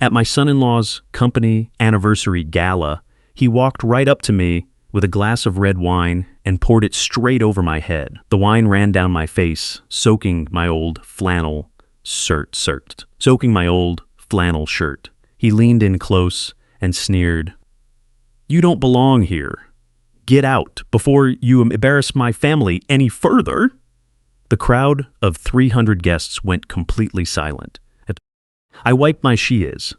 At my son-in-law's company anniversary gala, he walked right up to me with a glass of red wine and poured it straight over my head. The wine ran down my face, soaking my old flannel shirt. He leaned in close and sneered, "You don't belong here. Get out before you embarrass my family any further." The crowd of 300 guests went completely silent. I wiped my face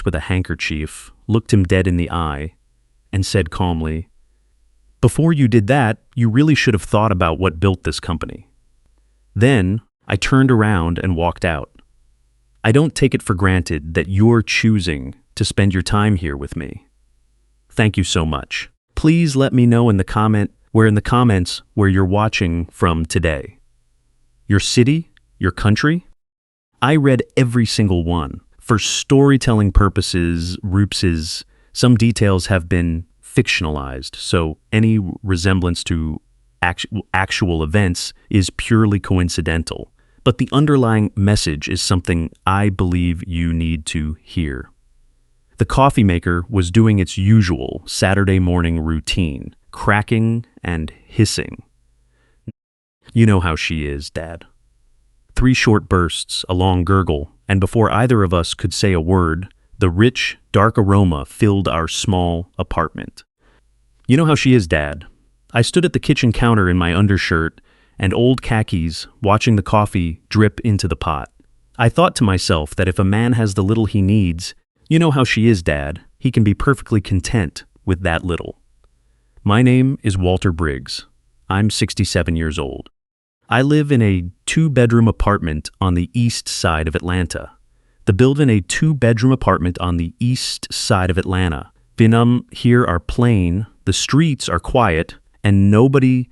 with a handkerchief, looked him dead in the eye, and said calmly, "Before you did that, you really should have thought about what built this company." Then I turned around and walked out. I don't take it for granted that you're choosing to spend your time here with me. Thank you so much. Please let me know in the comments where you're watching from today. Your city? Your country? I read every single one. For storytelling purposes, some details have been fictionalized, so any resemblance to actual events is purely coincidental. But the underlying message is something I believe you need to hear. The coffee maker was doing its usual Saturday morning routine, cracking and hissing. You know how she is, Dad. 3 short bursts, a long gurgle, and before either of us could say a word, the rich, dark aroma filled our small apartment. You know how she is, Dad. I stood at the kitchen counter in my undershirt and old khakis, watching the coffee drip into the pot. I thought to myself that if a man has the little he needs, you know how she is, Dad, he can be perfectly content with that little. My name is Walter Briggs. I'm 67 years old. I live in a 2-bedroom apartment on the east side of Atlanta. The building a 2-bedroom apartment on the east side of Atlanta. Here are plain, the streets are quiet, and nobody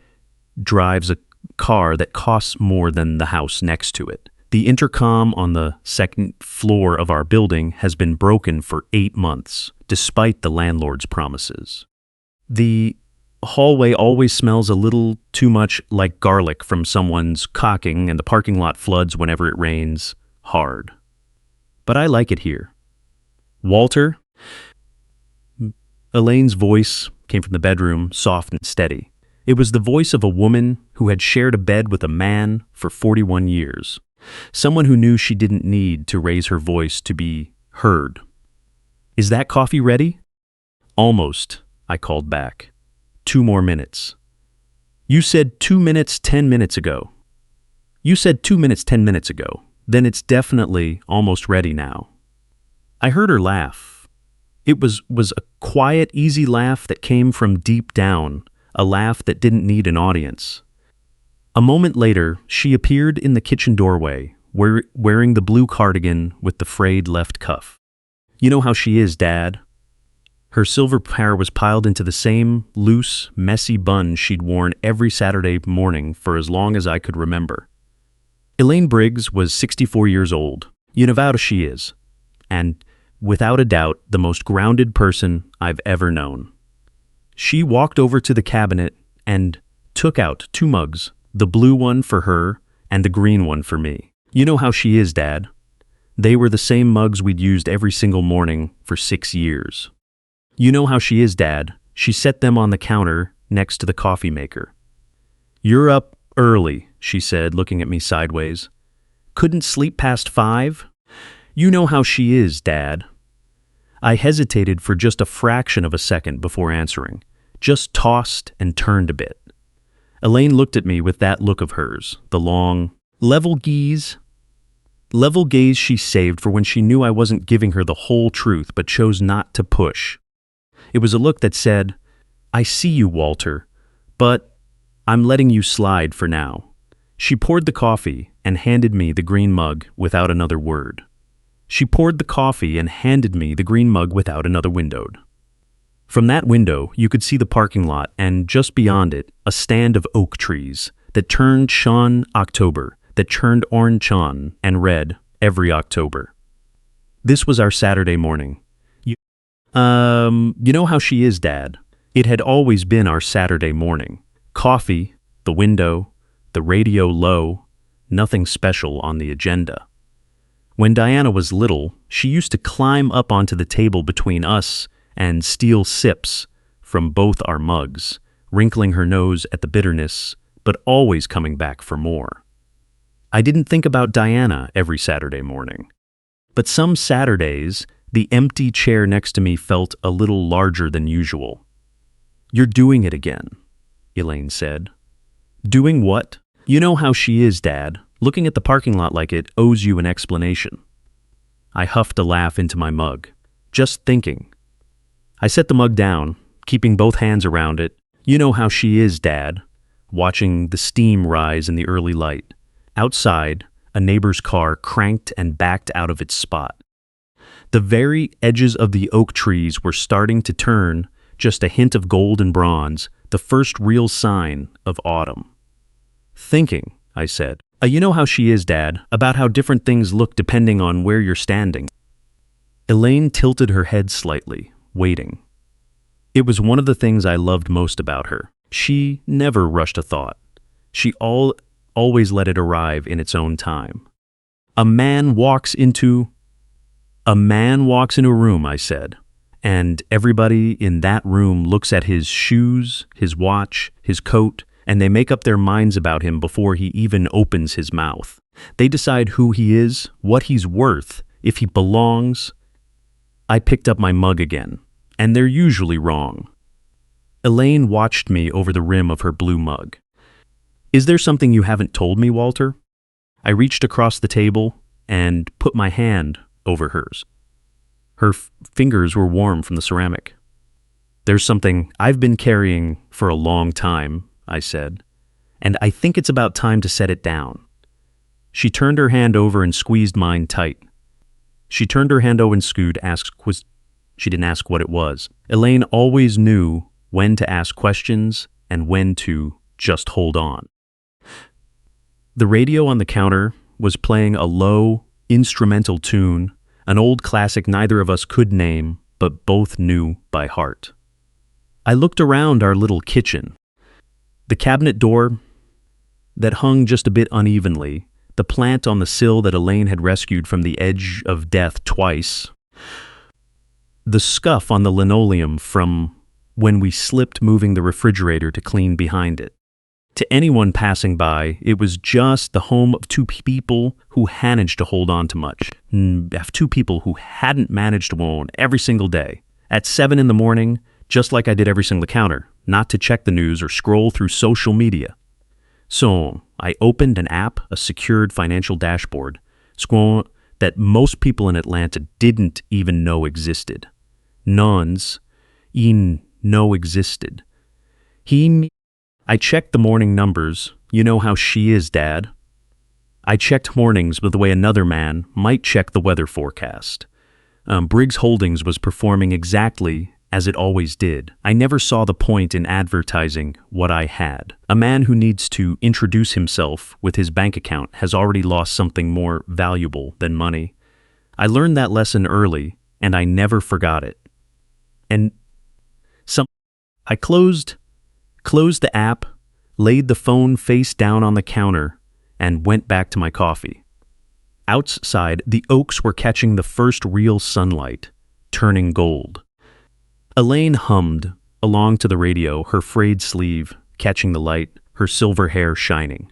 drives a car that costs more than the house next to it. The intercom on the second floor of our building has been broken for 8 months, despite the landlord's promises. The hallway always smells a little too much like garlic from someone's cooking, and the parking lot floods whenever it rains hard. But I like it here. Walter? Elaine's voice came from the bedroom, soft and steady. It was the voice of a woman who had shared a bed with a man for 41 years. Someone who knew she didn't need to raise her voice to be heard. "Is that coffee ready?" "Almost," I called back. 2 more minutes. "You said 2 minutes 10 minutes ago." "You said 2 minutes 10 minutes ago. Then it's definitely almost ready now." I heard her laugh. It was a quiet, easy laugh that came from deep down, a laugh that didn't need an audience. A moment later, she appeared in the kitchen doorway, wearing the blue cardigan with the frayed left cuff. You know how she is, Dad. Her silver hair was piled into the same loose, messy bun she'd worn every Saturday morning for as long as I could remember. Elaine Briggs was 64 years old. You know how she is. And, without a doubt, the most grounded person I've ever known. She walked over to the cabinet and took out 2 mugs, the blue one for her and the green one for me. You know how she is, Dad. They were the same mugs we'd used every single morning for 6 years. You know how she is, Dad. She set them on the counter next to the coffee maker. You're up early, she said, looking at me sideways. Couldn't sleep past 5? You know how she is, Dad. I hesitated for just a fraction of a second before answering, just tossed and turned a bit. Elaine looked at me with that look of hers, the long, level gaze she saved for when she knew I wasn't giving her the whole truth but chose not to push. It was a look that said, I see you, Walter, but I'm letting you slide for now. She poured the coffee and handed me the green mug without another word. From that window, you could see the parking lot and, just beyond it, a stand of oak trees that turned orange and red every October. This was our Saturday morning. You know how she is, Dad. It had always been our Saturday morning. Coffee, the window, the radio low, nothing special on the agenda. When Diana was little, she used to climb up onto the table between us and steal sips from both our mugs, wrinkling her nose at the bitterness, but always coming back for more. I didn't think about Diana every Saturday morning. But some Saturdays, the empty chair next to me felt a little larger than usual. "You're doing it again," Elaine said. "Doing what?" "You know how she is, Dad. Looking at the parking lot like it owes you an explanation." I huffed a laugh into my mug. "Just thinking." I set the mug down, keeping both hands around it. "You know how she is, Dad," watching the steam rise in the early light. Outside, a neighbor's car cranked and backed out of its spot. The very edges of the oak trees were starting to turn just a hint of gold and bronze, the first real sign of autumn. "Thinking," I said. You know how she is, Dad, about how different things look depending on where you're standing." Elaine tilted her head slightly, waiting. It was one of the things I loved most about her. She never rushed a thought. She always let it arrive in its own time. A man walks into a room," I said, "and everybody in that room looks at his shoes, his watch, his coat, and they make up their minds about him before he even opens his mouth. They decide who he is, what he's worth, if he belongs." I picked up my mug again, and they're usually wrong. Elaine watched me over the rim of her blue mug. "Is there something you haven't told me, Walter?" I reached across the table and put my hand over hers. Her fingers were warm from the ceramic. "There's something I've been carrying for a long time," I said, "and I think it's about time to set it down." She turned her hand over and squeezed mine tight. She didn't ask what it was. Elaine always knew when to ask questions and when to just hold on. The radio on the counter was playing a low, instrumental tune, an old classic neither of us could name, but both knew by heart. I looked around our little kitchen. The cabinet door that hung just a bit unevenly, the plant on the sill that Elaine had rescued from the edge of death twice, the scuff on the linoleum from when we slipped moving the refrigerator to clean behind it. To anyone passing by, it was just the home of two people who managed to hold on to much. Two people who hadn't managed to own every single day. At 7 in the morning, just like I did every single counter, not to check the news or scroll through social media. So I opened an app, a secured financial dashboard, that most people in Atlanta didn't even know existed. Nuns know existed. I checked the morning numbers. You know how she is, Dad. I checked mornings the way another man might check the weather forecast. Briggs Holdings was performing exactly as it always did. I never saw the point in advertising what I had. A man who needs to introduce himself with his bank account has already lost something more valuable than money. I learned that lesson early, and I never forgot it. I closed the app, laid the phone face down on the counter, and went back to my coffee. Outside, the oaks were catching the first real sunlight, turning gold. Elaine hummed along to the radio, her frayed sleeve catching the light, her silver hair shining.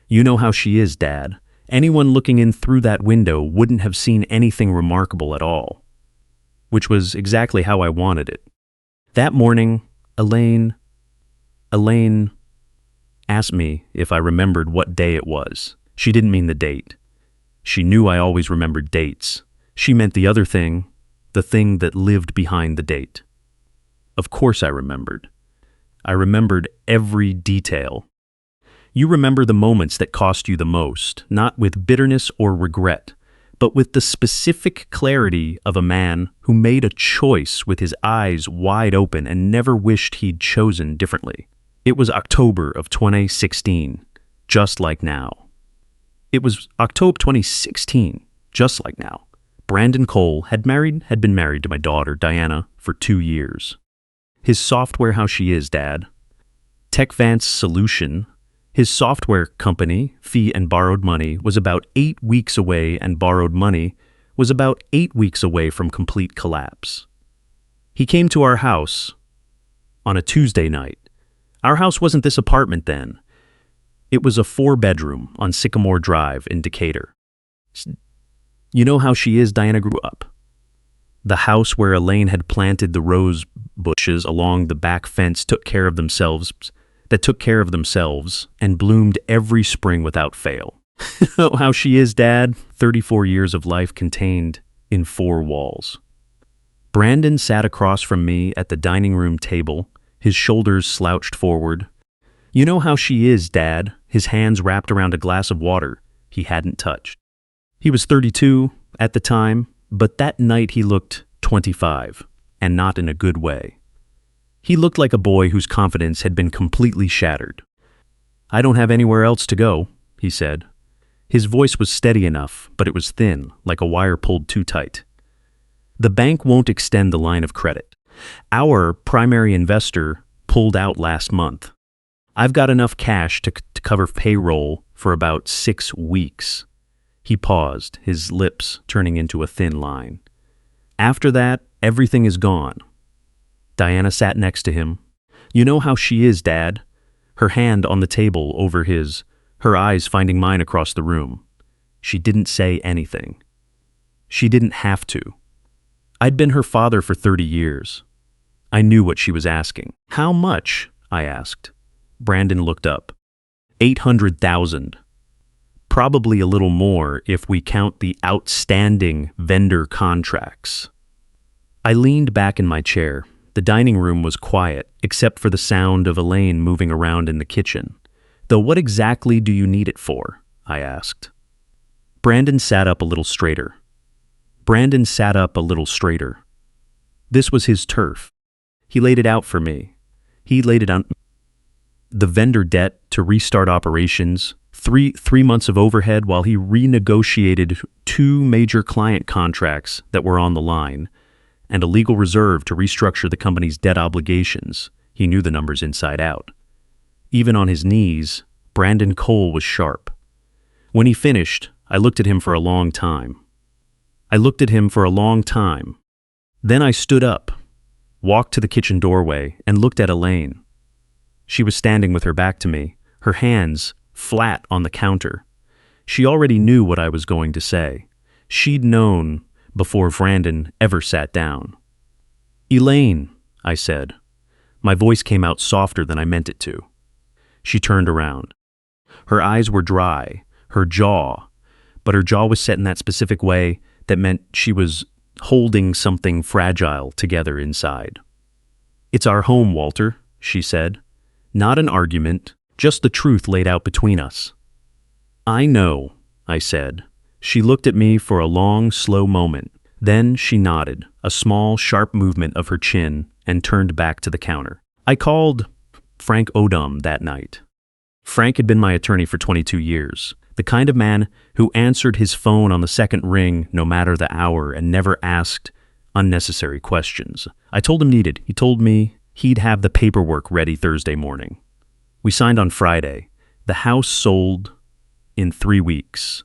"You know how she is, Dad. Anyone looking in through that window wouldn't have seen anything remarkable at all." Which was exactly how I wanted it. That morning, Elaine asked me if I remembered what day it was. She didn't mean the date. She knew I always remembered dates. She meant the other thing, the thing that lived behind the date. Of course I remembered. I remembered every detail. You remember the moments that cost you the most, not with bitterness or regret, but with the specific clarity of a man who made a choice with his eyes wide open and never wished he'd chosen differently. It was October of 2016, just like now. It was October 2016, just like now. Brandon Cole had been married to my daughter, Diana, for 2 years. His software, how she is, Dad. TechVant's solution His software company, Fee and Borrowed Money, was about 8 weeks away, and Borrowed Money was about 8 weeks away from complete collapse. He came to our house on a Tuesday night. Our house wasn't this apartment then. It was a 4-bedroom on Sycamore Drive in Decatur. You know how she is, Diana grew up. The house where Elaine had planted the rose bushes along the back fence took care of themselves and bloomed every spring without fail. Oh, how she is, Dad. 34 years of life contained in 4 walls. Brandon sat across from me at the dining room table, his shoulders slouched forward. You know how she is, Dad, his hands wrapped around a glass of water he hadn't touched. He was 32 at the time, but that night he looked 25, and not in a good way. He looked like a boy whose confidence had been completely shattered. I don't have anywhere else to go, he said. His voice was steady enough, but it was thin, like a wire pulled too tight. The bank won't extend the line of credit. Our primary investor pulled out last month. I've got enough cash to cover payroll for about 6 weeks. He paused, his lips turning into a thin line. After that, everything is gone. Diana sat next to him. You know how she is, Dad. Her hand on the table over his, her eyes finding mine across the room. She didn't say anything. She didn't have to. I'd been her father for 30 years. I knew what she was asking. How much? I asked. Brandon looked up. 800,000. Probably a little more if we count the outstanding vendor contracts. I leaned back in my chair. The dining room was quiet, except for the sound of Elaine moving around in the kitchen. Though what exactly do you need it for? I asked. Brandon sat up a little straighter. This was his turf. He laid it out for me. He laid it on the vendor debt to restart operations, three months of overhead while he renegotiated 2 major client contracts that were on the line, and a legal reserve to restructure the company's debt obligations. He knew the numbers inside out. Even on his knees, Brandon Cole was sharp. When he finished, I looked at him for a long time. Then I stood up, walked to the kitchen doorway, and looked at Elaine. She was standing with her back to me, her hands flat on the counter. She already knew what I was going to say. She'd known before Brandon ever sat down. Elaine, I said. My voice came out softer than I meant it to. She turned around. Her eyes were dry, but her jaw was set in that specific way that meant she was holding something fragile together inside. It's our home, Walter, she said. Not an argument, just the truth laid out between us. I know, I said. She looked at me for a long, slow moment. Then she nodded, a small, sharp movement of her chin, and turned back to the counter. I called Frank Odom that night. Frank had been my attorney for 22 years, the kind of man who answered his phone on the second ring no matter the hour and never asked unnecessary questions. I told him needed. He told me he'd have the paperwork ready Thursday morning. We signed on Friday. The house sold in 3 weeks.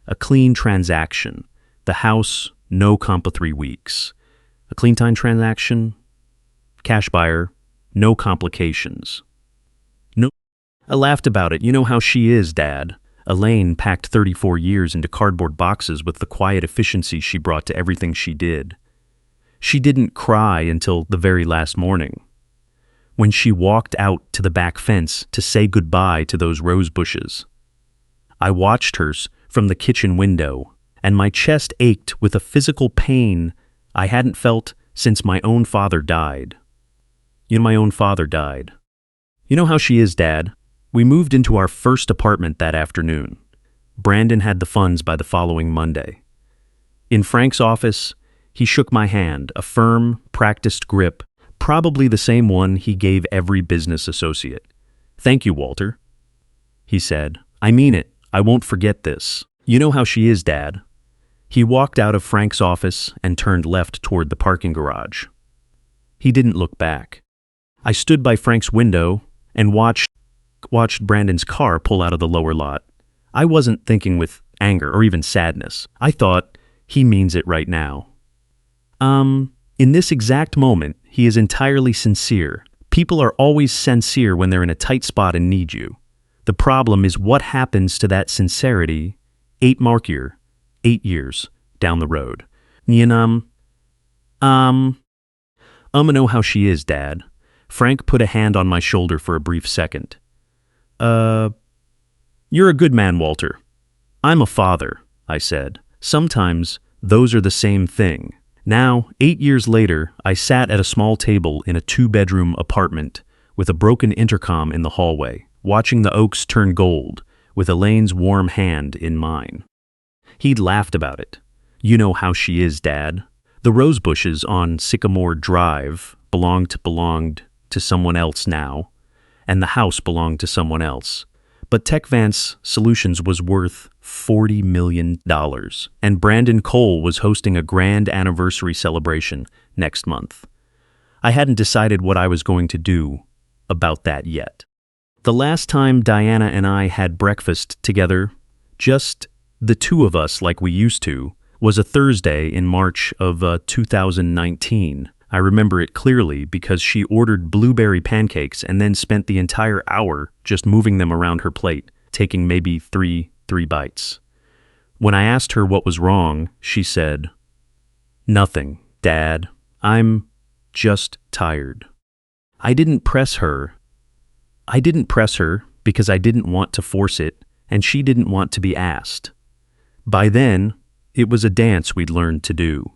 A clean transaction. The house, no comp of 3 weeks. A clean time transaction. Cash buyer, no complications. No. I laughed about it. You know how she is, Dad. Elaine packed 34 years into cardboard boxes with the quiet efficiency she brought to everything she did. She didn't cry until the very last morning, when she walked out to the back fence to say goodbye to those rose bushes. I watched her from the kitchen window, and my chest ached with a physical pain I hadn't felt since my own father died. You know how she is, Dad. We moved into our first apartment that afternoon. Brandon had the funds by the following Monday. In Frank's office, he shook my hand, a firm, practiced grip, probably the same one he gave every business associate. Thank you, Walter, he said. I mean it. I won't forget this. You know how she is, Dad. He walked out of Frank's office and turned left toward the parking garage. He didn't look back. I stood by Frank's window and watched watched Brandon's car pull out of the lower lot. I wasn't thinking with anger or even sadness. I thought, he means it right now. In this exact moment, he is entirely sincere. People are always sincere when they're in a tight spot and need you. The problem is what happens to that sincerity 8 years down the road. I know how she is, Dad. Frank put a hand on my shoulder for a brief second. You're a good man, Walter. I'm a father, I said. Sometimes those are the same thing. Now, 8 years later, I sat at a small table in a 2-bedroom apartment with a broken intercom in the hallway, watching the oaks turn gold with Elaine's warm hand in mine. He'd laughed about it. You know how she is, Dad. The rose bushes on Sycamore Drive belonged to someone else now, and the house belonged to someone else. But TechVance Solutions was worth $40 million, and Brandon Cole was hosting a grand anniversary celebration next month. I hadn't decided what I was going to do about that yet. The last time Diana and I had breakfast together, just the two of us like we used to, was a Thursday in March of 2019. I remember it clearly because she ordered blueberry pancakes and then spent the entire hour just moving them around her plate, taking maybe three bites. When I asked her what was wrong, she said, "Nothing, Dad. I'm just tired." I didn't press her because I didn't want to force it, and she didn't want to be asked. By then, it was a dance we'd learned to do.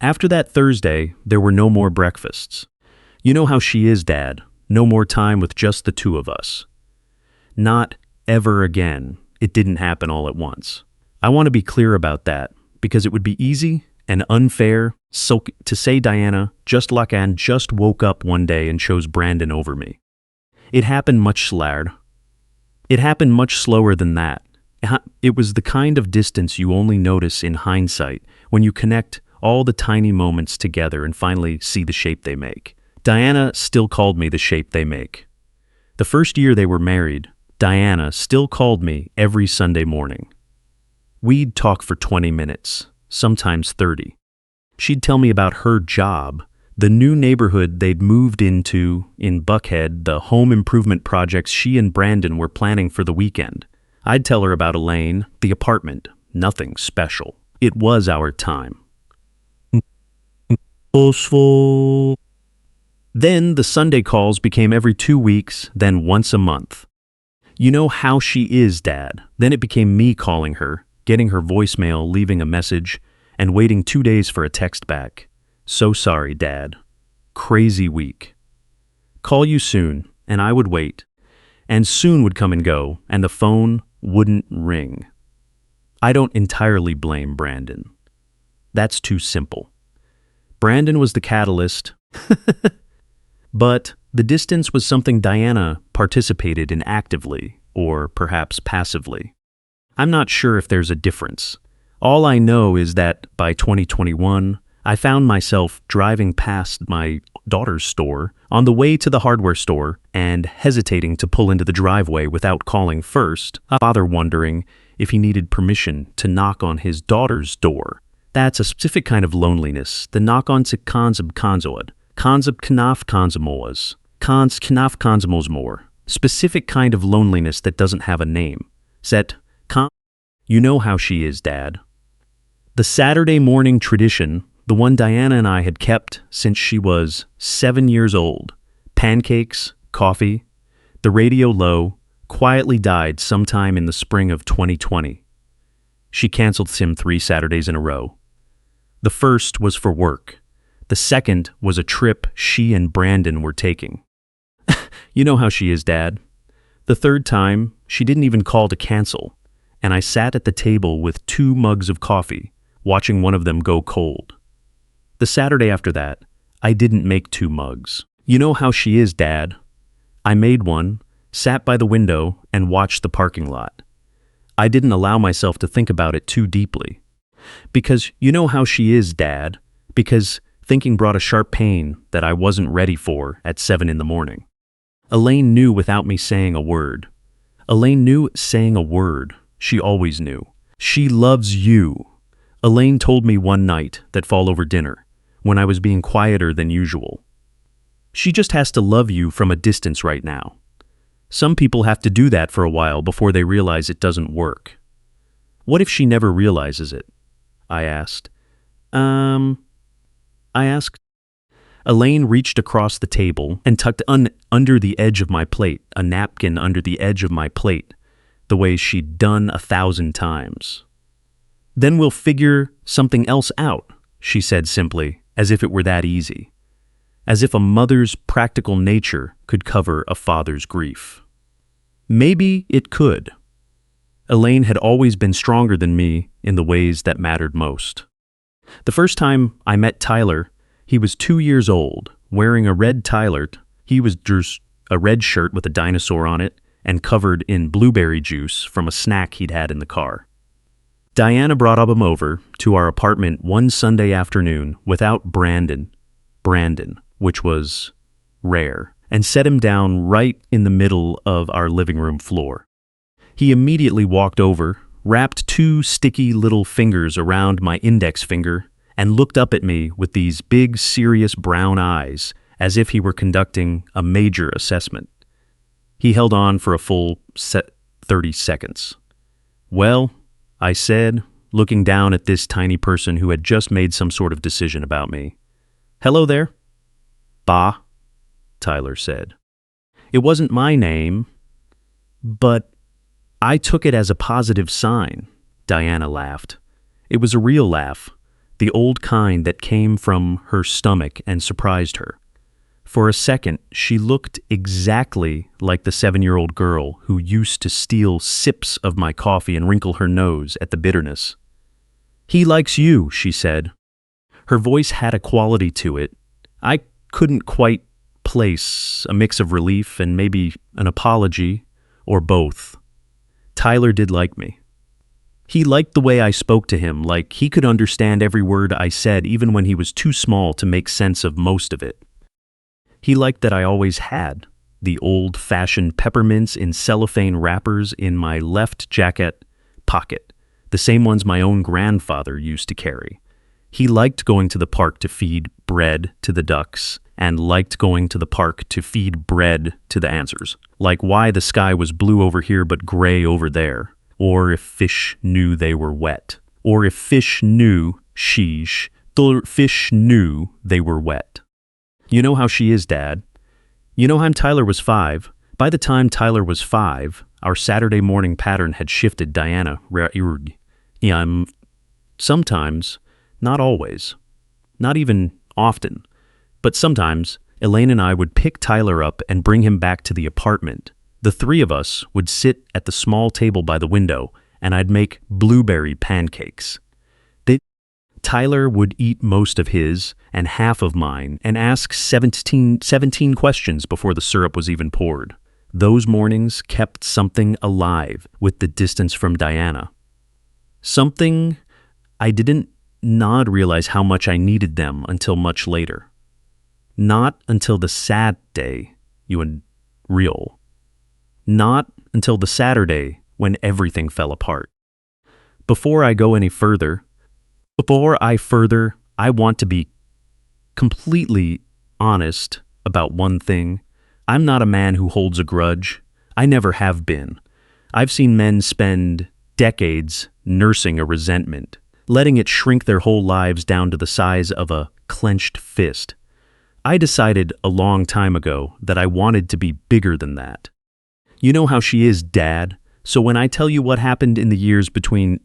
After that Thursday, there were no more breakfasts. You know how she is, Dad. No more time with just the two of us. Not ever again. It didn't happen all at once. I want to be clear about that, because it would be easy and unfair to say Diana just woke up one day and chose Brandon over me. It happened much slower than that. It was the kind of distance you only notice in hindsight when you connect all the tiny moments together and finally see the shape they make. Diana still called me the shape they make. The first year they were married, Diana still called me every Sunday morning. We'd talk for 20 minutes, sometimes 30. She'd tell me about her job, the new neighborhood they'd moved into in Buckhead, the home improvement projects she and Brandon were planning for the weekend. I'd tell her about Elaine, the apartment, nothing special. It was our time. Then the Sunday calls became every 2 weeks, then once a month. You know how she is, Dad. Then it became me calling her, getting her voicemail, leaving a message, and waiting 2 days for a text back. So sorry, Dad. Crazy week. Call you soon, and I would wait. And soon would come and go, and the phone wouldn't ring. I don't entirely blame Brandon. That's too simple. Brandon was the catalyst, but the distance was something Diana participated in actively, or perhaps passively. I'm not sure if there's a difference. All I know is that by 2021, I found myself driving past my daughter's store on the way to the hardware store and hesitating to pull into the driveway without calling first, a father wondering if he needed permission to knock on his daughter's door. That's a specific kind of loneliness, the knock-on to kanzab kanzoad, kanzab knaf kanzamoas, kans knaf kanzamosmor, specific kind of loneliness that doesn't have a name. Set, kan. You know how she is, Dad. The Saturday morning tradition, the one Diana and I had kept since she was 7 years old, pancakes, coffee, the radio low, quietly died sometime in the spring of 2020. She canceled him 3 Saturdays in a row. The first was for work. The second was a trip she and Brandon were taking. You know how she is, Dad. The third time, she didn't even call to cancel, and I sat at the table with 2 mugs of coffee, watching one of them go cold. The Saturday after that, I didn't make 2 mugs. You know how she is, Dad. I made one, sat by the window, and watched the parking lot. I didn't allow myself to think about it too deeply. Because you know how she is, Dad. Because thinking brought a sharp pain that I wasn't ready for at 7 in the morning. Elaine knew without me saying a word. Elaine knew saying a word. She always knew. She loves you. Elaine told me one night that fall over dinner, when I was being quieter than usual. She just has to love you from a distance right now. Some people have to do that for a while before they realize it doesn't work. What if she never realizes it? I asked. I asked. Elaine reached across the table and tucked under the edge of my plate, a napkin under the edge of my plate, the way she'd done 1,000 times. Then we'll figure something else out, she said simply, as if it were that easy. As if a mother's practical nature could cover a father's grief. Maybe it could. Elaine had always been stronger than me in the ways that mattered most. The first time I met Tyler, he was 2 years old, wearing a red He was just a red shirt with a dinosaur on it and covered in blueberry juice from a snack he'd had in the car. Diana brought him over to our apartment one Sunday afternoon without Brandon, which was rare, and set him down right in the middle of our living room floor. He immediately walked over, wrapped 2 sticky little fingers around my index finger, and looked up at me with these big, serious brown eyes, as if he were conducting a major assessment. He held on for a full 30 seconds. "Well," I said, looking down at this tiny person who had just made some sort of decision about me. "Hello there." "Bah," Tyler said. It wasn't my name, but I took it as a positive sign. Diana laughed. It was a real laugh, the old kind that came from her stomach and surprised her. For a second, she looked exactly like the 7-year-old girl who used to steal sips of my coffee and wrinkle her nose at the bitterness. "He likes you," she said. Her voice had a quality to it. I couldn't quite place, a mix of relief and maybe an apology, or both. Tyler did like me. He liked the way I spoke to him, like he could understand every word I said even when he was too small to make sense of most of it. He liked that I always had the old-fashioned peppermints in cellophane wrappers in my left jacket pocket, the same ones my own grandfather used to carry. He liked going to the park to feed bread to the ducks, and liked going to the park to feed bread to the answers, like why the sky was blue over here but gray over there, or if fish knew they were wet, or if fish knew, fish knew they were wet. You know how she is, Dad. You know how Tyler was 5. By the time Tyler was 5, our Saturday morning pattern had shifted. Diana. Sometimes, not always, not even often, but sometimes Elaine and I would pick Tyler up and bring him back to the apartment. The 3 of us would sit at the small table by the window, and I'd make blueberry pancakes. Tyler would eat most of his and half of mine and ask 17 questions before the syrup was even poured. Those mornings kept something alive with the distance from Diana. Something I didn't not realize how much I needed them until much later. Not until the sad day, Not until the Saturday when everything fell apart. Before I go any further, I want to be completely honest about one thing. I'm not a man who holds a grudge. I never have been. I've seen men spend decades nursing a resentment, letting it shrink their whole lives down to the size of a clenched fist. I decided a long time ago that I wanted to be bigger than that. You know how she is, Dad, so when I tell you what happened in the years between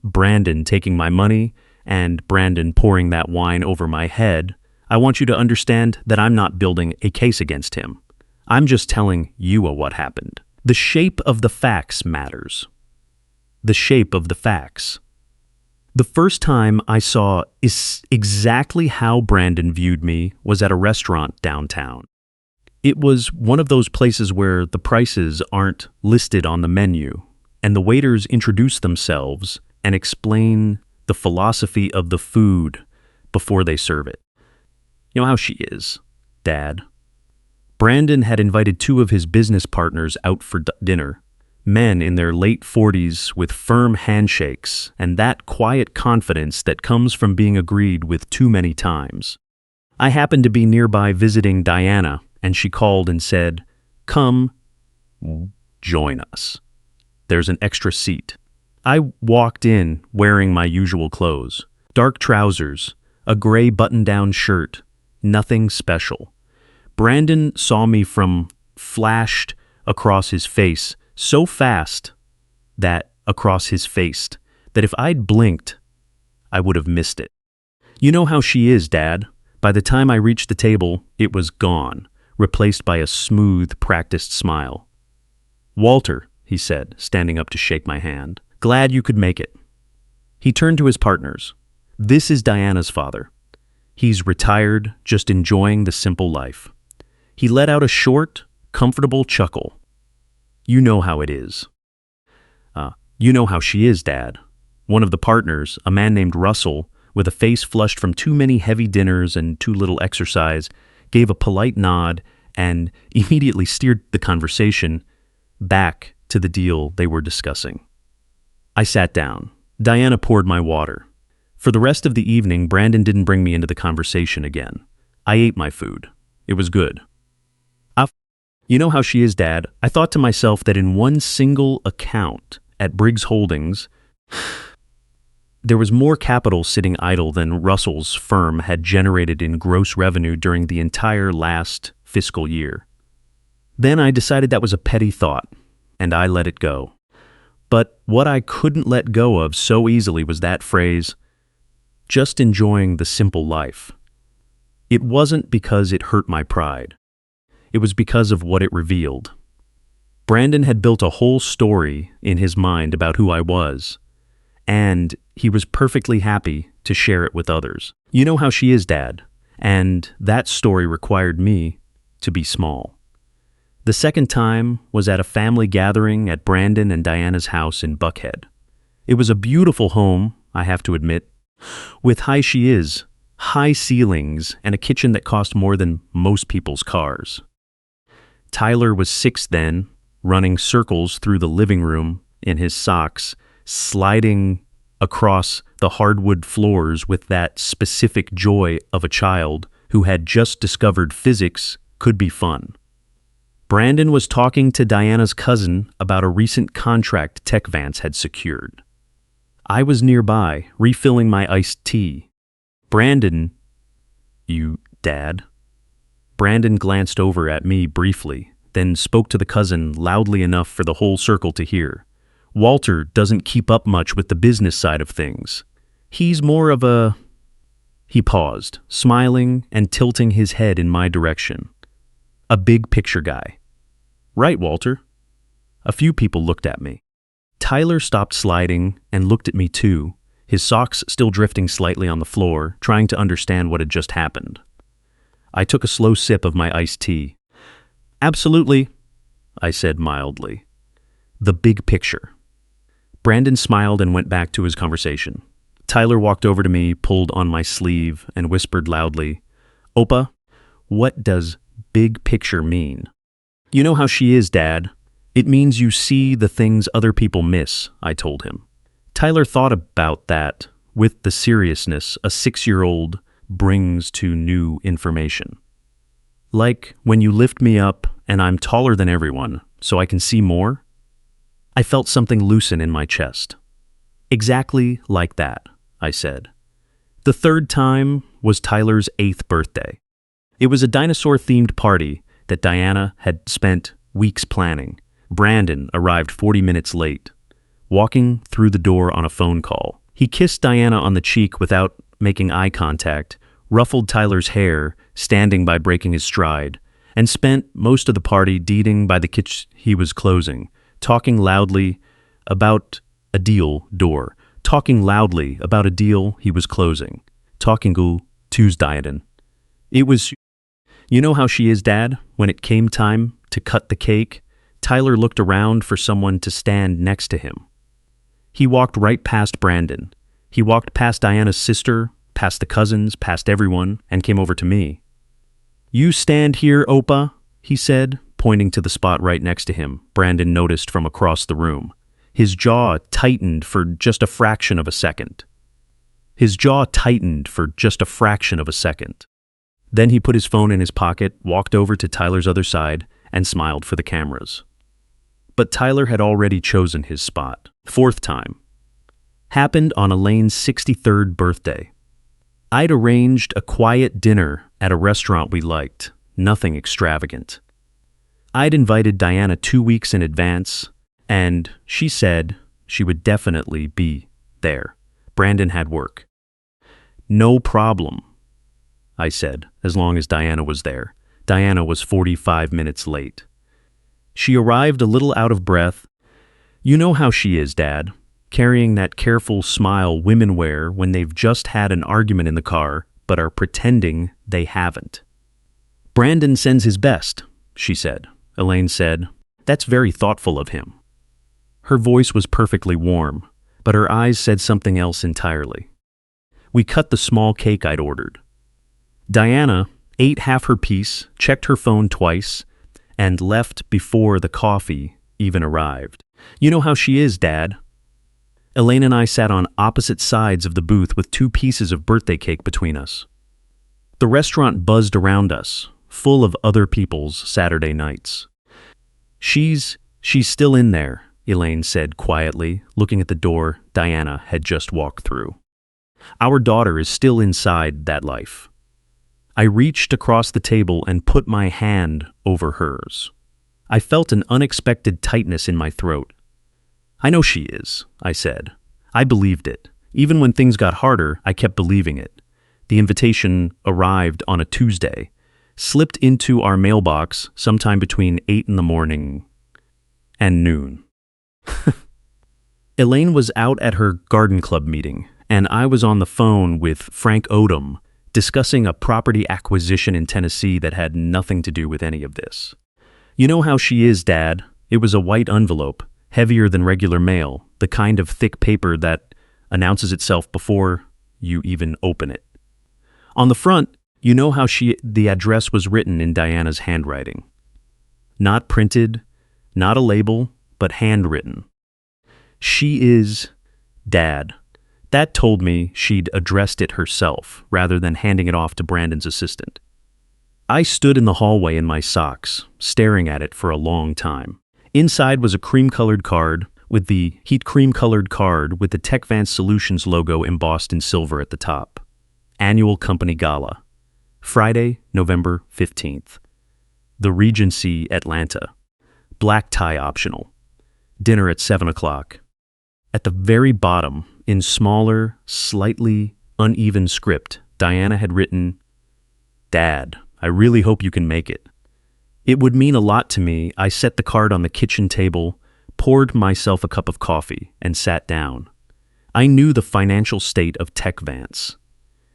Brandon taking my money and Brandon pouring that wine over my head, I want you to understand that I'm not building a case against him. I'm just telling you what happened. The shape of the facts matters. The shape of the facts. The first time I saw exactly how Brandon viewed me was at a restaurant downtown. It was one of those places where the prices aren't listed on the menu, and the waiters introduce themselves and explain the philosophy of the food before they serve it. You know how she is, Dad. Brandon had invited two of his business partners out for dinner, men in their late 40s with firm handshakes and that quiet confidence that comes from being agreed with too many times. I happened to be nearby visiting Diana, and she called and said, "Come, join us. There's an extra seat." I walked in wearing my usual clothes, dark trousers, a gray button-down shirt, nothing special. Brandon saw me from flashed across his face so fast that if I'd blinked, I would have missed it. "You know how she is, Dad." By the time I reached the table, it was gone, replaced by a smooth, practiced smile. "Walter," he said, standing up to shake my hand. "Glad you could make it." He turned to his partners. "This is Diana's father. He's retired, just enjoying the simple life." He let out a short, comfortable chuckle. "You know how it is." You know how she is, Dad." One of the partners, a man named Russell, with a face flushed from too many heavy dinners and too little exercise, gave a polite nod and immediately steered the conversation back to the deal they were discussing. I sat down. Diana poured my water. For the rest of the evening, Brandon didn't bring me into the conversation again. I ate my food. It was good. "You know how she is, Dad." I thought to myself that in one single account at Briggs Holdings, there was more capital sitting idle than Russell's firm had generated in gross revenue during the entire last fiscal year. Then I decided that was a petty thought, and I let it go. But what I couldn't let go of so easily was that phrase, "just enjoying the simple life." It wasn't because it hurt my pride. It was because of what it revealed. Brandon had built a whole story in his mind about who I was, and he was perfectly happy to share it with others. "You know how she is, Dad," and that story required me to be small. The second time was at a family gathering at Brandon and Diana's house in Buckhead. It was a beautiful home, I have to admit, with high ceilings and a kitchen that cost more than most people's cars. Tyler was 6 then, running circles through the living room in his socks, sliding across the hardwood floors with that specific joy of a child who had just discovered physics could be fun. Brandon was talking to Diana's cousin about a recent contract Tech Vance had secured. I was nearby, refilling my iced tea. "Brandon, you, Dad." Brandon glanced over at me briefly, then spoke to the cousin loudly enough for the whole circle to hear. "Walter doesn't keep up much with the business side of things. He's more of a..." He paused, smiling and tilting his head in my direction. "A big picture guy." "Right, Walter." A few people looked at me. Tyler stopped sliding and looked at me too, his socks still drifting slightly on the floor, trying to understand what had just happened. I took a slow sip of my iced tea. "Absolutely," I said mildly. "The big picture." Brandon smiled and went back to his conversation. Tyler walked over to me, pulled on my sleeve, and whispered loudly, "Opa, what does big picture mean?" "You know how she is, Dad. It means you see the things other people miss," I told him. Tyler thought about that with the seriousness a 6-year-old brings to new information. "Like when you lift me up and I'm taller than everyone, so I can see more?" I felt something loosen in my chest. "Exactly like that," I said. The third time was Tyler's 8th birthday. It was a dinosaur-themed party that Diana had spent weeks planning. Brandon arrived 40 minutes late, walking through the door on a phone call. He kissed Diana on the cheek without making eye contact, ruffled Tyler's hair, standing by breaking his stride, and spent most of the party deeding by the kitchen he was closing, talking loudly about a deal he was closing. Talking Tuesdayen. It was, "You know how she is, Dad." When it came time to cut the cake, Tyler looked around for someone to stand next to him. He walked right past Brandon. He walked past Diana's sister, past the cousins, past everyone, and came over to me. "You stand here, Opa," he said, pointing to the spot right next to him. Brandon noticed from across the room. His jaw tightened for just a fraction of a second. Then he put his phone in his pocket, walked over to Tyler's other side, and smiled for the cameras. But Tyler had already chosen his spot. Fourth time. Happened on Elaine's 63rd birthday. I'd arranged a quiet dinner at a restaurant we liked, nothing extravagant. I'd invited Diana 2 weeks in advance, and she said she would definitely be there. Brandon had work. No problem, I said, as long as Diana was there. Diana was 45 minutes late. She arrived a little out of breath. You know how she is, Dad, carrying that careful smile women wear when they've just had an argument in the car but are pretending they haven't. Brandon sends his best, she said. Elaine said, that's very thoughtful of him. Her voice was perfectly warm, but her eyes said something else entirely. We cut the small cake I'd ordered. Diana ate half her piece, checked her phone twice, and left before the coffee even arrived. You know how she is, Dad. Elaine and I sat on opposite sides of the booth with 2 pieces of birthday cake between us. The restaurant buzzed around us, full of other people's Saturday nights. She's still in there, Elaine said quietly, looking at the door Diana had just walked through. Our daughter is still inside that life. I reached across the table and put my hand over hers. I felt an unexpected tightness in my throat. I know she is, I said. I believed it. Even when things got harder, I kept believing it. The invitation arrived on a Tuesday, slipped into our mailbox sometime between 8 in the morning and noon. Elaine was out at her garden club meeting, and I was on the phone with Frank Odom, discussing a property acquisition in Tennessee that had nothing to do with any of this. You know how she is, Dad. It was a white envelope, heavier than regular mail, the kind of thick paper that announces itself before you even open it. On the front, you know how the address was written in Diana's handwriting. Not printed, not a label, but handwritten. She is Dad. That told me she'd addressed it herself, rather than handing it off to Brandon's assistant. I stood in the hallway in my socks, staring at it for a long time. Inside was a cream-colored card with the TechVance Solutions logo embossed in silver at the top. Annual Company Gala. Friday, November 15th. The Regency, Atlanta. Black tie optional. Dinner at 7 o'clock. At the very bottom, in smaller, slightly uneven script, Diana had written, Dad, I really hope you can make it. It would mean a lot to me. I set the card on the kitchen table, poured myself a cup of coffee, and sat down. I knew the financial state of TechVance.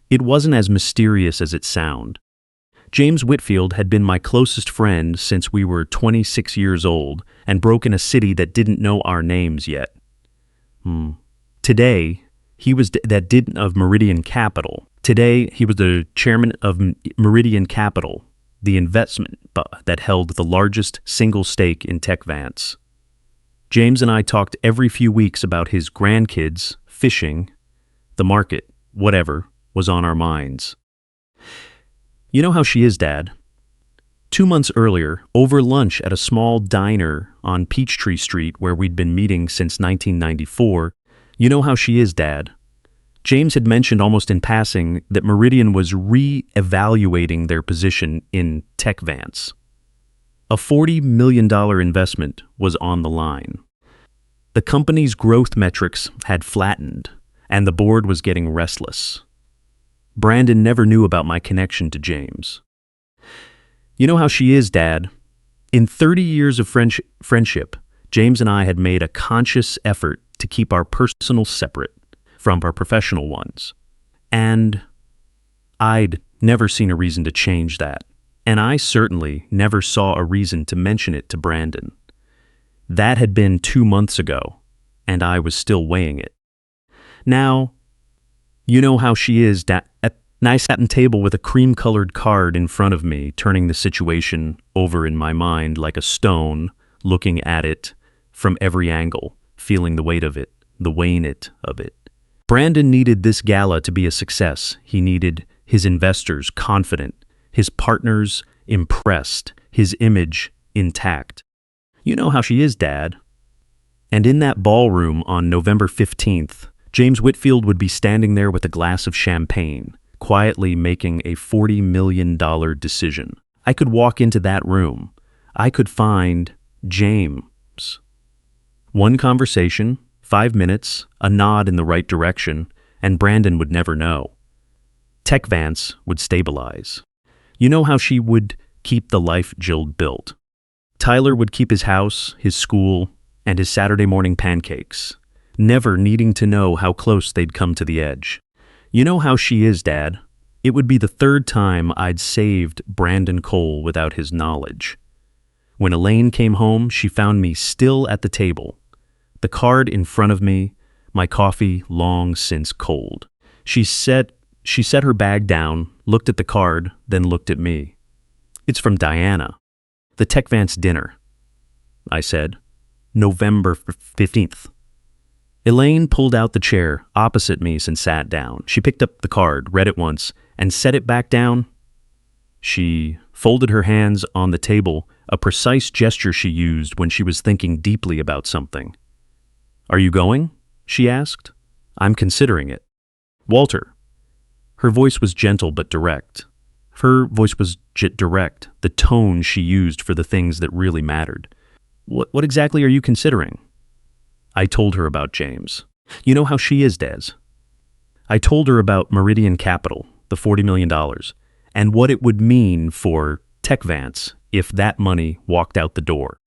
It wasn't as mysterious as it sounded. James Whitfield had been my closest friend since we were 26 years old and broke in a city that didn't know our names yet. Today, he was of Meridian Capital. Today, he was the chairman of Meridian Capital, the investment that held the largest single stake in TechVance. James and I talked every few weeks about his grandkids, fishing, the market, whatever was on our minds. You know how she is, Dad. 2 months earlier, over lunch at a small diner on Peachtree Street where we'd been meeting since 1994, you know how she is, Dad. James had mentioned almost in passing that Meridian was re-evaluating their position in TechVance. A $40 million investment was on the line. The company's growth metrics had flattened, and the board was getting restless. Brandon never knew about my connection to James. You know how she is, Dad. In 30 years of friendship, James and I had made a conscious effort to keep our personal separate from our professional ones. And I'd never seen a reason to change that. And I certainly never saw a reason to mention it to Brandon. That had been 2 months ago, and I was still weighing it. Now, you know how she is, Nice satin table with a cream-colored card in front of me, turning the situation over in my mind like a stone, looking at it from every angle, feeling the weight of it, the weighing it of it. Brandon needed this gala to be a success. He needed his investors confident, his partners impressed, his image intact. You know how she is, Dad. And in that ballroom on November 15th, James Whitfield would be standing there with a glass of champagne, quietly making a $40 million decision. I could walk into that room. I could find James. One conversation, 5 minutes, a nod in the right direction, and Brandon would never know. Tech Vance would stabilize. You know how she would keep the life Jill built. Tyler would keep his house, his school, and his Saturday morning pancakes, never needing to know how close they'd come to the edge. You know how she is, Dad. It would be the third time I'd saved Brandon Cole without his knowledge. When Elaine came home, she found me still at the table, the card in front of me, my coffee long since cold. She set her bag down, looked at the card, then looked at me. It's from Diana. The Tech Vance dinner, I said. November 15th. Elaine pulled out the chair opposite me and sat down. She picked up the card, read it once, and set it back down. She folded her hands on the table, a precise gesture she used when she was thinking deeply about something. Are you going? She asked. I'm considering it. Walter. Her voice was gentle but direct. The tone she used for the things that really mattered. What exactly are you considering? I told her about James. You know how she is, Des. I told her about Meridian Capital, the $40 million, and what it would mean for Tech Vance if that money walked out the door.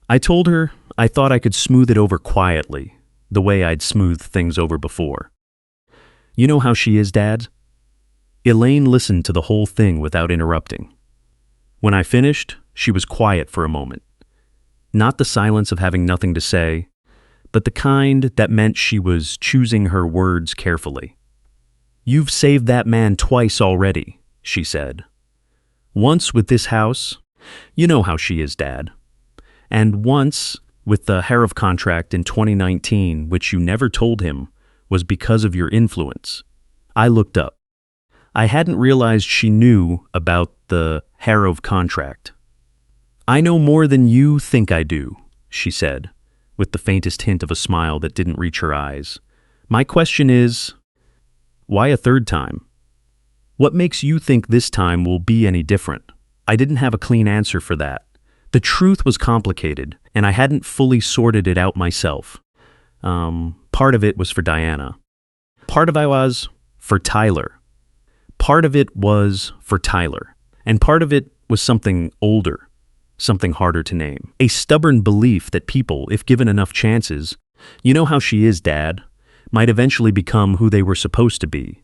I told her I thought I could smooth it over quietly, the way I'd smoothed things over before. You know how she is, Dad? Elaine listened to the whole thing without interrupting. When I finished, she was quiet for a moment. Not the silence of having nothing to say, but the kind that meant she was choosing her words carefully. You've saved that man twice already, she said. Once with this house, you know how she is, Dad, and once with the Harov contract in 2019, which you never told him was because of your influence. I looked up. I hadn't realized she knew about the Harov contract. I know more than you think I do, she said, with the faintest hint of a smile that didn't reach her eyes. My question is, why a third time? What makes you think this time will be any different? I didn't have a clean answer for that. The truth was complicated, and I hadn't fully sorted it out myself. Part of it was for Diana. Part of it was for Tyler. Part of it was for Tyler. And part of it was something older, something harder to name. A stubborn belief that people, if given enough chances, you know how she is, Dad, might eventually become who they were supposed to be.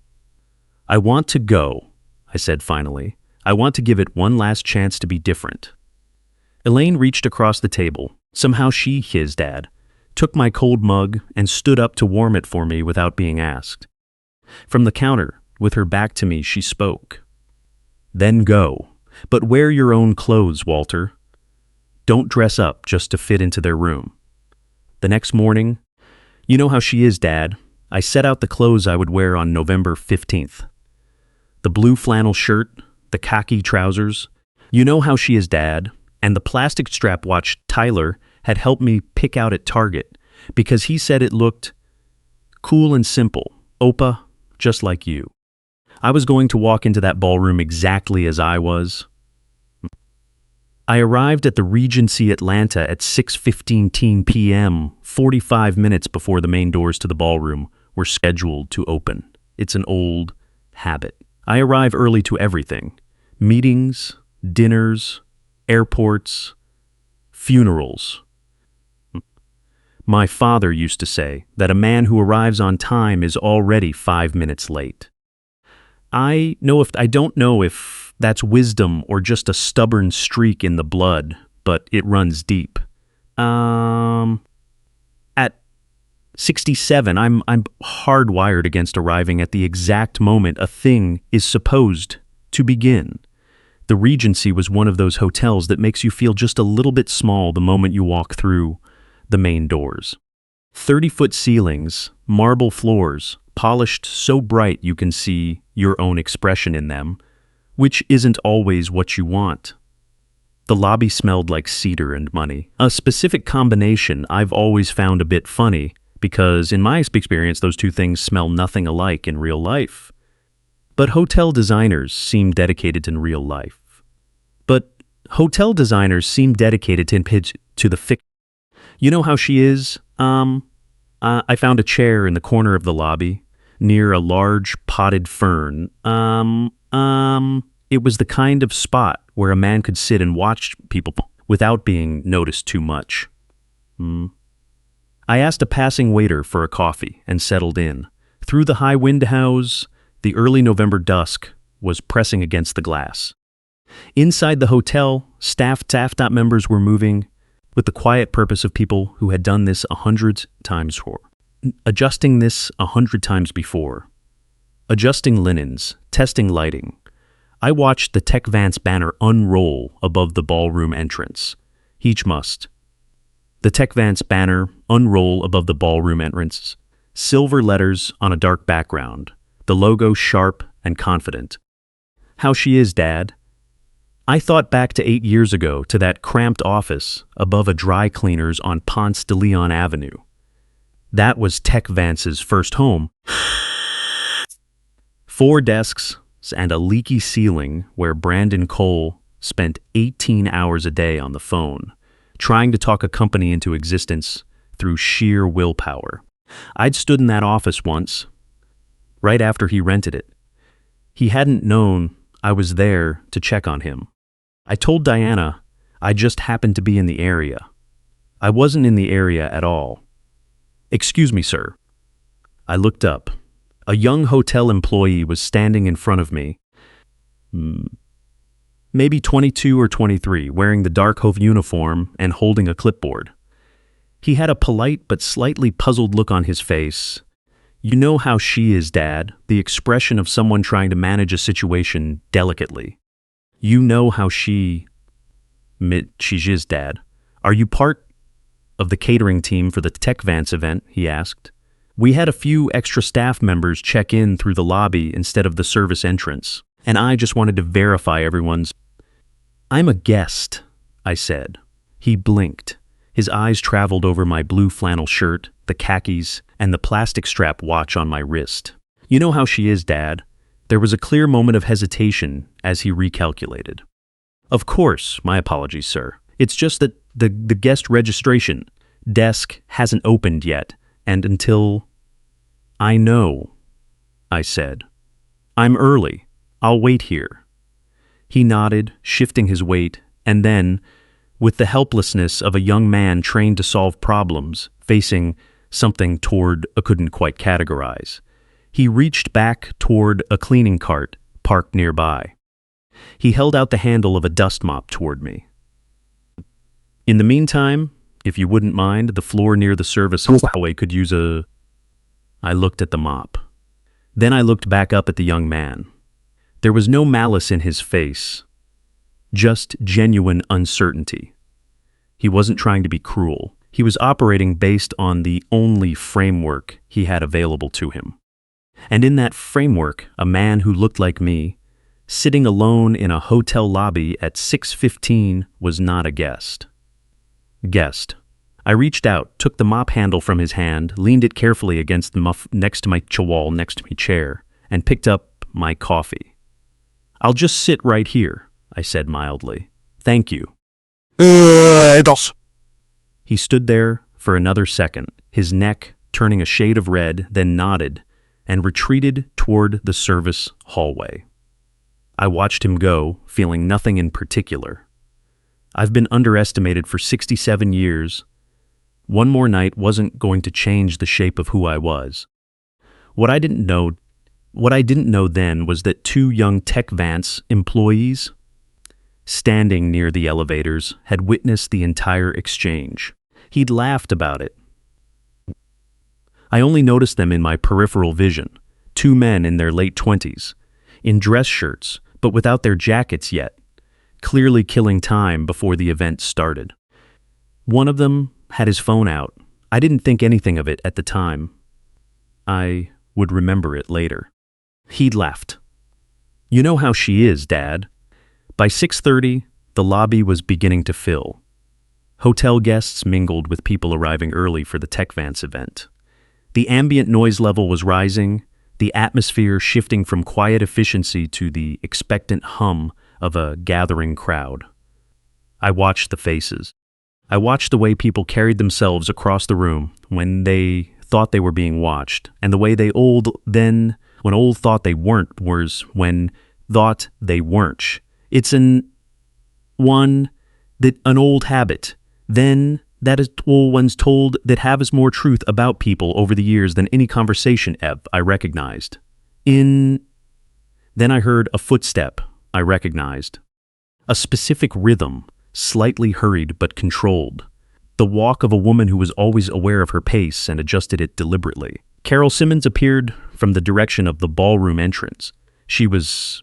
I want to go, I said finally. I want to give it one last chance to be different. Elaine reached across the table. Somehow she, his dad, took my cold mug and stood up to warm it for me without being asked. From the counter, with her back to me, she spoke. Then go, but wear your own clothes, Walter. Don't dress up just to fit into their room. The next morning, you know how she is, Dad, I set out the clothes I would wear on November 15th. The blue flannel shirt, the khaki trousers. You know how she is, Dad, and the plastic strap watch Tyler had helped me pick out at Target because he said it looked cool and simple. Opa, just like you. I was going to walk into that ballroom exactly as I was. I arrived at the Regency Atlanta at 6:15 p.m., 45 minutes before the main doors to the ballroom were scheduled to open. It's an old habit. I arrive early to everything. Meetings, dinners, airports, funerals. My father used to say that a man who arrives on time is already 5 minutes late. I don't know if that's wisdom or just a stubborn streak in the blood, but it runs deep. At 67. I'm hardwired against arriving at the exact moment a thing is supposed to begin. The Regency was one of those hotels that makes you feel just a little bit small the moment you walk through the main doors. 30-foot ceilings, marble floors, polished so bright you can see your own expression in them, which isn't always what you want. The lobby smelled like cedar and money, a specific combination I've always found a bit funny because in my experience those two things smell nothing alike in real life. But hotel designers seem dedicated to real life. To the fiction. You know how she is? I found a chair in the corner of the lobby, near a large potted fern. It was the kind of spot where a man could sit and watch people without being noticed too much. I asked a passing waiter for a coffee and settled in. Through the high windows, the early November dusk was pressing against the glass. Inside the hotel, staff members were moving with the quiet purpose of people who had done this 100 times before. Adjusting this 100 times before. Adjusting linens, testing lighting. I watched the Tech Vance banner unroll above the ballroom entrance. Each must. The Tech Vance banner unroll above the ballroom entrance. Silver letters on a dark background. The logo sharp and confident. How she is, Dad. I thought back to 8 years ago to that cramped office above a dry cleaner's on Ponce de Leon Avenue. That was Tech Vance's first home. 4 desks and a leaky ceiling where Brandon Cole spent 18 hours a day on the phone, trying to talk a company into existence through sheer willpower. I'd stood in that office once, right after he rented it. He hadn't known I was there to check on him. I told Diana I just happened to be in the area. I wasn't in the area at all. Excuse me, sir. I looked up. A young hotel employee was standing in front of me, maybe 22 or 23, wearing the dark Hove uniform and holding a clipboard. He had a polite but slightly puzzled look on his face. You know how she is, Dad, the expression of someone trying to manage a situation delicately. You know how she is, Dad. Are you part of the catering team for the Tech Vance event? He asked. We had a few extra staff members check in through the lobby instead of the service entrance, and I just wanted to verify everyone's. I'm a guest, I said. He blinked. His eyes traveled over my blue flannel shirt, the khakis, and the plastic strap watch on my wrist. You know how she is, Dad. There was a clear moment of hesitation as he recalculated. Of course, my apologies, sir. It's just that the guest registration desk hasn't opened yet, and until... I know, I said. I'm early. I'll wait here. He nodded, shifting his weight, and then, with the helplessness of a young man trained to solve problems, facing something toward I couldn't quite categorize, he reached back toward a cleaning cart parked nearby. He held out the handle of a dust mop toward me. In the meantime, if you wouldn't mind, the floor near the service hallway could use a... I looked at the mop. Then I looked back up at the young man. There was no malice in his face, just genuine uncertainty. He wasn't trying to be cruel. He was operating based on the only framework he had available to him. And in that framework, a man who looked like me, sitting alone in a hotel lobby at 6:15, was not a guest. I reached out, took the mop handle from his hand, leaned it carefully against the muff next to my wall next to my chair, and picked up my coffee. I'll just sit right here, I said mildly. Thank you. He stood there for another second, his neck turning a shade of red, then nodded and retreated toward the service hallway. I watched him go, feeling nothing in particular. I've been underestimated for 67 years. One more night wasn't going to change the shape of who I was. What I didn't know then was that 2 young Tech Vance employees, standing near the elevators, had witnessed the entire exchange. He'd laughed about it. I only noticed them in my peripheral vision. Two men in their late 20s, in dress shirts, but without their jackets yet, clearly killing time before the event started. One of them had his phone out. I didn't think anything of it at the time. I would remember it later. He'd laughed. "You know how she is, Dad." By 6:30, the lobby was beginning to fill. Hotel guests mingled with people arriving early for the TechVance event. The ambient noise level was rising, the atmosphere shifting from quiet efficiency to the expectant hum of a gathering crowd. I watched the faces. I watched the way people carried themselves across the room when they thought they were being watched, and the way when old thought they weren't was when thought they weren't. It's an old habit. Then that is old ones told that has more truth about people over the years than any conversation I recognized. Then I heard a footstep I recognized. A specific rhythm, slightly hurried but controlled. The walk of a woman who was always aware of her pace and adjusted it deliberately. Carol Simmons appeared from the direction of the ballroom entrance. She was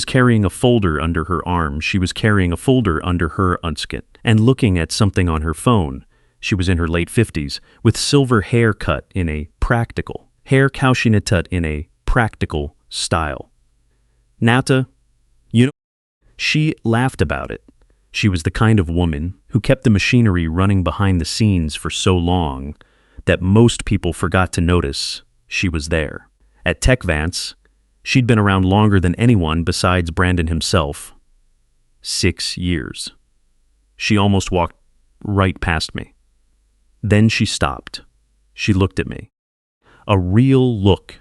carrying a folder under her arm. She was carrying a folder under her unskin and looking at something on her phone. She was in her late 50s, with silver hair cut in a practical style. "Nata, she laughed about it. She was the kind of woman who kept the machinery running behind the scenes for so long that most people forgot to notice she was there. At TechVance, she'd been around longer than anyone besides Brandon himself. 6 years. She almost walked right past me. Then she stopped. She looked at me. A real look.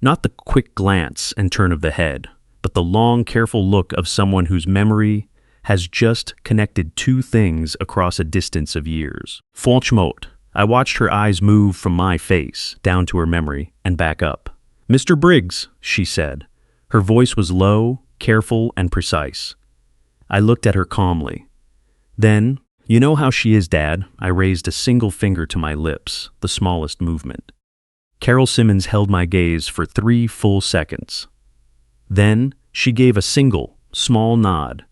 Not the quick glance and turn of the head, but the long, careful look of someone whose memory has just connected two things across a distance of years. Falchmot. I watched her eyes move from my face down to her memory and back up. "Mr. Briggs," she said. Her voice was low, careful, and precise. I looked at her calmly. Then, "You know how she is, Dad." I raised a single finger to my lips, the smallest movement. Carol Simmons held my gaze for 3 full seconds. Then, she gave a single, small nod,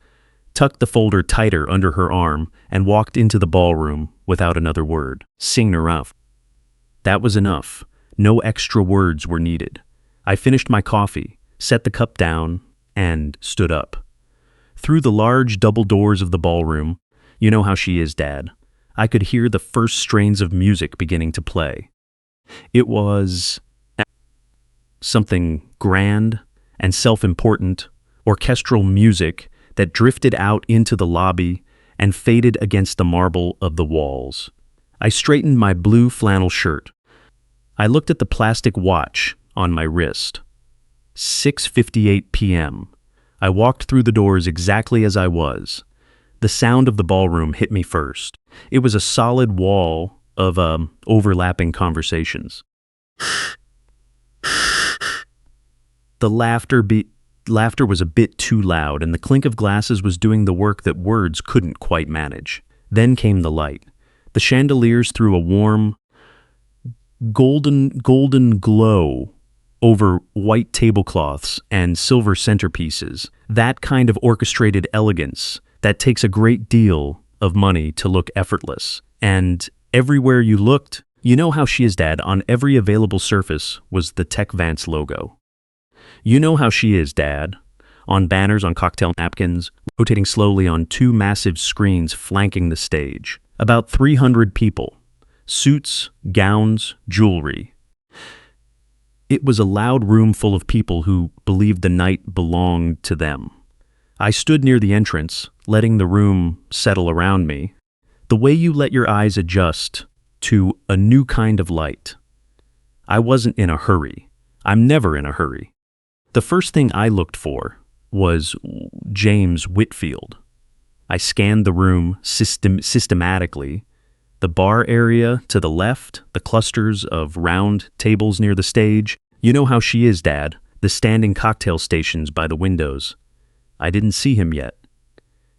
tucked the folder tighter under her arm, and walked into the ballroom without another word. Sing enough. That was enough. No extra words were needed. I finished my coffee, set the cup down, and stood up. Through the large double doors of the ballroom, "You know how she is, Dad," I could hear the first strains of music beginning to play. It was something grand and self-important, orchestral music that drifted out into the lobby and faded against the marble of the walls. I straightened my blue flannel shirt. I looked at the plastic watch on my wrist. 6:58 p.m. I walked through the doors exactly as I was. The sound of the ballroom hit me first. It was a solid wall of overlapping conversations. The laughter was a bit too loud, and the clink of glasses was doing the work that words couldn't quite manage. Then came the light. The chandeliers threw a warm, golden glow over white tablecloths and silver centerpieces. That kind of orchestrated elegance that takes a great deal of money to look effortless. And everywhere you looked, "You know how she is, Dad," on every available surface was the TechVance logo. "You know how she is, Dad," on banners, on cocktail napkins, rotating slowly on 2 massive screens flanking the stage. About 300 people. Suits, gowns, jewelry. It was a loud room full of people who believed the night belonged to them. I stood near the entrance, letting the room settle around me. The way you let your eyes adjust to a new kind of light. I wasn't in a hurry. I'm never in a hurry. The first thing I looked for was James Whitfield. I scanned the room systematically. The bar area to the left, the clusters of round tables near the stage. "You know how she is, Dad," the standing cocktail stations by the windows. I didn't see him yet.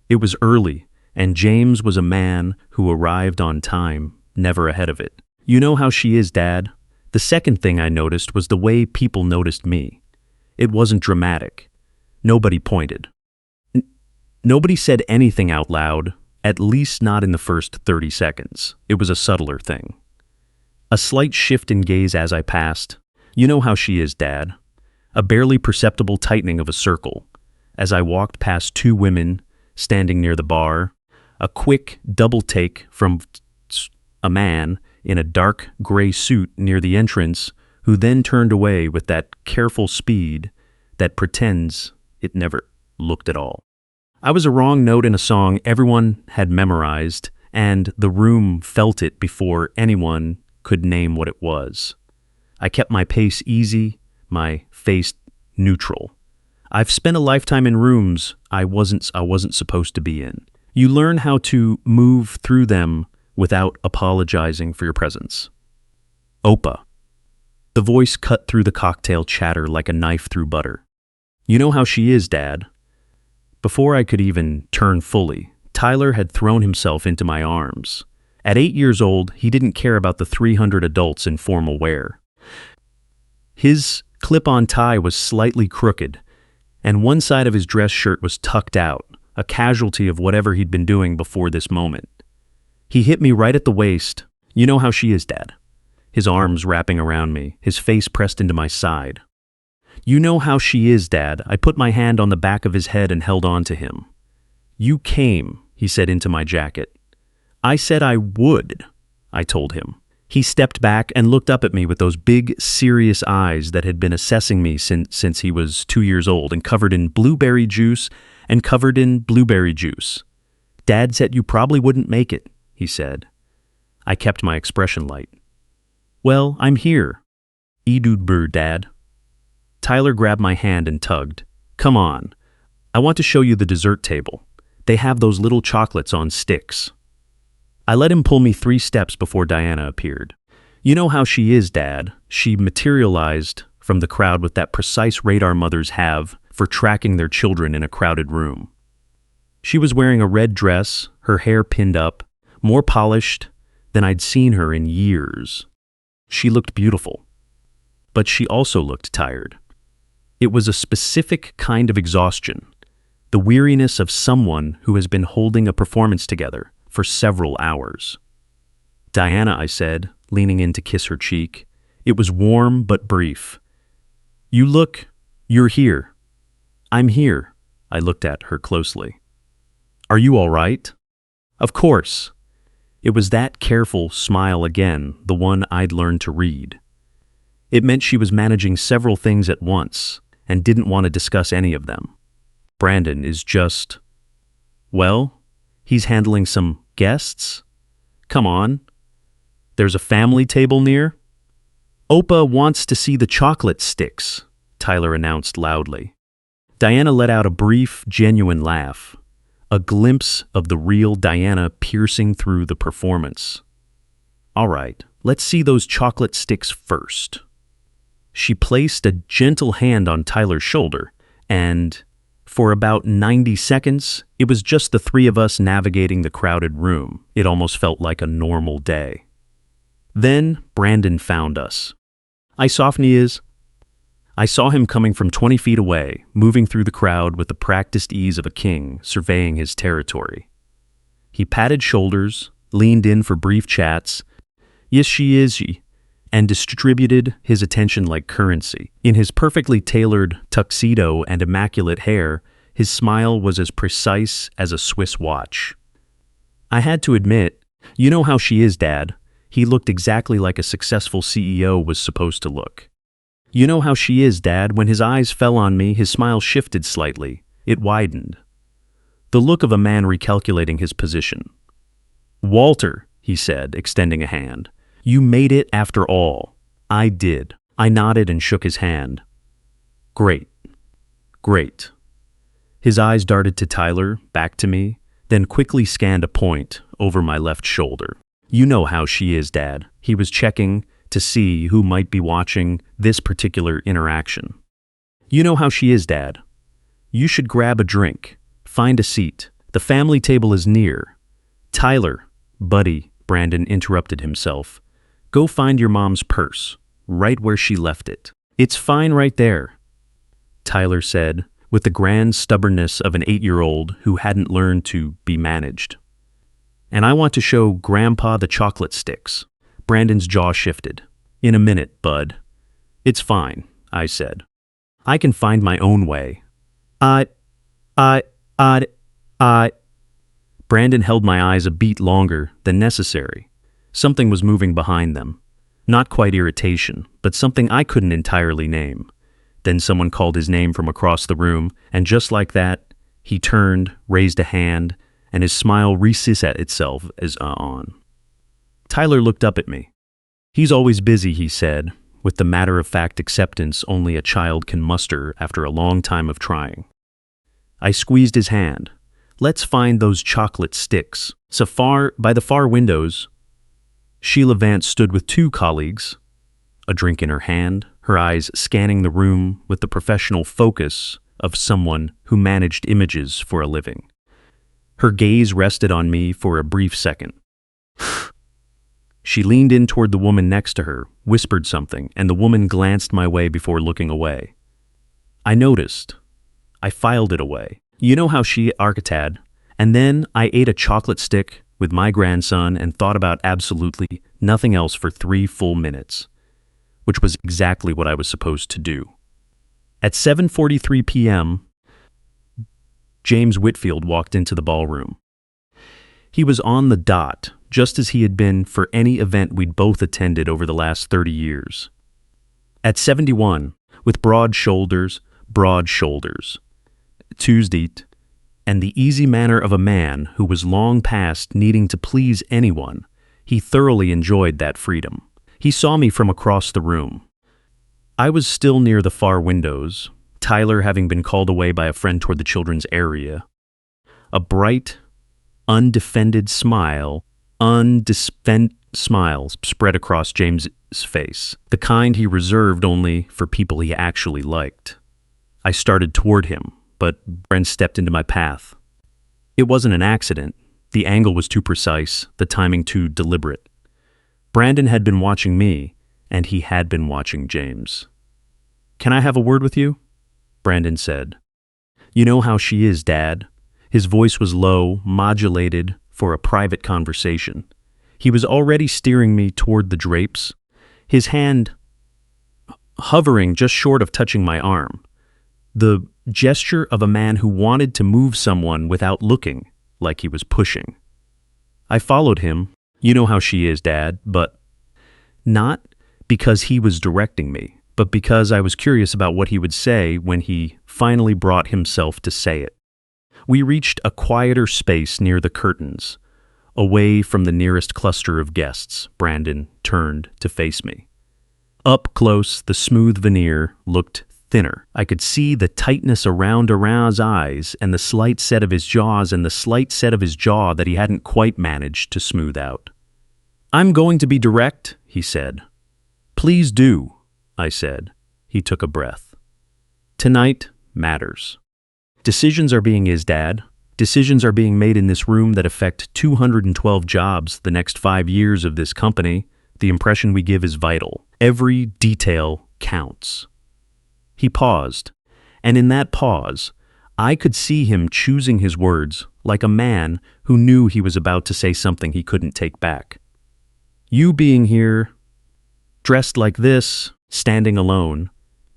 It was early, and James was a man who arrived on time, never ahead of it. You know how she is, Dad. The second thing I noticed was the way people noticed me. It wasn't dramatic. Nobody pointed. Nobody said anything out loud, at least not in the first 30 seconds. It was a subtler thing. A slight shift in gaze as I passed. You know how she is, Dad. A barely perceptible tightening of a circle. As I walked past two women standing near the bar, a quick double take from a man in a dark gray suit near the entrance who then turned away with that careful speed that pretends it never looked at all. I was a wrong note in a song everyone had memorized, and the room felt it before anyone could name what it was. I kept my pace easy, my face neutral. I've spent a lifetime in rooms I wasn't supposed to be in. You learn how to move through them without apologizing for your presence. Opa. The voice cut through the cocktail chatter like a knife through butter. You know how she is, Dad. Before I could even turn fully, Tyler had thrown himself into my arms. At 8 years old, he didn't care about the 300 adults in formal wear. His clip-on tie was slightly crooked, and one side of his dress shirt was tucked out, a casualty of whatever he'd been doing before this moment. He hit me right at the waist. You know how she is, Dad. His arms wrapping around me, his face pressed into my side. You know how she is, Dad. I put my hand on the back of his head and held on to him. You came, he said into my jacket. I said I would, I told him. He stepped back and looked up at me with those big, serious eyes that had been assessing me since he was 2 years old and covered in blueberry juice. Dad said you probably wouldn't make it, he said. I kept my expression light. Well, I'm here. Idudbur, Dad. Tyler grabbed my hand and tugged. Come on. I want to show you the dessert table. They have those little chocolates on sticks. I let him pull me 3 steps before Diana appeared. You know how she is, Dad. She materialized from the crowd with that precise radar mothers have for tracking their children in a crowded room. She was wearing a red dress, her hair pinned up, more polished than I'd seen her in years. She looked beautiful, but she also looked tired. It was a specific kind of exhaustion, the weariness of someone who has been holding a performance together for several hours. Diana, I said, leaning in to kiss her cheek. It was warm but brief. You're here. I'm here. I looked at her closely. Are you all right? Of course. It was that careful smile again, the one I'd learned to read. It meant she was managing several things at once and didn't want to discuss any of them. Brandon is just, well, he's handling some guests. Come on. There's a family table near. Opa wants to see the chocolate sticks, Tyler announced loudly. Diana let out a brief, genuine laugh, a glimpse of the real Diana piercing through the performance. All right, let's see those chocolate sticks first. She placed a gentle hand on Tyler's shoulder, and for about 90 seconds, it was just the 3 of us navigating the crowded room. It almost felt like a normal day. Then Brandon found us. I saw him coming from 20 feet away, moving through the crowd with the practiced ease of a king surveying his territory. He patted shoulders, leaned in for brief chats, yes she is, and distributed his attention like currency. In his perfectly tailored tuxedo and immaculate hair, his smile was as precise as a Swiss watch. I had to admit, you know how she is, Dad. He looked exactly like a successful CEO was supposed to look. You know how she is, Dad. When his eyes fell on me, his smile shifted slightly. It widened. The look of a man recalculating his position. Walter, he said, extending a hand. You made it after all. I did. I nodded and shook his hand. Great. Great. His eyes darted to Tyler, back to me, then quickly scanned a point over my left shoulder. You know how she is, Dad. He was checking to see who might be watching this particular interaction. You know how she is, Dad. You should grab a drink. Find a seat. The family table is near. Tyler, buddy, Brandon interrupted himself. Go find your mom's purse, right where she left it. It's fine right there, Tyler said, with the grand stubbornness of an 8-year-old who hadn't learned to be managed. And I want to show Grandpa the chocolate sticks. Brandon's jaw shifted. In a minute, bud. It's fine, I said. I can find my own way. I. Brandon held my eyes a beat longer than necessary. Something was moving behind them. Not quite irritation, but something I couldn't entirely name. Then someone called his name from across the room, and just like that, he turned, raised a hand, and his smile reset itself as on. Tyler looked up at me. He's always busy, he said, with the matter-of-fact acceptance only a child can muster after a long time of trying. I squeezed his hand. Let's find those chocolate sticks. So far, by the far windows, Sheila Vance stood with 2 colleagues, a drink in her hand, her eyes scanning the room with the professional focus of someone who managed images for a living. Her gaze rested on me for a brief second. She leaned in toward the woman next to her, whispered something, and the woman glanced my way before looking away. I noticed. I filed it away. You know how she arcatad, and then I ate a chocolate stick with my grandson and thought about absolutely nothing else for 3 full minutes, which was exactly what I was supposed to do. At 7:43 p.m., James Whitfield walked into the ballroom. He was on the dot, just as he had been for any event we'd both attended over the last 30 years. At 71, with broad shoulders, Tuesday, and the easy manner of a man who was long past needing to please anyone, he thoroughly enjoyed that freedom. He saw me from across the room. I was still near the far windows, Tyler having been called away by a friend toward the children's area. A bright, undefended smile spread across James's face, the kind he reserved only for people he actually liked. I started toward him, but Brent stepped into my path. It wasn't an accident. The angle was too precise, the timing too deliberate. Brandon had been watching me, and he had been watching James. "Can I have a word with you?" Brandon said. "You know how she is, Dad." His voice was low, modulated for a private conversation. He was already steering me toward the drapes, his hand hovering just short of touching my arm. The gesture of a man who wanted to move someone without looking, like he was pushing. I followed him. You know how she is, Dad, but not because he was directing me, but because I was curious about what he would say when he finally brought himself to say it. We reached a quieter space near the curtains. Away from the nearest cluster of guests, Brandon turned to face me. Up close, the smooth veneer looked thinner. I could see the tightness around his eyes and the slight set of his jaws that he hadn't quite managed to smooth out. "I'm going to be direct," he said. "Please do," I said. He took a breath. "Tonight matters. Decisions are being Dad. Decisions are being made in this room that affect 212 jobs the next 5 years of this company. The impression we give is vital. Every detail counts." He paused, and in that pause, I could see him choosing his words like a man who knew he was about to say something he couldn't take back. "You being here, dressed like this, standing alone,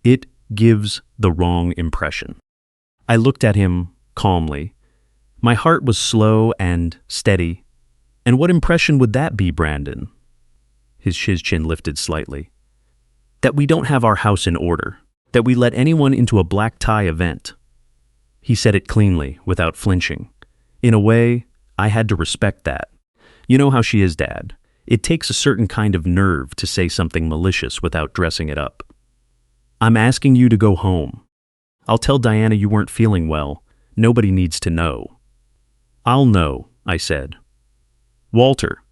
it gives the wrong impression." I looked at him calmly. My heart was slow and steady. "And what impression would that be, Brandon?" His chin lifted slightly. "That we don't have our house in order. That we let anyone into a black tie event." He said it cleanly, without flinching. In a way, I had to respect that. You know how she is, Dad. It takes a certain kind of nerve to say something malicious without dressing it up. "I'm asking you to go home. I'll tell Diana you weren't feeling well. Nobody needs to know." "I'll know," I said. "Walter."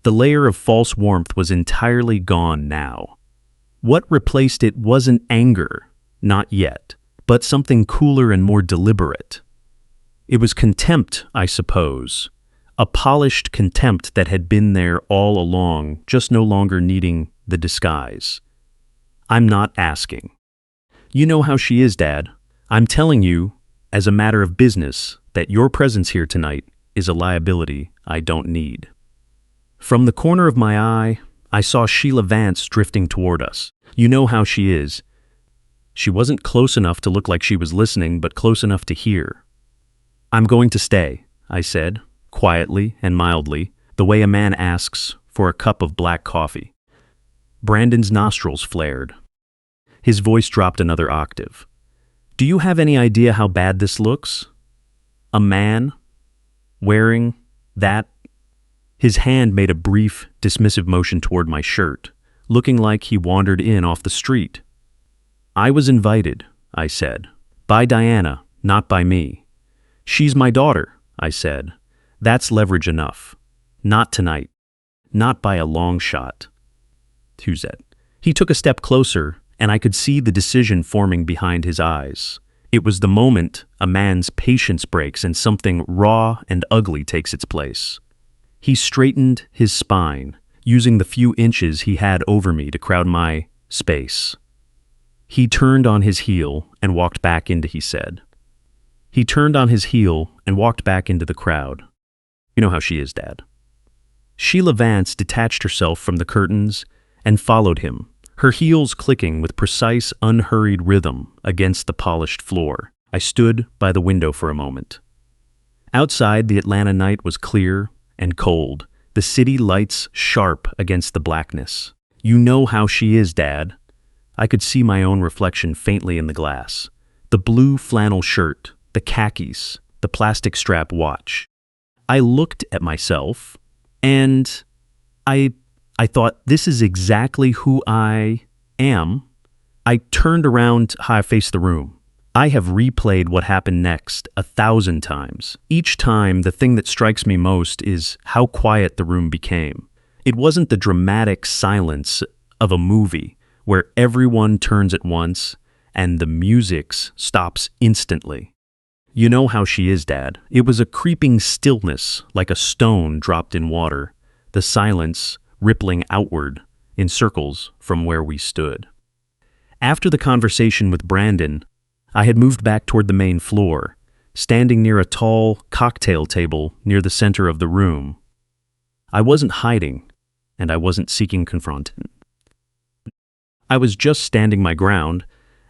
The layer of false warmth was entirely gone now. What replaced it wasn't anger, not yet, but something cooler and more deliberate. It was contempt, I suppose, A polished contempt that had been there all along, just no longer needing the disguise. I'm not asking. You know how she is, Dad. I'm telling you, as a matter of business, that your presence here tonight is a liability I don't need. From the corner of my eye, I saw Sheila Vance drifting toward us. You know how she is. She wasn't close enough to look like she was listening, but close enough to hear. I'm going to stay, I said, quietly and mildly, the way a man asks for a cup of black coffee. Brandon's nostrils flared. His voice dropped another octave. Do you have any idea how bad this looks? A man wearing that? His hand made a brief, dismissive motion toward my shirt, looking like he wandered in off the street. I was invited, I said, by Diana, not by me. She's my daughter, I said. That's leverage enough. Not tonight. Not by a long shot. Who's that? He took a step closer, and I could see the decision forming behind his eyes. It was the moment a man's patience breaks and something raw and ugly takes its place. He straightened his spine, using the few inches he had over me to crowd my space. He turned on his heel and walked back into, he said. He turned on his heel and walked back into the crowd. You know how she is, Dad. Sheila Vance detached herself from the curtains and followed him, her heels clicking with precise, unhurried rhythm against the polished floor. I stood by the window for a moment. Outside, the Atlanta night was clear and cold, the city lights sharp against the blackness. You know how she is, Dad. I could see my own reflection faintly in the glass. The blue flannel shirt, the khakis, the plastic strap watch. I looked at myself, and I thought, this is exactly who I am. I turned around how I faced the room. I have replayed what happened next 1,000 times. Each time, the thing that strikes me most is how quiet the room became. It wasn't the dramatic silence of a movie where everyone turns at once and the music stops instantly. You know how she is, Dad. It was a creeping stillness, like a stone dropped in water, the silence rippling outward in circles from where we stood. After the conversation with Brandon, I had moved back toward the main floor, standing near a tall cocktail table near the center of the room. I wasn't hiding, and I wasn't seeking confrontation. I was just standing my ground,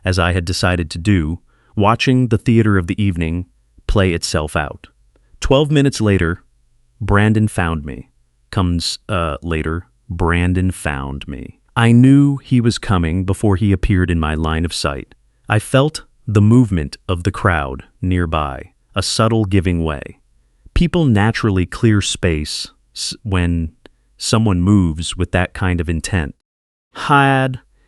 as I had decided to do, watching the theater of the evening play itself out. 12 minutes later, Brandon found me. Brandon found me. I knew he was coming before he appeared in my line of sight. I felt the movement of the crowd nearby, a subtle giving way. People naturally clear space when someone moves with that kind of intent.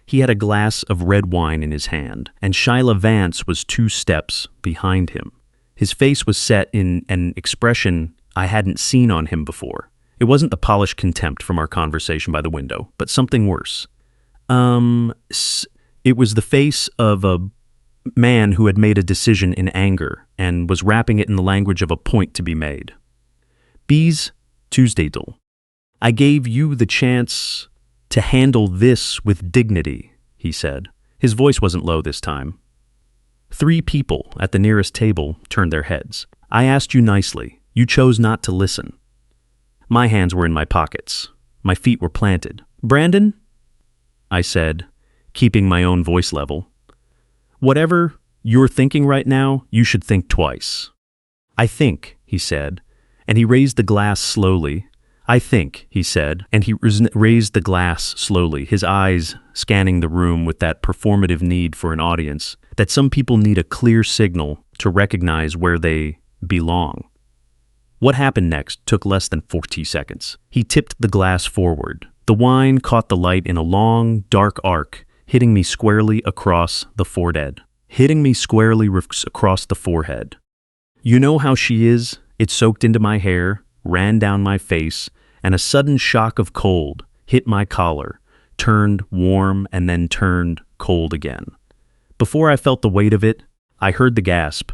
He had a glass of red wine in his hand, and Sheila Vance was 2 steps behind him. His face was set in an expression I hadn't seen on him before. It wasn't the polished contempt from our conversation by the window, but something worse. It was the face of a man who had made a decision in anger and was wrapping it in the language of a point to be made. Bees Tuesdaydle. I gave you the chance to handle this with dignity, he said. His voice wasn't low this time. 3 people at the nearest table turned their heads. I asked you nicely. You chose not to listen. My hands were in my pockets. My feet were planted. Brandon? I said, keeping my own voice level. Whatever you're thinking right now, you should think twice. I think, he said, and he raised the glass slowly. I think, he said, and he raised the glass slowly, his eyes scanning the room with that performative need for an audience, that some people need a clear signal to recognize where they belong. What happened next took less than 40 seconds. He tipped the glass forward. The wine caught the light in a long, dark arc, hitting me squarely across the forehead. You know how she is? It soaked into my hair, ran down my face, and a sudden shock of cold hit my collar, turned warm and then turned cold again. Before I felt the weight of it, I heard the gasp.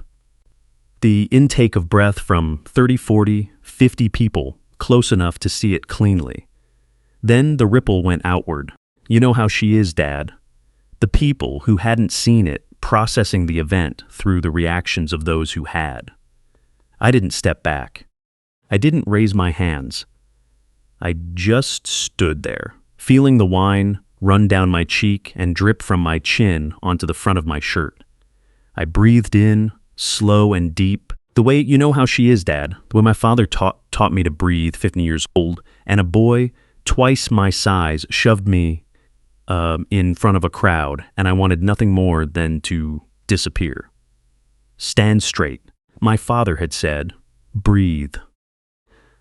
The intake of breath from 30, 40, 50 people, close enough to see it cleanly. Then the ripple went outward. You know how she is, Dad. The people who hadn't seen it processing the event through the reactions of those who had. I didn't step back. I didn't raise my hands. I just stood there, feeling the wine run down my cheek and drip from my chin onto the front of my shirt. I breathed in, slow and deep, the way you know how she is, Dad, the way my father taught me to breathe, 50 years old, and a boy twice my size shoved me in front of a crowd, and I wanted nothing more than to disappear. Stand straight. My father had said, breathe.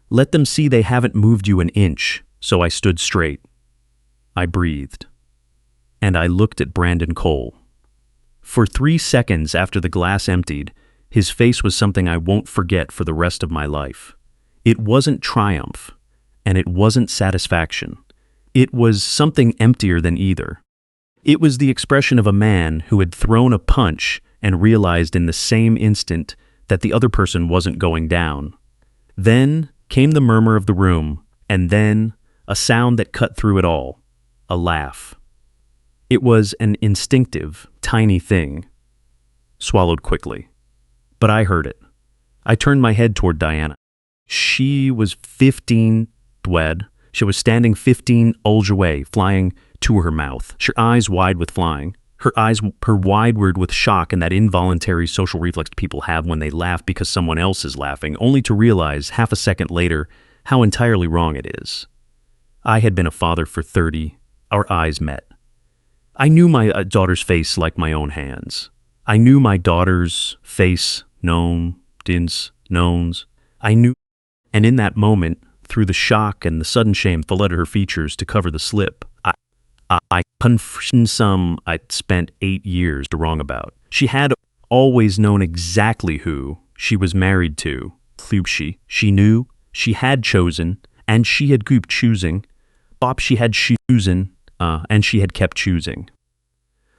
Let them see they haven't moved you an inch, so I stood straight. I breathed. And I looked at Brandon Cole. For 3 seconds after the glass emptied, his face was something I won't forget for the rest of my life. It wasn't triumph, and it wasn't satisfaction. It was something emptier than either. It was the expression of a man who had thrown a punch and realized in the same instant that the other person wasn't going down. Then came the murmur of the room, and then a sound that cut through it all, a laugh. It was an instinctive, tiny thing. Swallowed quickly. But I heard it. I turned my head toward Diana. She was 15 wed. She was standing 15 ulge away, flying to her mouth, her eyes wide with flying, her wideward with shock and that involuntary social reflex people have when they laugh because someone else is laughing, only to realize half a second later how entirely wrong it is. I had been a father for 30. Our eyes met. I knew my daughter's face like my own hands. I knew my daughter's face, knowns. I knew, and in that moment, through the shock and the sudden shame flooded her features to cover the slip, I confessed some I'd spent 8 years to wrong about. She had always known exactly who she was married to. She knew, she had chosen, and she had kept choosing. She had chosen, and she had kept choosing.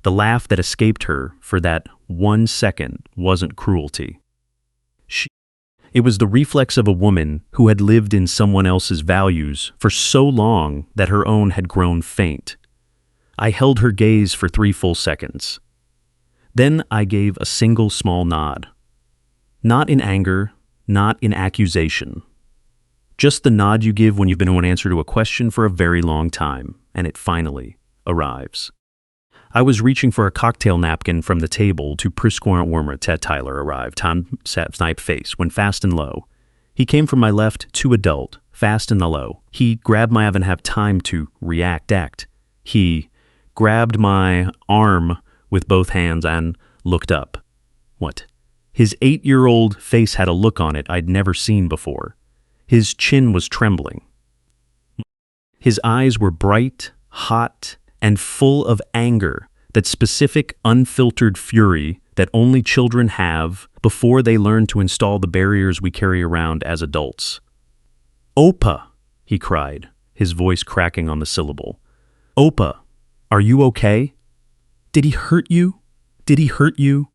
The laugh that escaped her for that 1 second wasn't cruelty. It was the reflex of a woman who had lived in someone else's values for so long that her own had grown faint. I held her gaze for 3 full seconds. Then I gave a single small nod. Not in anger, not in accusation. Just the nod you give when you've been to an answer to a question for a very long time, and it finally arrives. I was reaching for a cocktail napkin from the table to presquant warmer. Ted Tyler arrived, Tom snipe face, went fast and low. He came from my left, too adult, fast and low. He grabbed my, I haven't have time to act. He grabbed my arm with both hands and looked up. What? His 8-year-old face had a look on it I'd never seen before. His chin was trembling. His eyes were bright, hot, and full of anger, that specific unfiltered fury that only children have before they learn to install the barriers we carry around as adults. Opa, he cried, his voice cracking on the syllable. Opa, are you okay? Did he hurt you? Did he hurt you?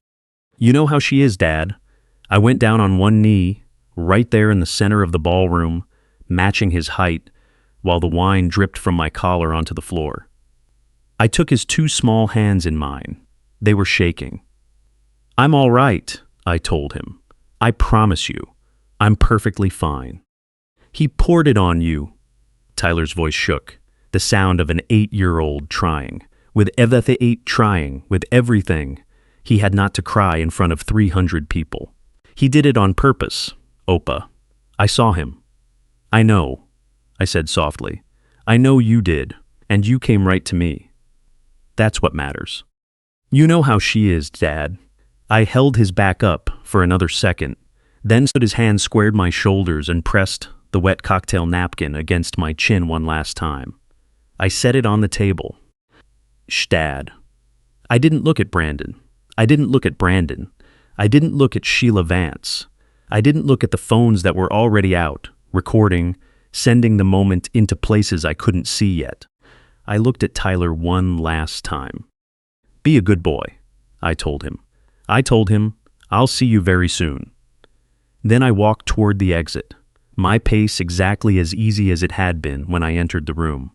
You know how she is, Dad. I went down on one knee, right there in the center of the ballroom, matching his height, while the wine dripped from my collar onto the floor. I took his 2 small hands in mine. They were shaking. I'm all right, I told him. I promise you, I'm perfectly fine. He poured it on you. Tyler's voice shook, the sound of an 8-year-old trying. With everything, he had not to cry in front of 300 people. He did it on purpose, Opa. I saw him. I know, I said softly. I know you did, and you came right to me. That's what matters. You know how she is, Dad. I held his back up for another second, then stood his hand squared my shoulders and pressed the wet cocktail napkin against my chin one last time. I set it on the table. Shh, Dad. I didn't look at Brandon. I didn't look at Brandon. I didn't look at Sheila Vance. I didn't look at the phones that were already out, recording, sending the moment into places I couldn't see yet. I looked at Tyler one last time. Be a good boy, I told him. I'll see you very soon. Then I walked toward the exit, my pace exactly as easy as it had been when I entered the room.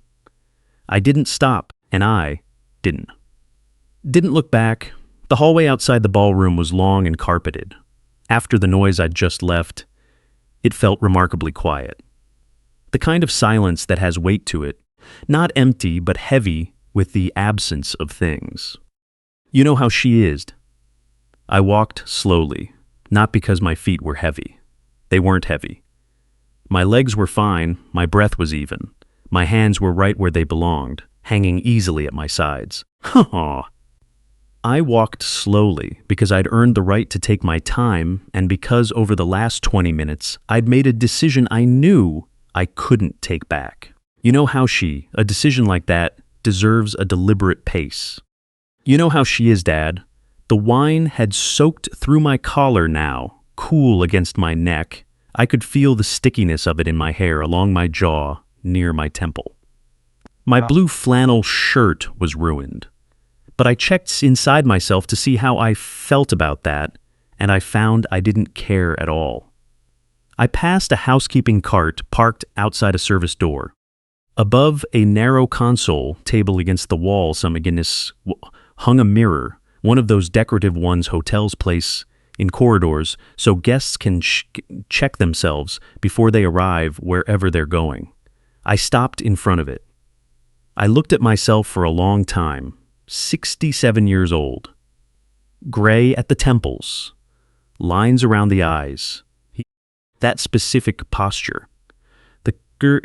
I didn't stop, and I didn't look back. The hallway outside the ballroom was long and carpeted. After the noise I'd just left, it felt remarkably quiet. The kind of silence that has weight to it, not empty but heavy with the absence of things. You know how she is. I walked slowly, not because my feet were heavy. They weren't heavy. My legs were fine, my breath was even. My hands were right where they belonged, hanging easily at my sides. I walked slowly because I'd earned the right to take my time, and because over the last 20 minutes I'd made a decision I knew I couldn't take back. You know how a decision like that, deserves a deliberate pace. You know how she is, Dad. The wine had soaked through my collar now, cool against my neck. I could feel the stickiness of it in my hair along my jaw, near my temple. My blue flannel shirt was ruined. But I checked inside myself to see how I felt about that, and I found I didn't care at all. I passed a housekeeping cart parked outside a service door. Above a narrow console table against the wall, hung a mirror, one of those decorative ones hotels place in corridors so guests can check themselves before they arrive wherever they're going. I stopped in front of it. I looked at myself for a long time. 67 years old. Gray at the temples. Lines around the eyes. That specific posture. The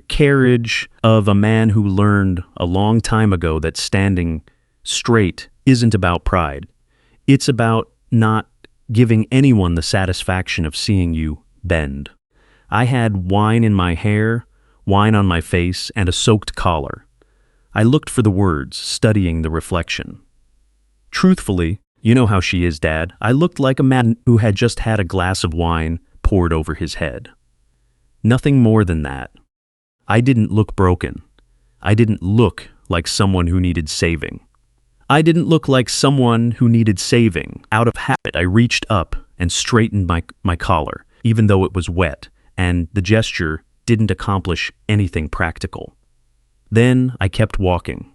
carriage of a man who learned a long time ago that standing straight isn't about pride. It's about not giving anyone the satisfaction of seeing you bend. I had wine in my hair, wine on my face, and a soaked collar. I looked for the words, studying the reflection. Truthfully, you know how she is, Dad. I looked like a man who had just had a glass of wine poured over his head. Nothing more than that. I didn't look broken. I didn't look like someone who needed saving. I didn't look like someone who needed saving. Out of habit, I reached up and straightened my collar, even though it was wet, and the gesture didn't accomplish anything practical. Then I kept walking.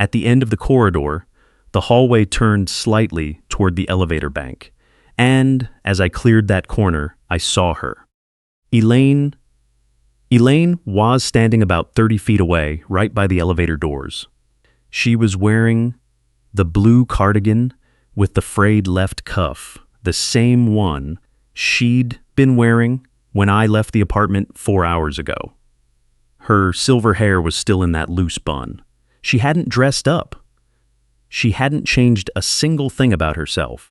At the end of the corridor, the hallway turned slightly toward the elevator bank, and as I cleared that corner, I saw her. Elaine was standing about 30 feet away, right by the elevator doors. She was wearing the blue cardigan with the frayed left cuff, the same one she'd been wearing when I left the apartment 4 hours ago. Her silver hair was still in that loose bun. She hadn't dressed up. She hadn't changed a single thing about herself.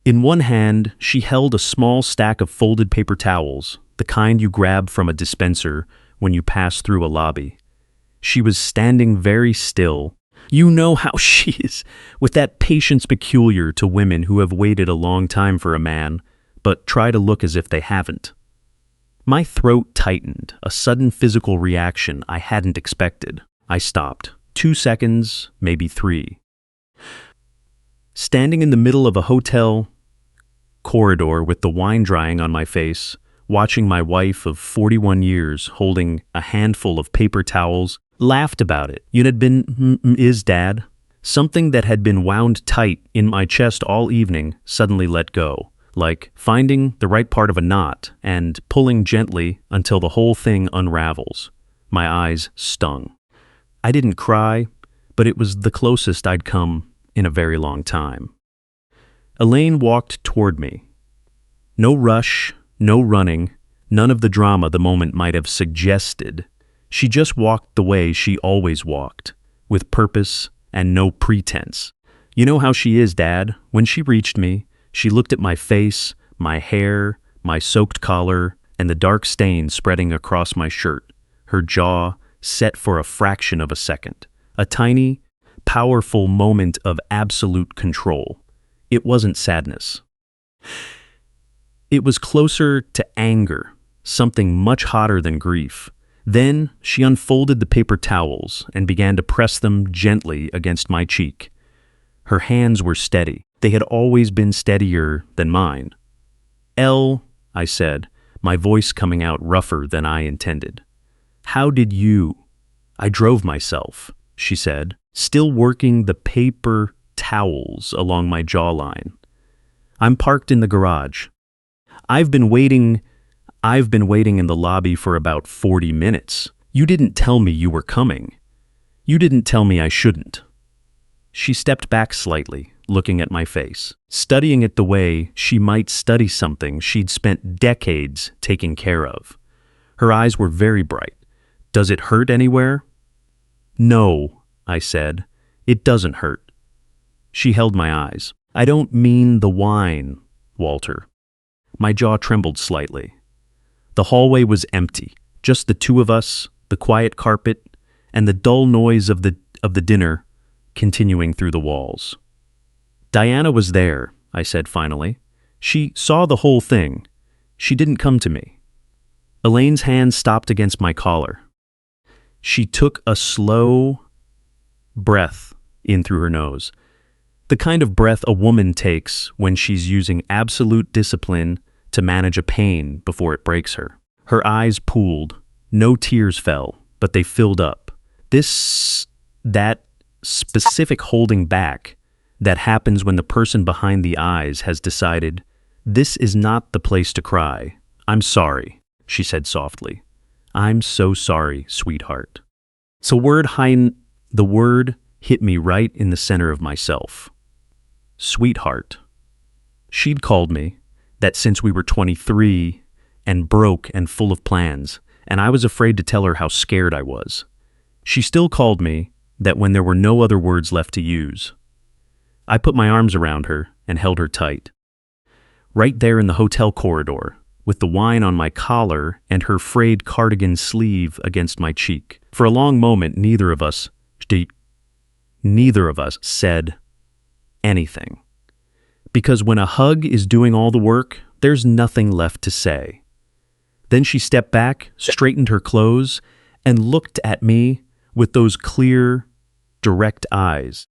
In one hand, she held a small stack of folded paper towels, the kind you grab from a dispenser when you pass through a lobby. She was standing very still. You know how she is, with that patience peculiar to women who have waited a long time for a man, but try to look as if they haven't. My throat tightened, a sudden physical reaction I hadn't expected. I stopped. 2 seconds, maybe 3. Standing in the middle of a hotel corridor with the wine drying on my face, watching my wife of 41 years holding a handful of paper towels, laughed about it. You had been, Dad. Something that had been wound tight in my chest all evening suddenly let go. Like finding the right part of a knot and pulling gently until the whole thing unravels. My eyes stung. I didn't cry, but it was the closest I'd come in a very long time. Elaine walked toward me. No rush, no running, none of the drama the moment might have suggested. She just walked the way she always walked, with purpose and no pretense. You know how she is, Dad. When she reached me, she looked at my face, my hair, my soaked collar, and the dark stain spreading across my shirt, her jaw set for a fraction of a second. A tiny, powerful moment of absolute control. It wasn't sadness. It was closer to anger, something much hotter than grief. Then she unfolded the paper towels and began to press them gently against my cheek. Her hands were steady. They had always been steadier than mine. Elle I said, my voice coming out rougher than I intended. How did you? I drove myself, she said, still working the paper towels along my jawline. I'm parked in the garage. I've been waiting in the lobby for about 40 minutes. You didn't tell me you were coming. You didn't tell me I shouldn't. She stepped back slightly, looking at my face, studying it the way she might study something she'd spent decades taking care of. Her eyes were very bright. Does it hurt anywhere? No, I said. It doesn't hurt. She held my eyes. I don't mean the wine, Walter. My jaw trembled slightly. The hallway was empty, just the two of us, the quiet carpet, and the dull noise of the dinner continuing through the walls. Diana was there, I said finally. She saw the whole thing. She didn't come to me. Elaine's hand stopped against my collar. She took a slow breath in through her nose, the kind of breath a woman takes when she's using absolute discipline to manage a pain before it breaks her. Her eyes pooled. No tears fell, but they filled up. That specific holding back that happens when the person behind the eyes has decided, this is not the place to cry. I'm sorry, she said softly. I'm so sorry, sweetheart. The word hit me right in the center of myself. Sweetheart. She'd called me that since we were 23 and broke and full of plans, and I was afraid to tell her how scared I was. She still called me that when there were no other words left to use. I put my arms around her and held her tight. Right there in the hotel corridor, with the wine on my collar and her frayed cardigan sleeve against my cheek. For a long moment, neither of us said anything. Because when a hug is doing all the work, there's nothing left to say. Then she stepped back, straightened her clothes, and looked at me with those clear, direct eyes.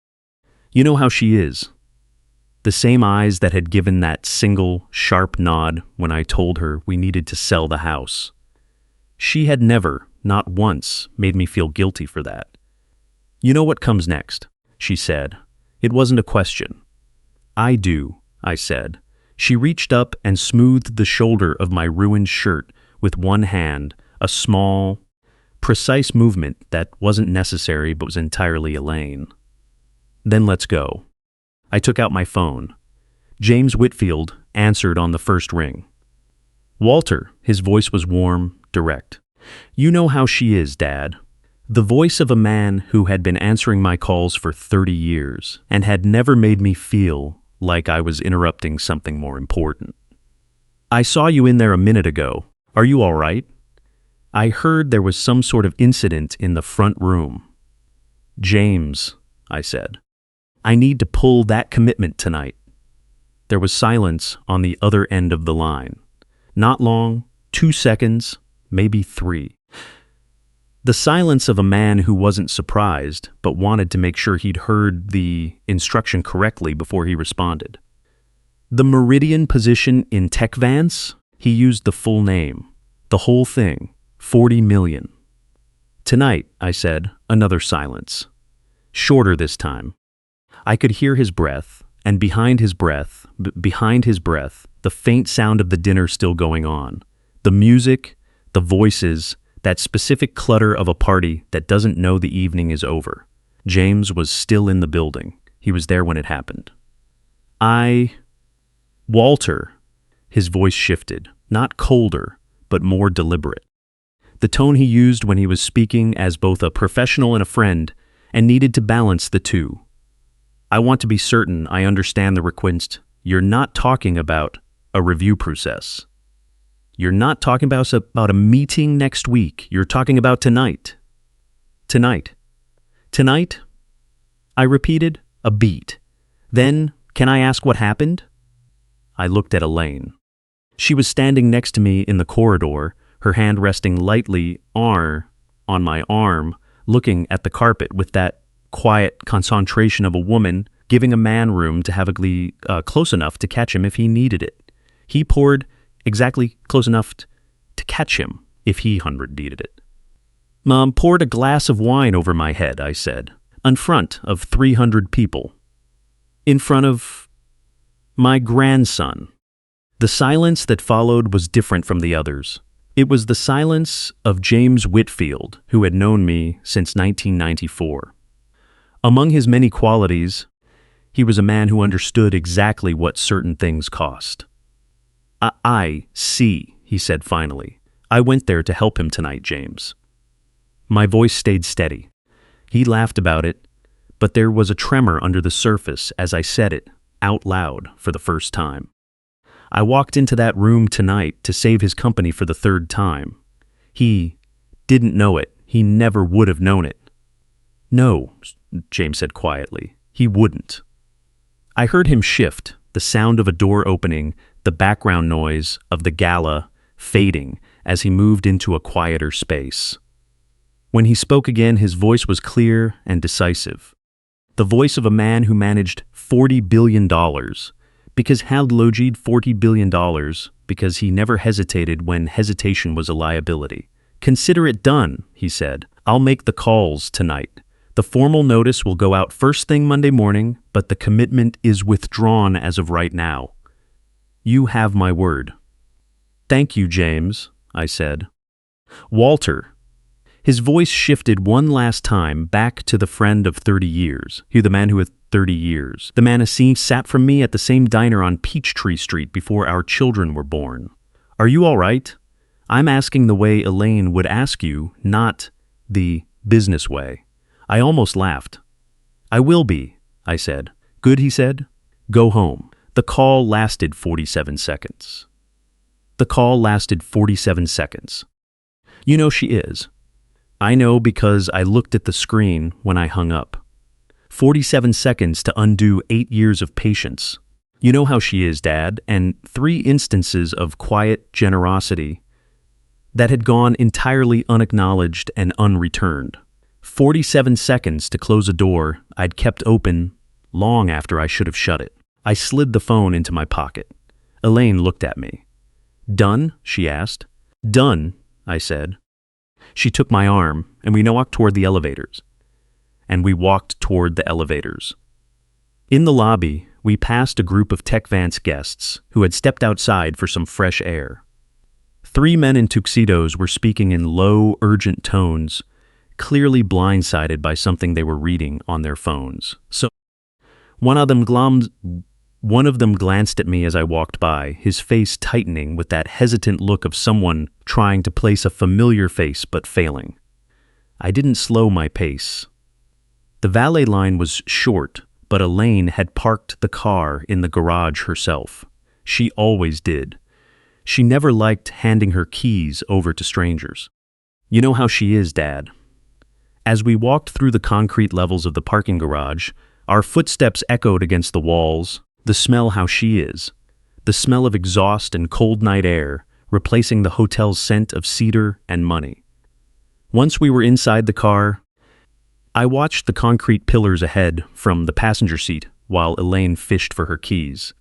You know how she is. The same eyes that had given that single, sharp nod when I told her we needed to sell the house. She had never, not once, made me feel guilty for that. You know what comes next, she said. It wasn't a question. I do, I said. She reached up and smoothed the shoulder of my ruined shirt with one hand, a small, precise movement that wasn't necessary but was entirely Elaine. Then let's go. I took out my phone. James Whitfield answered on the first ring. Walter, his voice was warm, direct. You know how she is, Dad. The voice of a man who had been answering my calls for 30 years and had never made me feel like I was interrupting something more important. I saw you in there a minute ago. Are you all right? I heard there was some sort of incident in the front room. James, I said, I need to pull that commitment tonight. There was silence on the other end of the line. Not long, 2 seconds, maybe 3. The silence of a man who wasn't surprised, but wanted to make sure he'd heard the instruction correctly before he responded. The meridian position in TechVance? He used the full name. The whole thing. 40 million. Tonight, I said, another silence. Shorter this time. I could hear his breath, and behind his breath, the faint sound of the dinner still going on. The music, the voices, that specific clutter of a party that doesn't know the evening is over. James was still in the building. He was there when it happened. Walter, his voice shifted, not colder, but more deliberate. The tone he used when he was speaking as both a professional and a friend, and needed to balance the two. I want to be certain I understand the request. You're not talking about a review process. You're not talking about a meeting next week. You're talking about tonight. Tonight. Tonight? I repeated, a beat. Then, can I ask what happened? I looked at Elaine. She was standing next to me in the corridor, her hand resting lightly on my arm, looking at the carpet with that quiet concentration of a woman giving a man room to have close enough to catch him if he needed it. He poured exactly close enough to catch him if he needed it. Mom poured a glass of wine over my head, I said, in front of 300 people. In front of my grandson. The silence that followed was different from the others. It was the silence of James Whitfield, who had known me since 1994. Among his many qualities, he was a man who understood exactly what certain things cost. I see, he said finally. I went there to help him tonight, James. My voice stayed steady. He laughed about it, but there was a tremor under the surface as I said it, out loud, for the first time. I walked into that room tonight to save his company for the third time. He didn't know it. He never would have known it. No, James said quietly. He wouldn't. I heard him shift, the sound of a door opening, the background noise of the gala fading as he moved into a quieter space. When he spoke again, his voice was clear and decisive. The voice of a man who managed $40 billion. Because how logid $40 billion? Because he never hesitated when hesitation was a liability. Consider it done, he said. I'll make the calls tonight. The formal notice will go out first thing Monday morning, but the commitment is withdrawn as of right now. You have my word. Thank you, James, I said. Walter. His voice shifted one last time back to the friend of 30 years. The man who had 30 years. The man who sat from me at the same diner on Peachtree Street before our children were born. Are you all right? I'm asking the way Elaine would ask you, not the business way. I almost laughed. I will be, I said. Good, he said. Go home. The call lasted 47 seconds. The call lasted 47 seconds. You know she is. I know because I looked at the screen when I hung up. 47 seconds to undo 8 years of patience. You know how she is, Dad, and 3 instances of quiet generosity that had gone entirely unacknowledged and unreturned. 47 seconds to close a door I'd kept open long after I should have shut it. I slid the phone into my pocket. Elaine looked at me. Done? She asked. Done, I said. She took my arm, and we walked toward the elevators. In the lobby, we passed a group of TechVance guests who had stepped outside for some fresh air. 3 men in tuxedos were speaking in low, urgent tones, clearly blindsided by something they were reading on their phones. So, one of them glanced at me as I walked by, his face tightening with that hesitant look of someone trying to place a familiar face but failing. I didn't slow my pace. The valet line was short, but Elaine had parked the car in the garage herself. She always did. She never liked handing her keys over to strangers. You know how she is, Dad. As we walked through the concrete levels of the parking garage, our footsteps echoed against the walls. The smell how she is. The smell of exhaust and cold night air, replacing the hotel's scent of cedar and money. Once we were inside the car, I watched the concrete pillars ahead from the passenger seat while Elaine fished for her keys.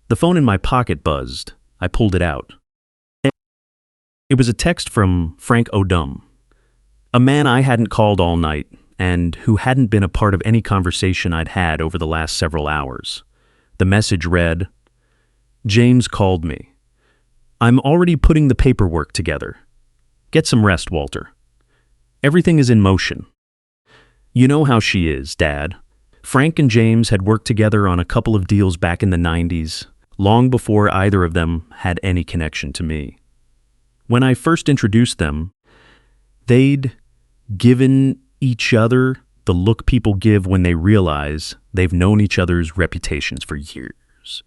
The phone in my pocket buzzed. I pulled it out. It was a text from Frank Odum, a man I hadn't called all night and who hadn't been a part of any conversation I'd had over the last several hours. The message read, James called me. I'm already putting the paperwork together. Get some rest, Walter. Everything is in motion. You know how she is, Dad. Frank and James had worked together on a couple of deals back in the 90s, long before either of them had any connection to me. When I first introduced them, they'd given each other the look people give when they realize they've known each other's reputations for years.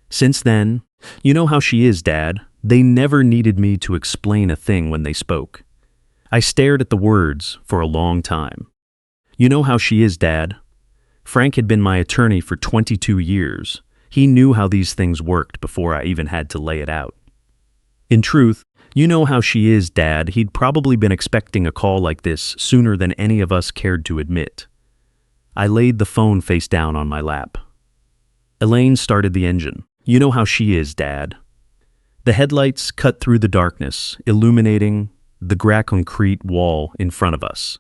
Since then, you know how she is, Dad. They never needed me to explain a thing when they spoke. I stared at the words for a long time. You know how she is, Dad. Frank had been my attorney for 22 years. He knew how these things worked before I even had to lay it out. In truth, you know how she is, Dad. He'd probably been expecting a call like this sooner than any of us cared to admit. I laid the phone face down on my lap. Elaine started the engine. You know how she is, Dad. The headlights cut through the darkness, illuminating the gray concrete wall in front of us.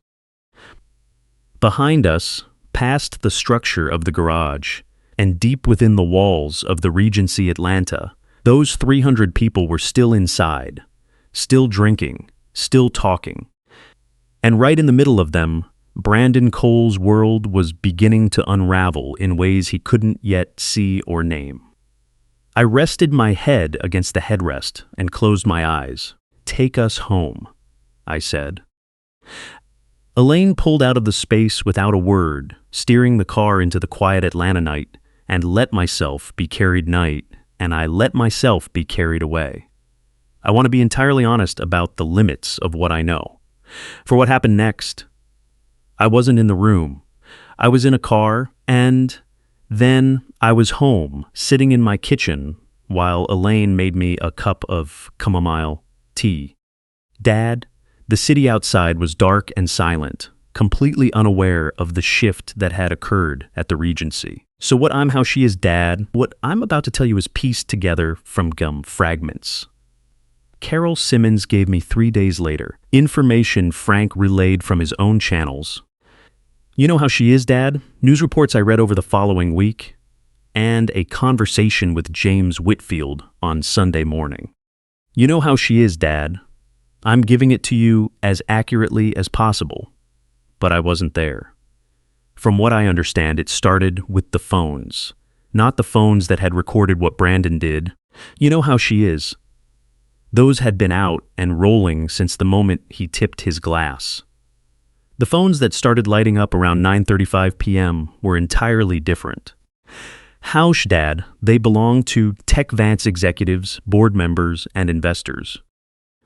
Behind us, past the structure of the garage, and deep within the walls of the Regency Atlanta, those 300 people were still inside, still drinking, still talking. And right in the middle of them, Brandon Cole's world was beginning to unravel in ways he couldn't yet see or name. I rested my head against the headrest and closed my eyes. "Take us home," I said. Elaine pulled out of the space without a word, steering the car into the quiet Atlanta night, and let myself be carried away. I want to be entirely honest about the limits of what I know. For what happened next, I wasn't in the room. I was in a car, and then I was home, sitting in my kitchen, while Elaine made me a cup of chamomile tea. "Dad," the city outside was dark and silent, completely unaware of the shift that had occurred at the Regency. So how she is, Dad, what I'm about to tell you is pieced together from fragments. Carol Simmons gave me 3 days later, information Frank relayed from his own channels. "You know how she is, Dad?" News reports I read over the following week, and a conversation with James Whitfield on Sunday morning. "You know how she is, Dad. I'm giving it to you as accurately as possible, but I wasn't there. From what I understand, it started with the phones, not the phones that had recorded what Brandon did. You know how she is. Those had been out and rolling since the moment he tipped his glass. The phones that started lighting up around 9:35 p.m. were entirely different. How's, Dad? They belonged to Tech Vance executives, board members, and investors.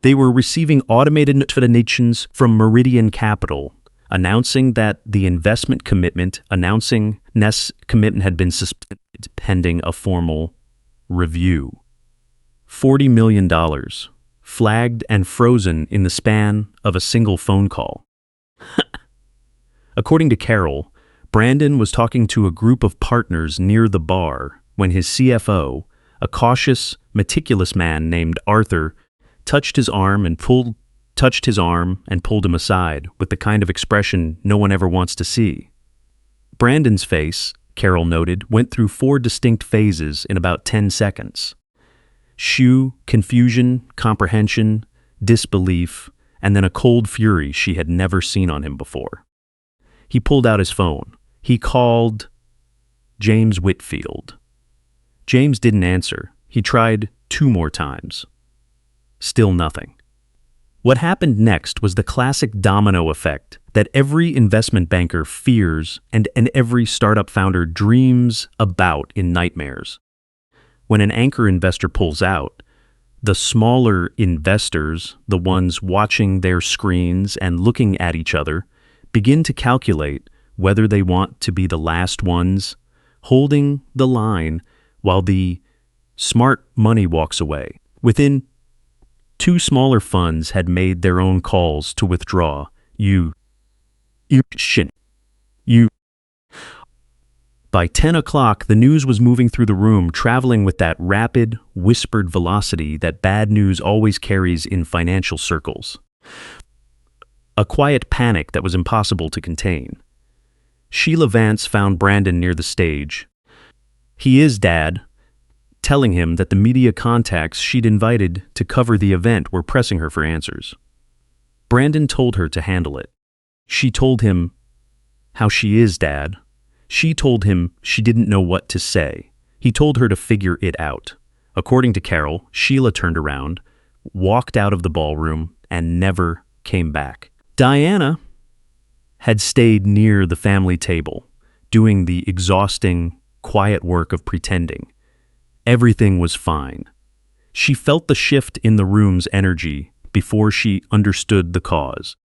They were receiving automated notifications from Meridian Capital, announcing that the investment commitment had been suspended pending a formal review. $40 million, flagged and frozen in the span of a single phone call. According to Carol, Brandon was talking to a group of partners near the bar when his CFO, a cautious, meticulous man named Arthur, touched his arm and pulled him aside with the kind of expression no one ever wants to see. Brandon's face, Carol noted, went through 4 distinct phases in about 10 seconds. Shoe, confusion, comprehension, disbelief, and then a cold fury she had never seen on him before. He pulled out his phone. He called James Whitfield. James didn't answer. He tried 2 more times. Still nothing. What happened next was the classic domino effect that every investment banker fears and every startup founder dreams about in nightmares. When an anchor investor pulls out, the smaller investors, the ones watching their screens and looking at each other, begin to calculate whether they want to be the last ones holding the line while the smart money walks away. Within 2 smaller funds had made their own calls to withdraw. By 10 o'clock, the news was moving through the room, traveling with that rapid, whispered velocity that bad news always carries in financial circles. A quiet panic that was impossible to contain. Sheila Vance found Brandon near the stage. "He is, Dad," telling him that the media contacts she'd invited to cover the event were pressing her for answers. Brandon told her to handle it. She told him, "How she is, Dad." She told him she didn't know what to say. He told her to figure it out. According to Carol, Sheila turned around, walked out of the ballroom, and never came back. Diana had stayed near the family table, doing the exhausting, quiet work of pretending. Everything was fine. She felt the shift in the room's energy before she understood the cause.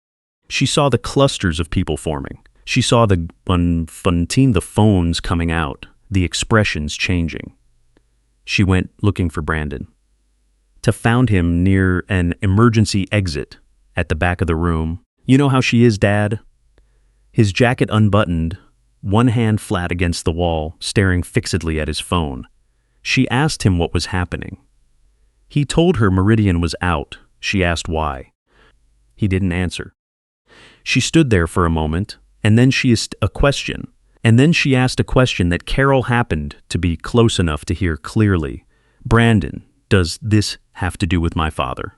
She saw the clusters of people forming. She saw the phones coming out, the expressions changing. She went looking for Brandon. To found him near an emergency exit at the back of the room. "You know how she is, Dad?" His jacket unbuttoned, one hand flat against the wall, staring fixedly at his phone. She asked him what was happening. He told her Meridian was out. She asked why. He didn't answer. She stood there for a moment, and then she asked a question. That Carol happened to be close enough to hear clearly. Brandon, does this have to do with my father?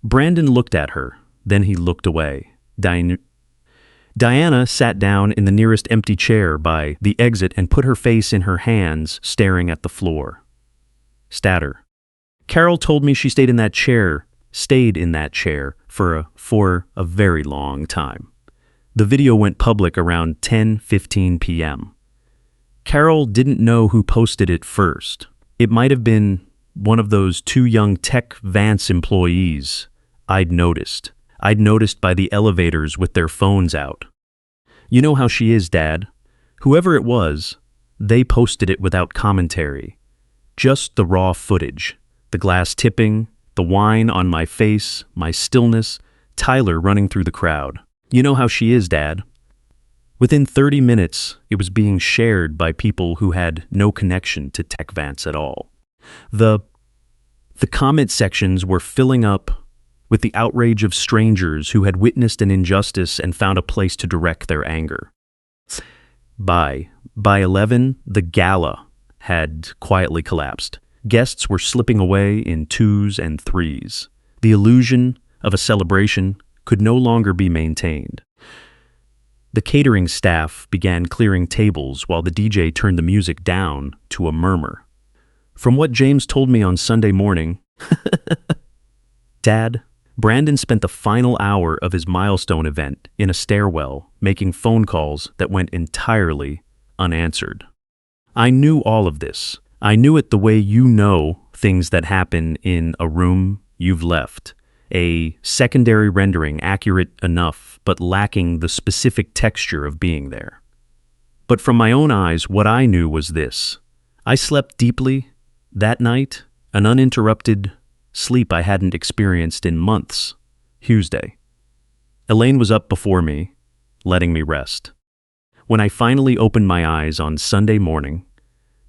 Brandon looked at her, then he looked away. Diana sat down in the nearest empty chair by the exit and put her face in her hands, staring at the floor. Statter. Carol told me she stayed in that chair for a very long time. The video went public around 10:15 p.m. Carol didn't know who posted it first. It might have been one of those two young tech Vance employees I'd noticed by the elevators with their phones out. You know how she is, Dad. Whoever it was, they posted it without commentary. Just the raw footage. The glass tipping, the wine on my face, my stillness, Tyler running through the crowd. You know how she is, Dad. Within 30 minutes, it was being shared by people who had no connection to Tech Vance at all. The comment sections were filling up with the outrage of strangers who had witnessed an injustice and found a place to direct their anger. By 11, the gala had quietly collapsed. Guests were slipping away in 2s and 3s. The illusion of a celebration could no longer be maintained. The catering staff began clearing tables while the DJ turned the music down to a murmur. From what James told me on Sunday morning, Dad, Brandon spent the final hour of his milestone event in a stairwell, making phone calls that went entirely unanswered. I knew all of this. I knew it the way you know things that happen in a room you've left. A secondary rendering accurate enough, but lacking the specific texture of being there. But from my own eyes, what I knew was this. I slept deeply that night, an uninterrupted sleep I hadn't experienced in months. Tuesday. Elaine was up before me, letting me rest. When I finally opened my eyes on Sunday morning,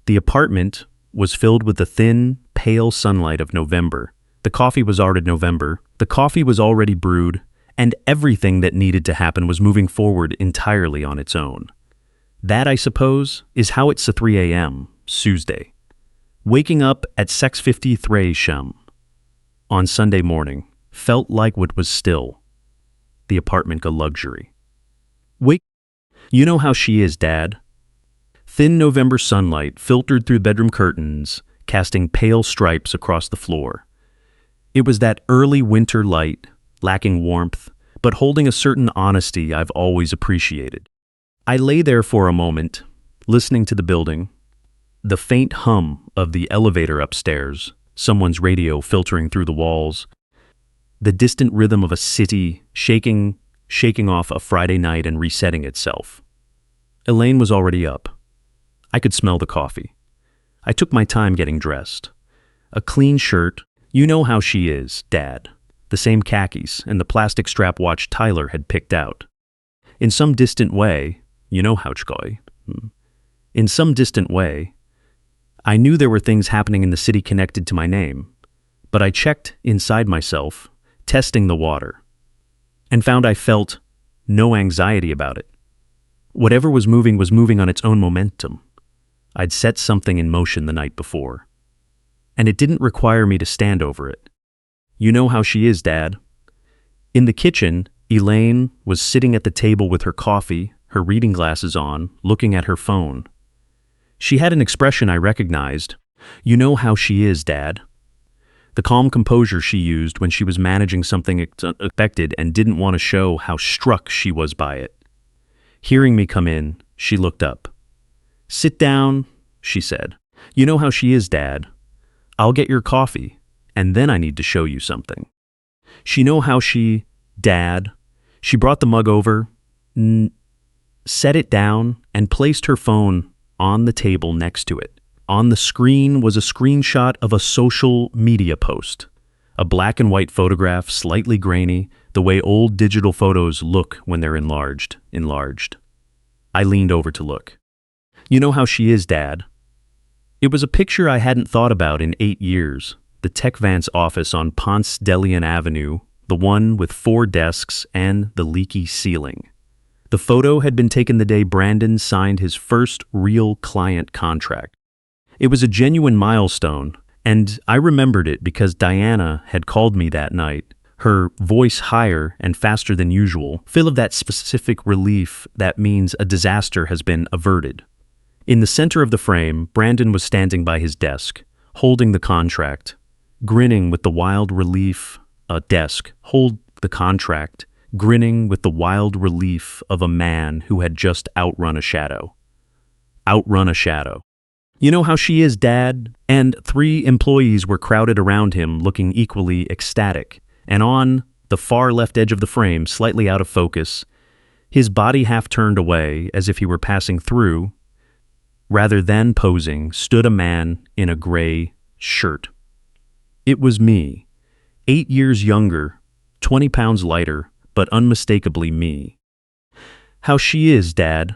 the apartment was filled with the thin, pale sunlight of November. The coffee was already brewed, and everything that needed to happen was moving forward entirely on its own. That, I suppose, is how it's 3 a.m., Tuesday. Waking up at 6:53 shum on Sunday morning felt like what was still the apartment a luxury. You know how she is, Dad. Thin November sunlight filtered through bedroom curtains, casting pale stripes across the floor. It was that early winter light, lacking warmth, but holding a certain honesty I've always appreciated. I lay there for a moment, listening to the building, the faint hum of the elevator upstairs, someone's radio filtering through the walls, the distant rhythm of a city shaking off a Friday night and resetting itself. Elaine was already up. I could smell the coffee. I took my time getting dressed. A clean shirt. You know how she is, Dad. The same khakis and the plastic strap watch Tyler had picked out. In some distant way, I knew there were things happening in the city connected to my name, but I checked inside myself, testing the water, and found I felt no anxiety about it. Whatever was moving on its own momentum. I'd set something in motion the night before, and it didn't require me to stand over it. You know how she is, Dad. In the kitchen, Elaine was sitting at the table with her coffee, her reading glasses on, looking at her phone. She had an expression I recognized. You know how she is, Dad. The calm composure she used when she was managing something unexpected and didn't want to show how struck she was by it. Hearing me come in, she looked up. Sit down, she said. You know how she is, Dad. I'll get your coffee, and then I need to show you something. Dad. She brought the mug over, set it down, and placed her phone on the table next to it. On the screen was a screenshot of a social media post. A black and white photograph, slightly grainy, the way old digital photos look when they're enlarged. I leaned over to look. You know how she is, Dad. It was a picture I hadn't thought about in 8 years, the Tech Vance office on Ponce de Leon Avenue, the one with 4 desks and the leaky ceiling. The photo had been taken the day Brandon signed his first real client contract. It was a genuine milestone, and I remembered it because Diana had called me that night, her voice higher and faster than usual, full of that specific relief that means a disaster has been averted. In the center of the frame, Brandon was standing by his desk, holding the contract, grinning with the wild relief grinning with the wild relief of a man who had just outrun a shadow. Outrun a shadow. You know how she is, Dad? And 3 employees were crowded around him looking equally ecstatic. And on the far left edge of the frame, slightly out of focus, his body half turned away as if he were passing through, rather than posing, stood a man in a gray shirt. It was me, 8 years younger, 20 pounds lighter, but unmistakably me. How she is, Dad.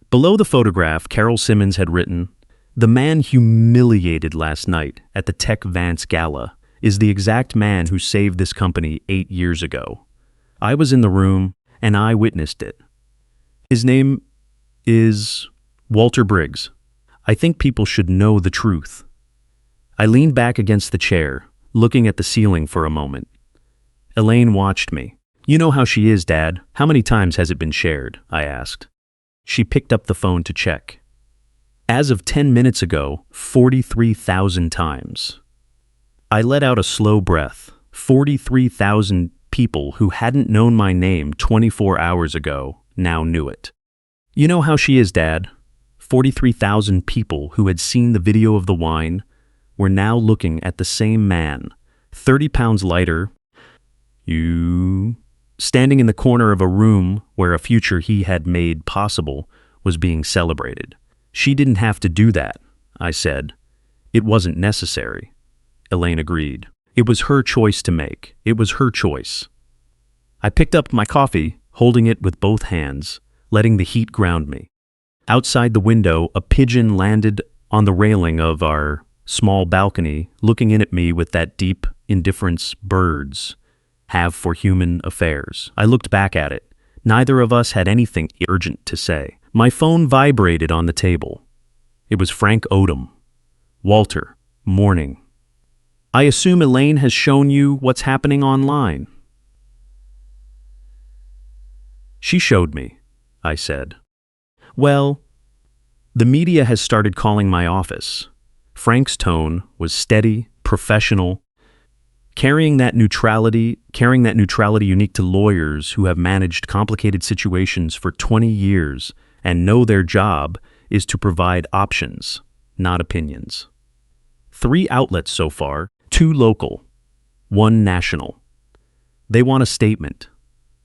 Below the photograph, Carol Simmons had written, "The man humiliated last night at the Tech Vance Gala is the exact man who saved this company 8 years ago. I was in the room, and I witnessed it. His name is Walter Briggs. I think people should know the truth." I leaned back against the chair, looking at the ceiling for a moment. Elaine watched me. "You know how she is, Dad. How many times has it been shared?" I asked. She picked up the phone to check. As of 10 minutes ago, 43,000 times. I let out a slow breath. 43,000 people who hadn't known my name 24 hours ago now knew it. "You know how she is, Dad." 43,000 people who had seen the video of the wine were now looking at the same man, 30 pounds lighter, standing in the corner of a room where a future he had made possible was being celebrated. "She didn't have to do that," I said. "It wasn't necessary." Elaine agreed. "It was her choice to make. It was her choice." I picked up my coffee, holding it with both hands, letting the heat ground me. Outside the window, a pigeon landed on the railing of our small balcony, looking in at me with that deep indifference birds have for human affairs. I looked back at it. Neither of us had anything urgent to say. My phone vibrated on the table. It was Frank Odom. "Walter, morning. I assume Elaine has shown you what's happening online." "She showed me," I said. "Well, the media has started calling my office." Frank's tone was steady, professional, carrying that neutrality unique to lawyers who have managed complicated situations for 20 years and know their job is to provide options, not opinions. 3 outlets so far, 2 local, 1 national. They want a statement.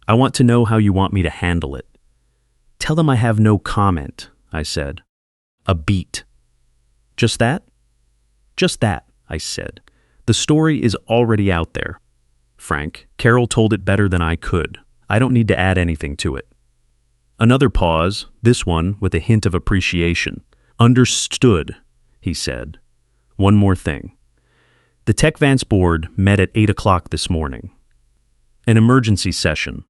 I want to know how you want me to handle it. "Tell them I have no comment," I said. "A beat." "Just that?" "Just that," I said. "The story is already out there. Frank, Carol told it better than I could. I don't need to add anything to it." Another pause, this one with a hint of appreciation. "Understood," he said. "One more thing. The Tech Vance board met at 8 o'clock this morning. An emergency session.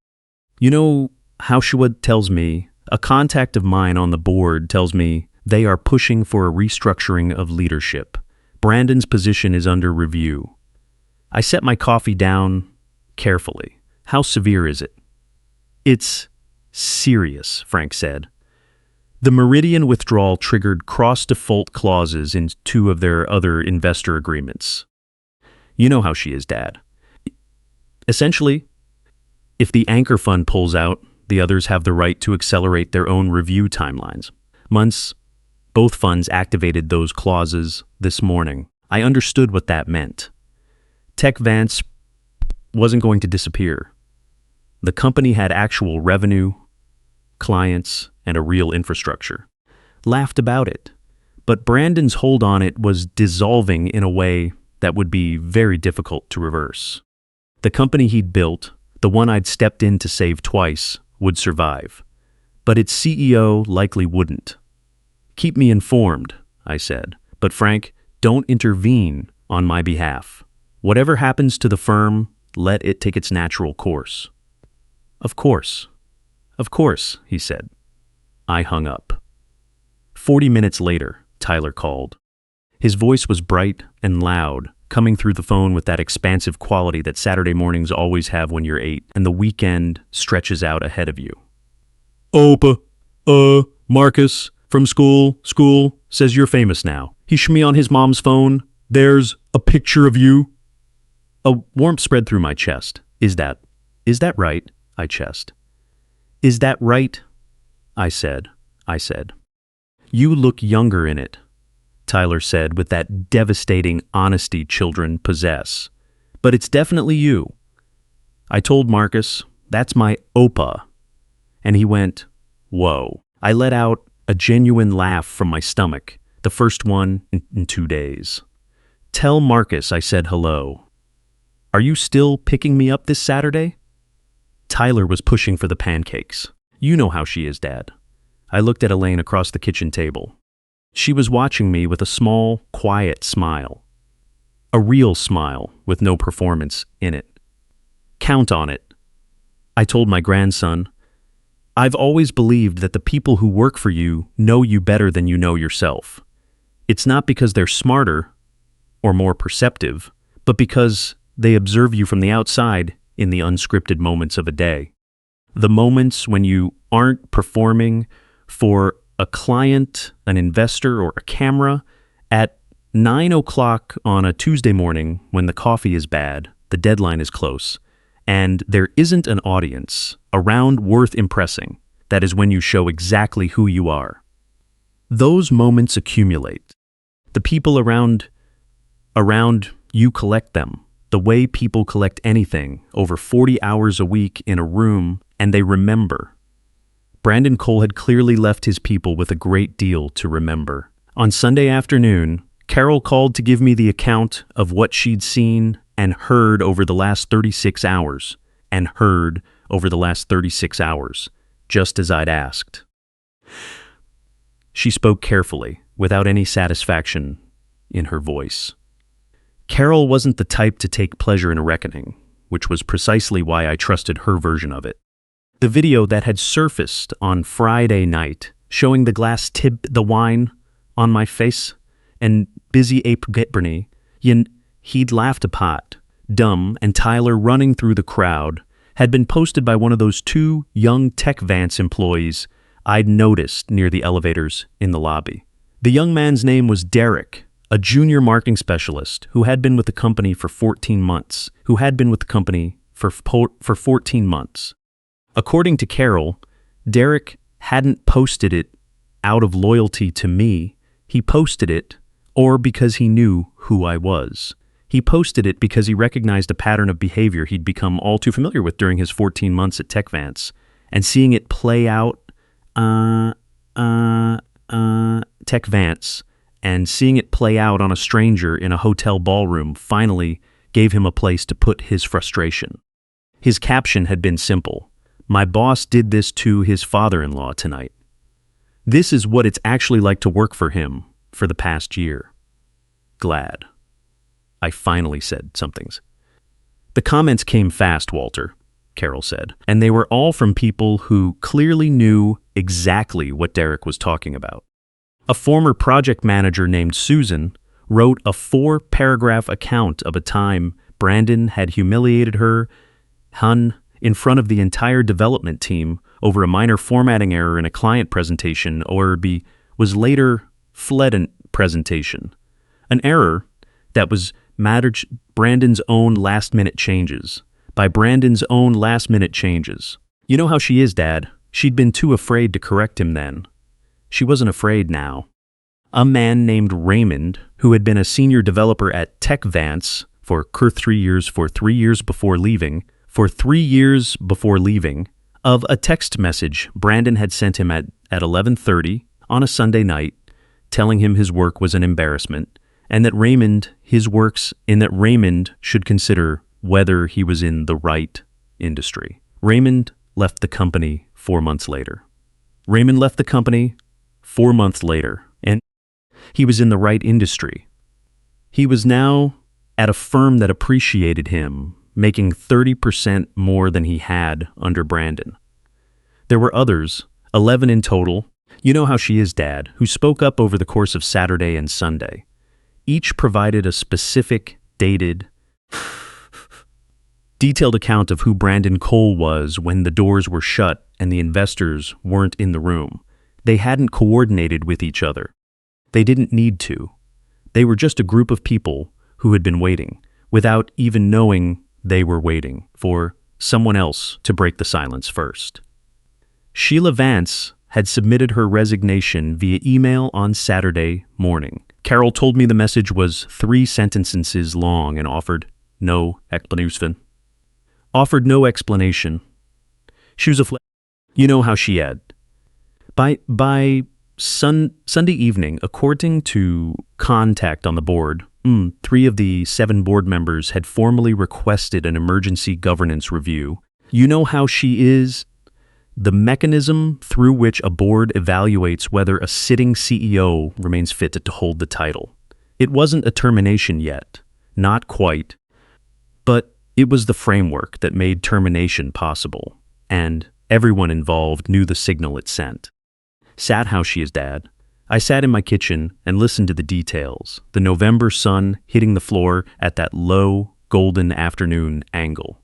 You know how Shawad tells me, a contact of mine on the board tells me they are pushing for a restructuring of leadership. Brandon's position is under review." I set my coffee down carefully. "How severe is it?" "It's serious," Frank said. "The Meridian withdrawal triggered cross-default clauses in 2 of their other investor agreements. You know how she is, Dad. Essentially, if the anchor fund pulls out, the others have the right to accelerate their own review timelines. Both funds activated those clauses this morning. I understood what that meant. Tech Vance wasn't going to disappear. The company had actual revenue, clients, and a real infrastructure. Laughed about it. But Brandon's hold on it was dissolving in a way that would be very difficult to reverse. The company he'd built, the one I'd stepped in to save twice, would survive. But its CEO likely wouldn't. "Keep me informed," I said. "But Frank, don't intervene on my behalf. Whatever happens to the firm, let it take its natural course. Of course. Of course, he said. I hung up. 40 minutes later, Tyler called. His voice was bright and loud, coming through the phone with that expansive quality that Saturday mornings always have when you're 8 and the weekend stretches out ahead of you. Opa, Marcus, from school, says you're famous now. He showed me on his mom's phone. There's a picture of you. A warmth spread through my chest. Is that right? I chest. Is that right? I said. You look younger in it, Tyler said with that devastating honesty children possess. But it's definitely you. I told Marcus, that's my Opa. And he went, whoa. I let out a genuine laugh from my stomach, the first one in 2 days. Tell Marcus I said hello. Are you still picking me up this Saturday? Tyler was pushing for the pancakes. You know how she is, Dad. I looked at Elaine across the kitchen table. She was watching me with a small, quiet smile. A real smile with no performance in it. Count on it. I told my grandson, I've always believed that the people who work for you know you better than you know yourself. It's not because they're smarter or more perceptive, but because they observe you from the outside in the unscripted moments of a day. The moments when you aren't performing for a client, an investor, or a camera at 9 o'clock on a Tuesday morning when the coffee is bad, the deadline is close, and there isn't an audience around worth impressing. That is when you show exactly who you are. Those moments accumulate. The people around you collect them, the way people collect anything over 40 hours a week in a room, and they remember. Brandon Cole had clearly left his people with a great deal to remember. On Sunday afternoon, Carol called to give me the account of what she'd seen and heard over the last 36 hours, just as I'd asked. She spoke carefully, without any satisfaction in her voice. Carol wasn't the type to take pleasure in a reckoning, which was precisely why I trusted her version of it. The video that had surfaced on Friday night, showing the glass tip the wine on my face and busy ape Gitbernie, he'd laughed a pot, dumb, and Tyler running through the crowd, had been posted by one of those 2 young Tech Vance employees I'd noticed near the elevators in the lobby. The young man's name was Derek, a junior marketing specialist who had been with the company for 14 months, According to Carol, Derek hadn't posted it out of loyalty to me. He posted it, or because he knew who I was. He posted it because he recognized a pattern of behavior he'd become all too familiar with during his 14 months at Tech Vance, and seeing it play out, Tech Vance, and seeing it play out on a stranger in a hotel ballroom finally gave him a place to put his frustration. His caption had been simple. My boss did this to his father-in-law tonight. This is what it's actually like to work for him for the past year. Glad. I finally said somethings. The comments came fast, Walter, Carol said, and they were all from people who clearly knew exactly what Derek was talking about. A former project manager named Susan wrote a 4-paragraph account of a time Brandon had humiliated her, in front of the entire development team over a minor formatting error in a client presentation was later fled in presentation. An error that was Brandon's own last-minute changes. By Brandon's own last-minute changes. You know how she is, Dad. She'd been too afraid to correct him then. She wasn't afraid now. A man named Raymond, who had been a senior developer at Tech Vance for 3 years before leaving, of a text message Brandon had sent him at 11:30 on a Sunday night, telling him his work was an embarrassment, and that Raymond should consider whether he was in the right industry. Raymond left the company 4 months later. And he was in the right industry. He was now at a firm that appreciated him, making 30% more than he had under Brandon. There were others, 11 in total, you know how she is, Dad, who spoke up over the course of Saturday and Sunday. Each provided a specific, dated, detailed account of who Brandon Cole was when the doors were shut and the investors weren't in the room. They hadn't coordinated with each other. They didn't need to. They were just a group of people who had been waiting, without even knowing they were waiting, for someone else to break the silence first. Sheila Vance had submitted her resignation via email on Saturday morning. Carol told me the message was 3 sentences long and offered no explanation. She was you know how she had. By Sunday evening, according to contact on the board, 3 of the 7 board members had formally requested an emergency governance review. You know how she is? The mechanism through which a board evaluates whether a sitting CEO remains fit to hold the title. It wasn't a termination yet, not quite, but it was the framework that made termination possible, and everyone involved knew the signal it sent. Sat how she is, Dad. I sat in my kitchen and listened to the details, the November sun hitting the floor at that low, golden afternoon angle.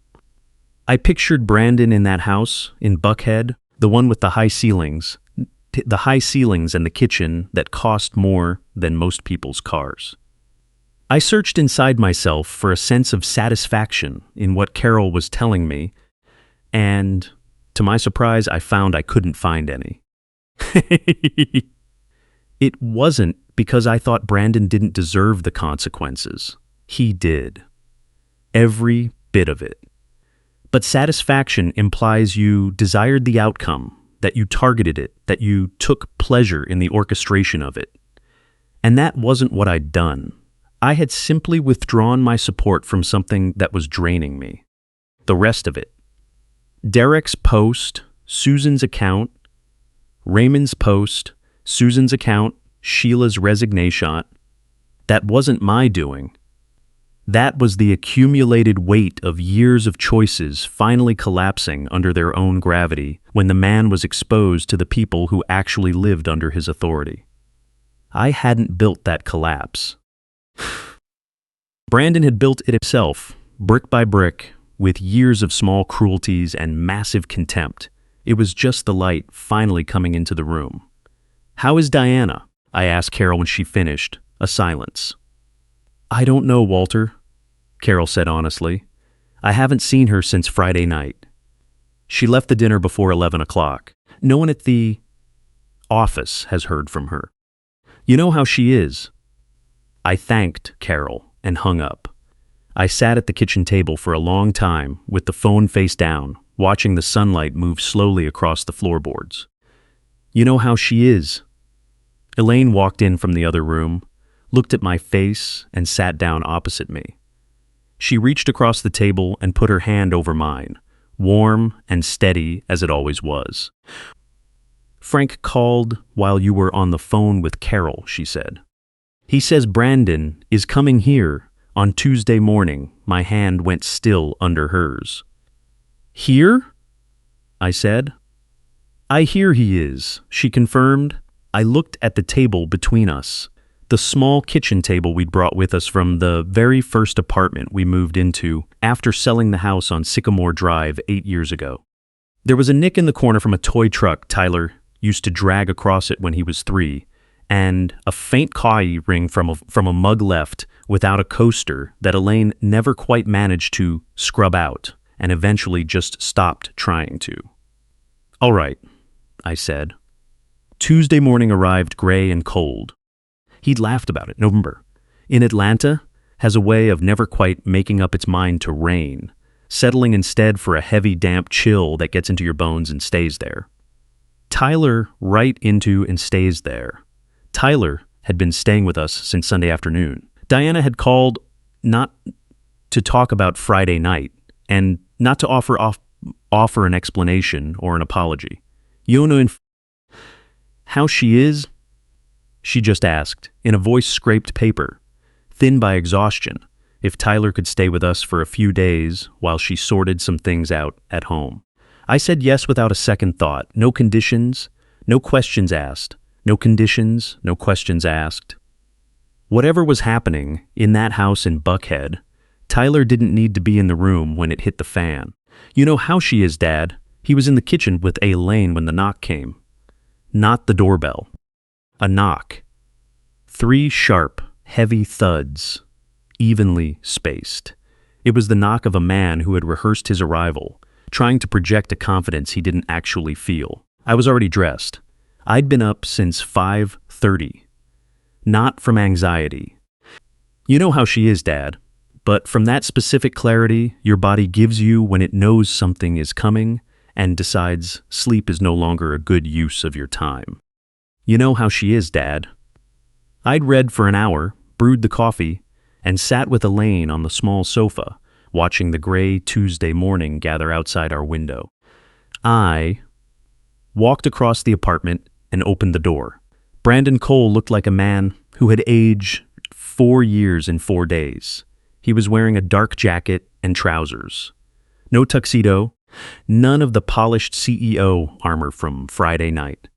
I pictured Brandon in that house in Buckhead, the one with the high ceilings and the kitchen that cost more than most people's cars. I searched inside myself for a sense of satisfaction in what Carol was telling me, and to my surprise, I found I couldn't find any. It wasn't because I thought Brandon didn't deserve the consequences. He did. Every bit of it. But satisfaction implies you desired the outcome, that you targeted it, that you took pleasure in the orchestration of it. And that wasn't what I'd done. I had simply withdrawn my support from something that was draining me. The rest of it. Derek's post, Susan's account, Raymond's post, Susan's account, Sheila's resignation. That wasn't my doing. That was the accumulated weight of years of choices finally collapsing under their own gravity when the man was exposed to the people who actually lived under his authority. I hadn't built that collapse. Brandon had built it himself, brick by brick, with years of small cruelties and massive contempt. It was just the light finally coming into the room. "How is Diana?" I asked Carol when she finished. A silence. "I don't know, Walter," Carol said honestly. "I haven't seen her since Friday night. She left the dinner before 11 o'clock. No one at the office has heard from her. You know how she is." I thanked Carol and hung up. I sat at the kitchen table for a long time with the phone face down, watching the sunlight move slowly across the floorboards. "You know how she is." Elaine walked in from the other room, looked at my face, and sat down opposite me. She reached across the table and put her hand over mine, warm and steady as it always was. "Frank called while you were on the phone with Carol," she said. "He says Brandon is coming here on Tuesday morning." My hand went still under hers. "Here?" I said. "I hear he is," she confirmed. I looked at the table between us, the small kitchen table we'd brought with us from the very first apartment we moved into after selling the house on Sycamore Drive 8 years ago. There was a nick in the corner from a toy truck Tyler used to drag across it when he was 3, and a faint coffee ring from a mug left without a coaster that Elaine never quite managed to scrub out and eventually just stopped trying to. "All right," I said. Tuesday morning arrived gray and cold. He'd laughed about it. November, in Atlanta, has a way of never quite making up its mind to rain, settling instead for a heavy, damp chill that gets into your bones and stays there. Tyler right into and stays there. Tyler had been staying with us since Sunday afternoon. Diana had called not to talk about Friday night and not to offer an explanation or an apology. "You know how she is?" she just asked, in a voice scraped paper. thin by exhaustion, if Tyler could stay with us for a few days while she sorted some things out at home. I said yes without a second thought. No conditions, no questions asked. No conditions, no questions asked. Whatever was happening in that house in Buckhead, Tyler didn't need to be in the room when it hit the fan. You know how she is, Dad. He was in the kitchen with Elaine when the knock came. Not the doorbell. A knock. 3 sharp, heavy thuds, evenly spaced. It was the knock of a man who had rehearsed his arrival, trying to project a confidence he didn't actually feel. I was already dressed. I'd been up since 5:30. Not from anxiety. You know how she is, Dad, but from that specific clarity your body gives you when it knows something is coming and decides sleep is no longer a good use of your time. You know how she is, Dad. I'd read for an hour, brewed the coffee, and sat with Elaine on the small sofa, watching the gray Tuesday morning gather outside our window. I walked across the apartment and opened the door. Brandon Cole looked like a man who had aged 4 years in 4 days. He was wearing a dark jacket and trousers. No tuxedo, none of the polished CEO armor from Friday night.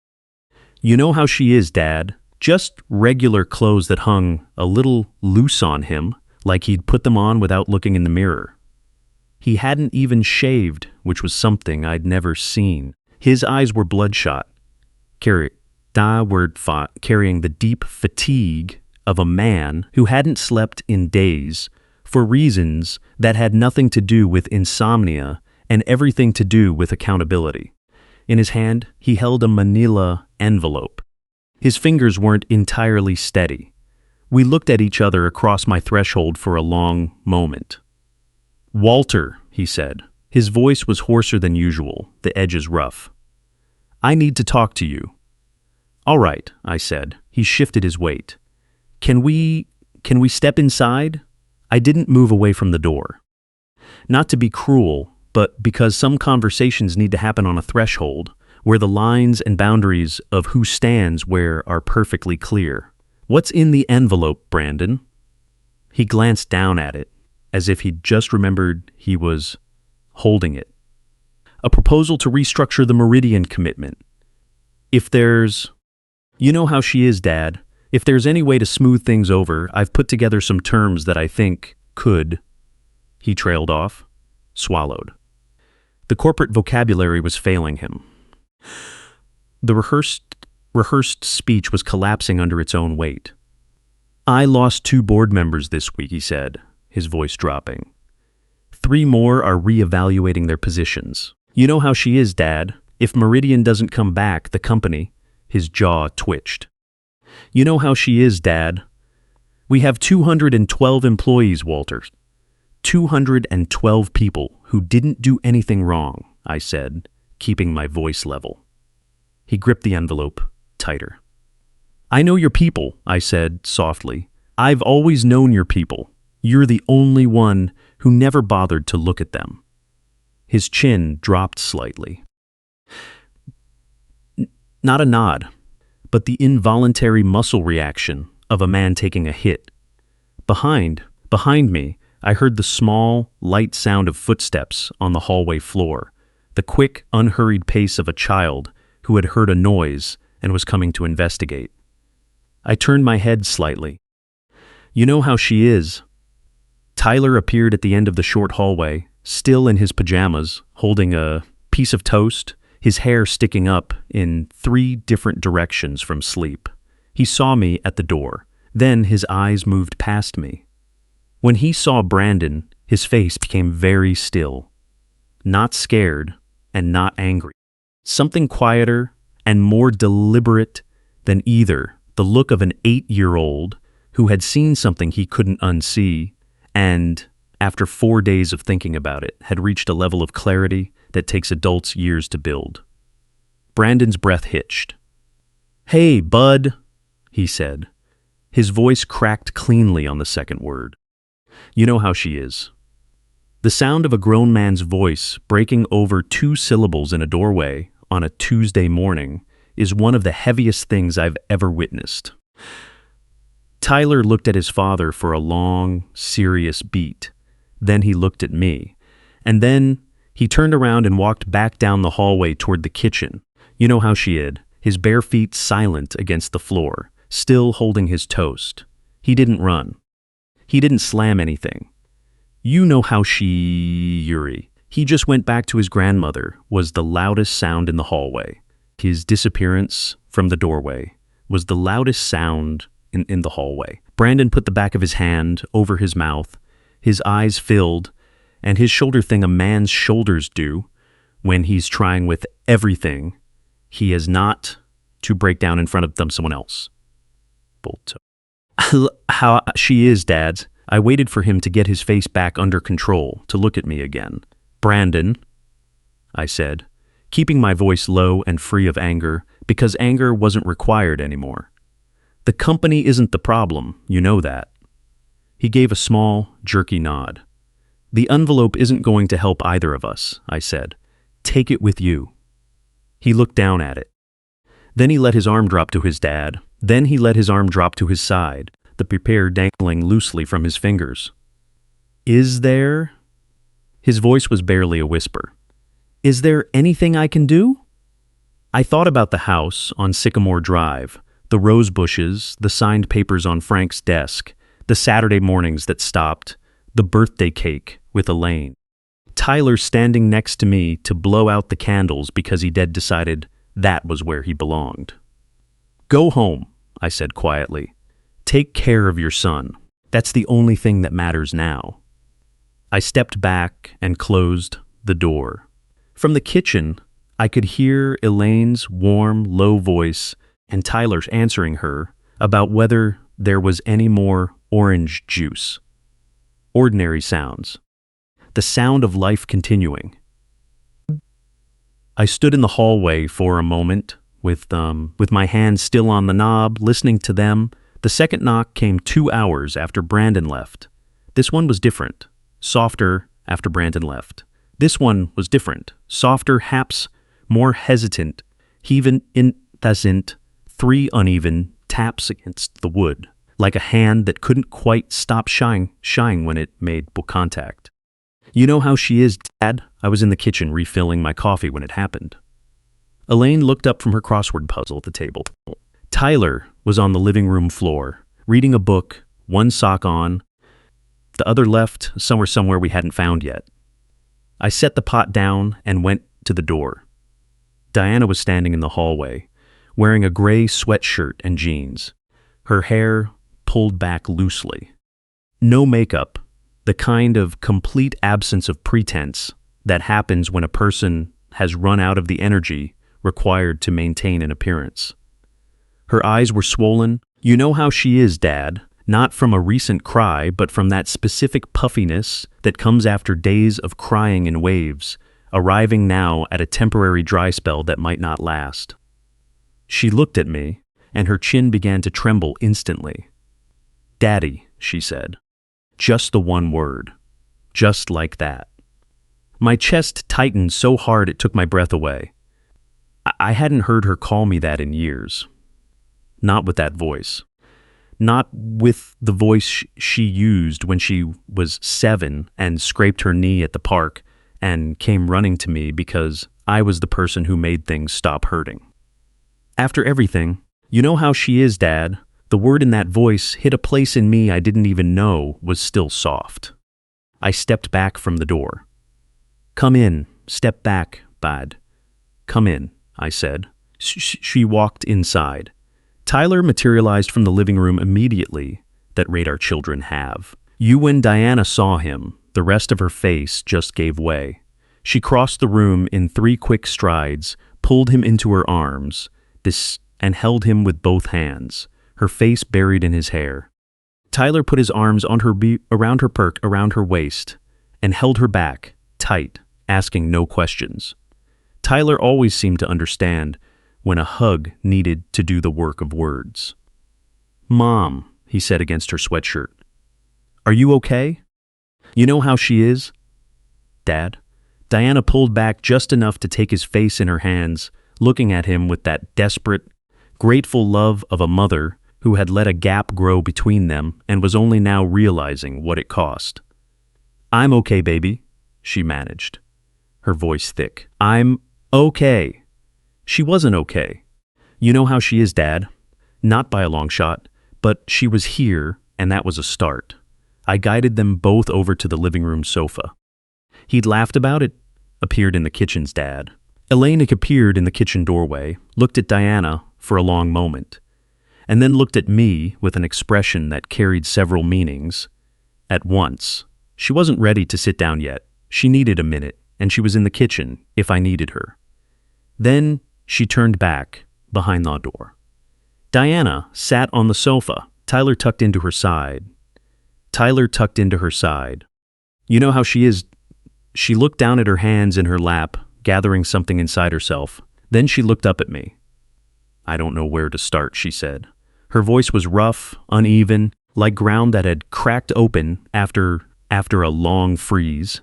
You know how she is, Dad. Just regular clothes that hung a little loose on him, like he'd put them on without looking in the mirror. He hadn't even shaved, which was something I'd never seen. His eyes were bloodshot, carrying the deep fatigue of a man who hadn't slept in days for reasons that had nothing to do with insomnia and everything to do with accountability. In his hand, he held a manila envelope. His fingers weren't entirely steady. We looked at each other across my threshold for a long moment. "Walter," he said. His voice was hoarser than usual, the edges rough. "I need to talk to you." "All right," I said. He shifted his weight. Can we step inside?" I didn't move away from the door. Not to be cruel, but because some conversations need to happen on a threshold, where the lines and boundaries of who stands where are perfectly clear. "What's in the envelope, Brandon?" He glanced down at it, as if he'd just remembered he was holding it. "A proposal to restructure the Meridian commitment. You know how she is, Dad. If there's any way to smooth things over, I've put together some terms that I think could." He trailed off, swallowed. The corporate vocabulary was failing him. The rehearsed speech was collapsing under its own weight. "I lost 2 board members this week," he said, his voice dropping. 3 more are reevaluating their positions. You know how she is, Dad. If Meridian doesn't come back, the company..." His jaw twitched. "You know how she is, Dad. We have 212 employees, Walter. 212 people who didn't do anything wrong," I said, keeping my voice level. He gripped the envelope tighter. "I know your people," I said softly. "I've always known your people. You're the only one who never bothered to look at them." His chin dropped slightly. Not a nod, but the involuntary muscle reaction of a man taking a hit. Behind me, I heard the small, light sound of footsteps on the hallway floor, the quick, unhurried pace of a child who had heard a noise and was coming to investigate. I turned my head slightly. "You know how she is." Tyler appeared at the end of the short hallway, still in his pajamas, holding a piece of toast, his hair sticking up in 3 different directions from sleep. He saw me at the door. Then his eyes moved past me. When he saw Brandon, his face became very still. Not scared and not angry. Something quieter and more deliberate than either, the look of an 8-year-old who had seen something he couldn't unsee and, after 4 days of thinking about it, had reached a level of clarity that takes adults years to build. Brandon's breath hitched. "Hey, bud," he said. His voice cracked cleanly on the second word. "You know how she is." The sound of a grown man's voice breaking over 2 syllables in a doorway on a Tuesday morning is one of the heaviest things I've ever witnessed. Tyler looked at his father for a long, serious beat. Then he looked at me. And then he turned around and walked back down the hallway toward the kitchen. You know how she is, his bare feet silent against the floor, still holding his toast. He didn't run. He didn't slam anything. You know how Yuri. He just went back to his grandmother, was the loudest sound in the hallway. His disappearance from the doorway was the loudest sound in the hallway. Brandon put the back of his hand over his mouth, his eyes filled, and his shoulder thing a man's shoulders do when he's trying with everything he is not to break down in front of someone else. Bolt. How she is, Dad. I waited for him to get his face back under control, to look at me again. Brandon, I said, keeping my voice low and free of anger, because anger wasn't required anymore. The company isn't the problem, you know that. He gave a small, jerky nod. The envelope isn't going to help either of us, I said. Take it with you. He looked down at it. Then he let his arm drop to his dad. Then he let his arm drop to his side, the paper dangling loosely from his fingers. Is there? His voice was barely a whisper. Is there anything I can do? I thought about the house on Sycamore Drive, the rose bushes, the signed papers on Frank's desk, the Saturday mornings that stopped, the birthday cake with Elaine. Tyler standing next to me to blow out the candles because he decided that was where he belonged. Go home, I said quietly. Take care of your son. That's the only thing that matters now. I stepped back and closed the door. From the kitchen, I could hear Elaine's warm, low voice and Tyler's answering her about whether there was any more orange juice. Ordinary sounds. The sound of life continuing. I stood in the hallway for a moment with my hand still on the knob, listening to them. The second knock came 2 hours after Brandon left. This one was different. Softer after Brandon left. This one was different. Softer, haps, more hesitant, even indecent, 3 uneven taps against the wood, like a hand that couldn't quite stop shying when it made contact. You know how she is, Dad? I was in the kitchen refilling my coffee when it happened. Elaine looked up from her crossword puzzle at the table. Tyler was on the living room floor, reading a book, one sock on, the other left somewhere we hadn't found yet. I set the pot down and went to the door. Diana was standing in the hallway, wearing a gray sweatshirt and jeans, her hair pulled back loosely. No makeup, the kind of complete absence of pretense that happens when a person has run out of the energy required to maintain an appearance. Her eyes were swollen. You know how she is, Dad, not from a recent cry, but from that specific puffiness that comes after days of crying in waves, arriving now at a temporary dry spell that might not last. She looked at me, and her chin began to tremble instantly. Daddy, she said. Just the one word. Just like that. My chest tightened so hard it took my breath away. I hadn't heard her call me that in years. Not with that voice. Not with the voice she used when she was 7 and scraped her knee at the park and came running to me because I was the person who made things stop hurting. After everything, you know how she is, Dad. The word in that voice hit a place in me I didn't even know was still soft. I stepped back from the door. Come in. Step back, Bad. Come in, I said. She walked inside. Tyler materialized from the living room immediately, that radar children have. When Diana saw him, the rest of her face just gave way. She crossed the room in 3 quick strides, pulled him into her arms, and held him with both hands, her face buried in his hair. Tyler put his arms on around her waist, and held her back, tight, asking no questions. Tyler always seemed to understand when a hug needed to do the work of words. Mom, he said against her sweatshirt. Are you okay? You know how she is? Dad? Diana pulled back just enough to take his face in her hands, looking at him with that desperate, grateful love of a mother who had let a gap grow between them and was only now realizing what it cost. "I'm okay, baby," she managed, her voice thick. "I'm okay." She wasn't okay. You know how she is, Dad. Not by a long shot, but she was here, and that was a start. I guided them both over to the living room sofa. He'd laughed about it, appeared in the kitchen's dad. Elaine appeared in the kitchen doorway, looked at Diana for a long moment, and then looked at me with an expression that carried several meanings. At once, she wasn't ready to sit down yet. She needed a minute, and she was in the kitchen if I needed her. Then she turned back, behind the door. Diana sat on the sofa, Tyler tucked into her side. You know how she is. She looked down at her hands in her lap, gathering something inside herself. Then she looked up at me. "I don't know where to start," she said. Her voice was rough, uneven, like ground that had cracked open after a long freeze.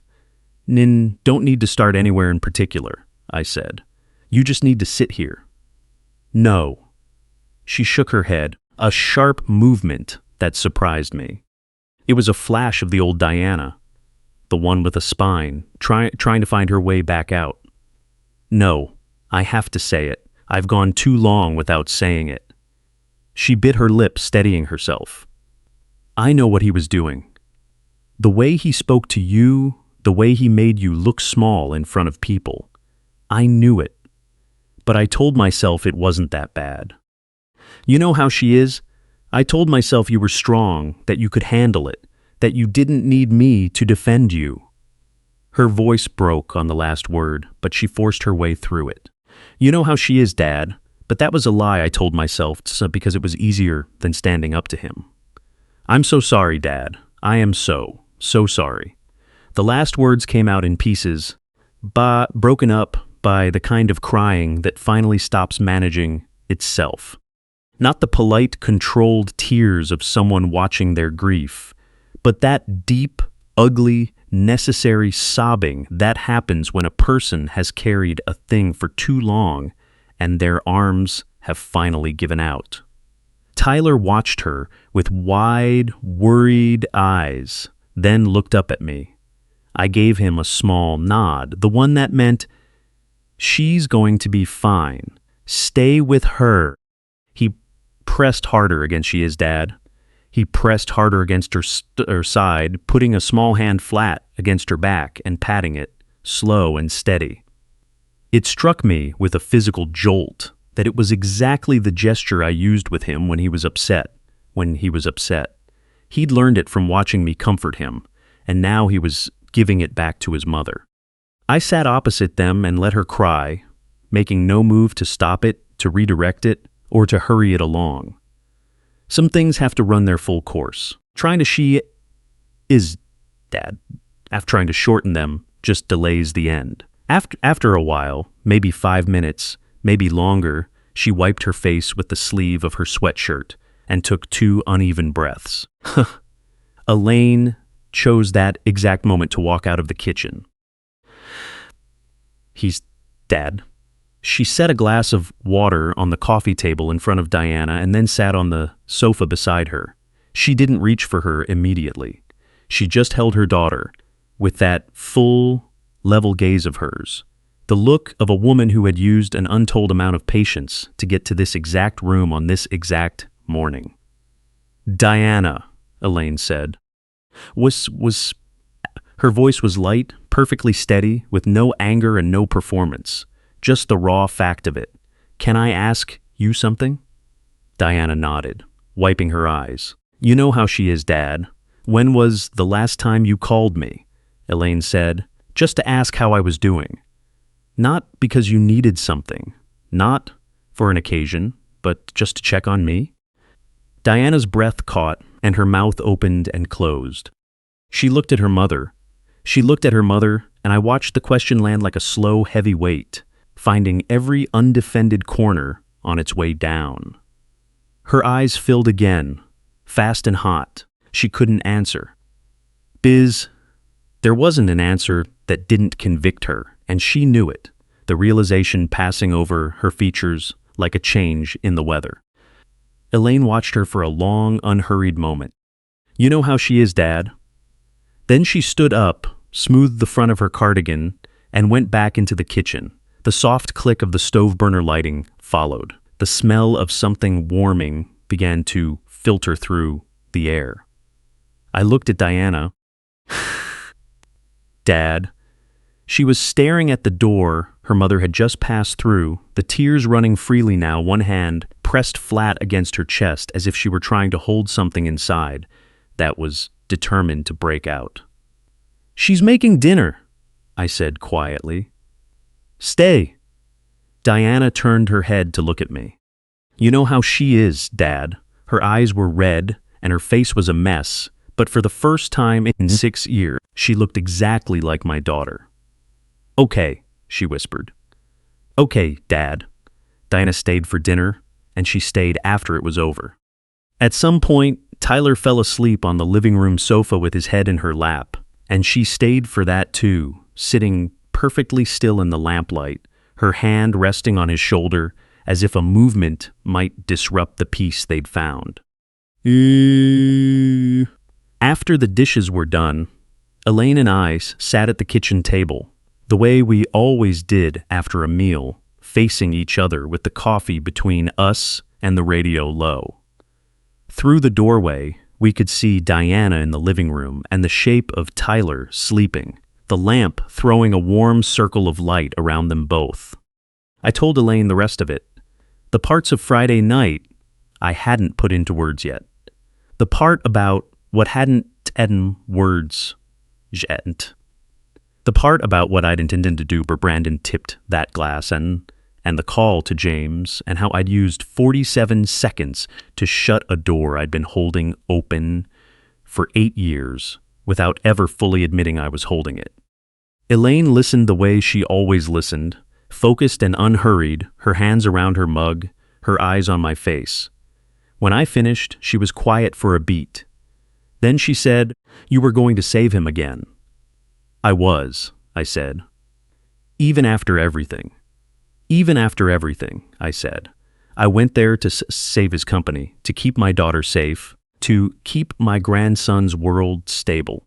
"Don't need to start anywhere in particular," I said. "You just need to sit here." "No." She shook her head, a sharp movement that surprised me. It was a flash of the old Diana, the one with a spine, trying to find her way back out. "No, I have to say it. I've gone too long without saying it." She bit her lip, steadying herself. "I know what he was doing. The way he spoke to you, the way he made you look small in front of people. I knew it. But I told myself it wasn't that bad. You know how she is? I told myself you were strong, that you could handle it, that you didn't need me to defend you." Her voice broke on the last word, but she forced her way through it. "You know how she is, Dad, but that was a lie I told myself because it was easier than standing up to him. I'm so sorry, Dad. I am so sorry." The last words came out in pieces, broken up by the kind of crying that finally stops managing itself. Not the polite, controlled tears of someone watching their grief, but that deep, ugly, necessary sobbing that happens when a person has carried a thing for too long and their arms have finally given out. Tyler watched her with wide, worried eyes, then looked up at me. I gave him a small nod, the one that meant, "She's going to be fine. Stay with her." He pressed harder against "She is, Dad." He pressed harder against her side, putting a small hand flat against her back and patting it, slow and steady. It struck me with a physical jolt that it was exactly the gesture I used with him when he was upset. He'd learned it from watching me comfort him, and now he was giving it back to his mother. I sat opposite them and let her cry, making no move to stop it, to redirect it, or to hurry it along. Some things have to run their full course. Trying to "she is, Dad," after trying to shorten them, just delays the end. After a while, maybe 5 minutes, maybe longer, she wiped her face with the sleeve of her sweatshirt and took 2 uneven breaths. Elaine chose that exact moment to walk out of the kitchen. "He's Dad." She set a glass of water on the coffee table in front of Diana and then sat on the sofa beside her. She didn't reach for her immediately. She just held her daughter with that full, level gaze of hers, the look of a woman who had used an untold amount of patience to get to this exact room on this exact morning. "Diana," Elaine said. Her voice was light, perfectly steady, with no anger and no performance. Just the raw fact of it. "Can I ask you something?" Diana nodded, wiping her eyes. "You know how she is, Dad. When was the last time you called me?" Elaine said, "just to ask how I was doing. Not because you needed something, not for an occasion, but just to check on me." Diana's breath caught, and her mouth opened and closed. She looked at her mother. And I watched the question land like a slow, heavy weight, finding every undefended corner on its way down. Her eyes filled again, fast and hot. She couldn't answer. There wasn't an answer that didn't convict her, and she knew it, the realization passing over her features like a change in the weather. Elaine watched her for a long, unhurried moment. You know how she is, Dad. Then she stood up, smoothed the front of her cardigan, and went back into the kitchen. The soft click of the stove burner lighting followed. The smell of something warming began to filter through the air. I looked at Diana. Dad. She was staring at the door her mother had just passed through, the tears running freely now, one hand pressed flat against her chest as if she were trying to hold something inside that was determined to break out. She's making dinner, I said quietly. Stay. Diana turned her head to look at me. You know how she is, Dad. Her eyes were red and her face was a mess, but for the first time in 6 years, she looked exactly like my daughter. Okay, she whispered. Okay, Dad. Diana stayed for dinner, and she stayed after it was over. At some point, Tyler fell asleep on the living room sofa with his head in her lap, and she stayed for that too, sitting perfectly still in the lamplight, her hand resting on his shoulder as if a movement might disrupt the peace they'd found. After the dishes were done, Elaine and I sat at the kitchen table, the way we always did after a meal, facing each other with the coffee between us and the radio low. Through the doorway, we could see Diana in the living room and the shape of Tyler sleeping, the lamp throwing a warm circle of light around them both. I told Elaine the rest of it. The parts of Friday night I hadn't put into words yet. The part about what hadn't in words yet. The part about what I'd intended to do where Brandon tipped that glass and the call to James and how I'd used 47 seconds to shut a door I'd been holding open for 8 years without ever fully admitting I was holding it. Elaine listened the way she always listened, focused and unhurried, her hands around her mug, her eyes on my face. When I finished, she was quiet for a beat. Then she said, "You were going to save him again." I was, I said. Even after everything. Even after everything, I said. I went there to save his company, to keep my daughter safe, to keep my grandson's world stable.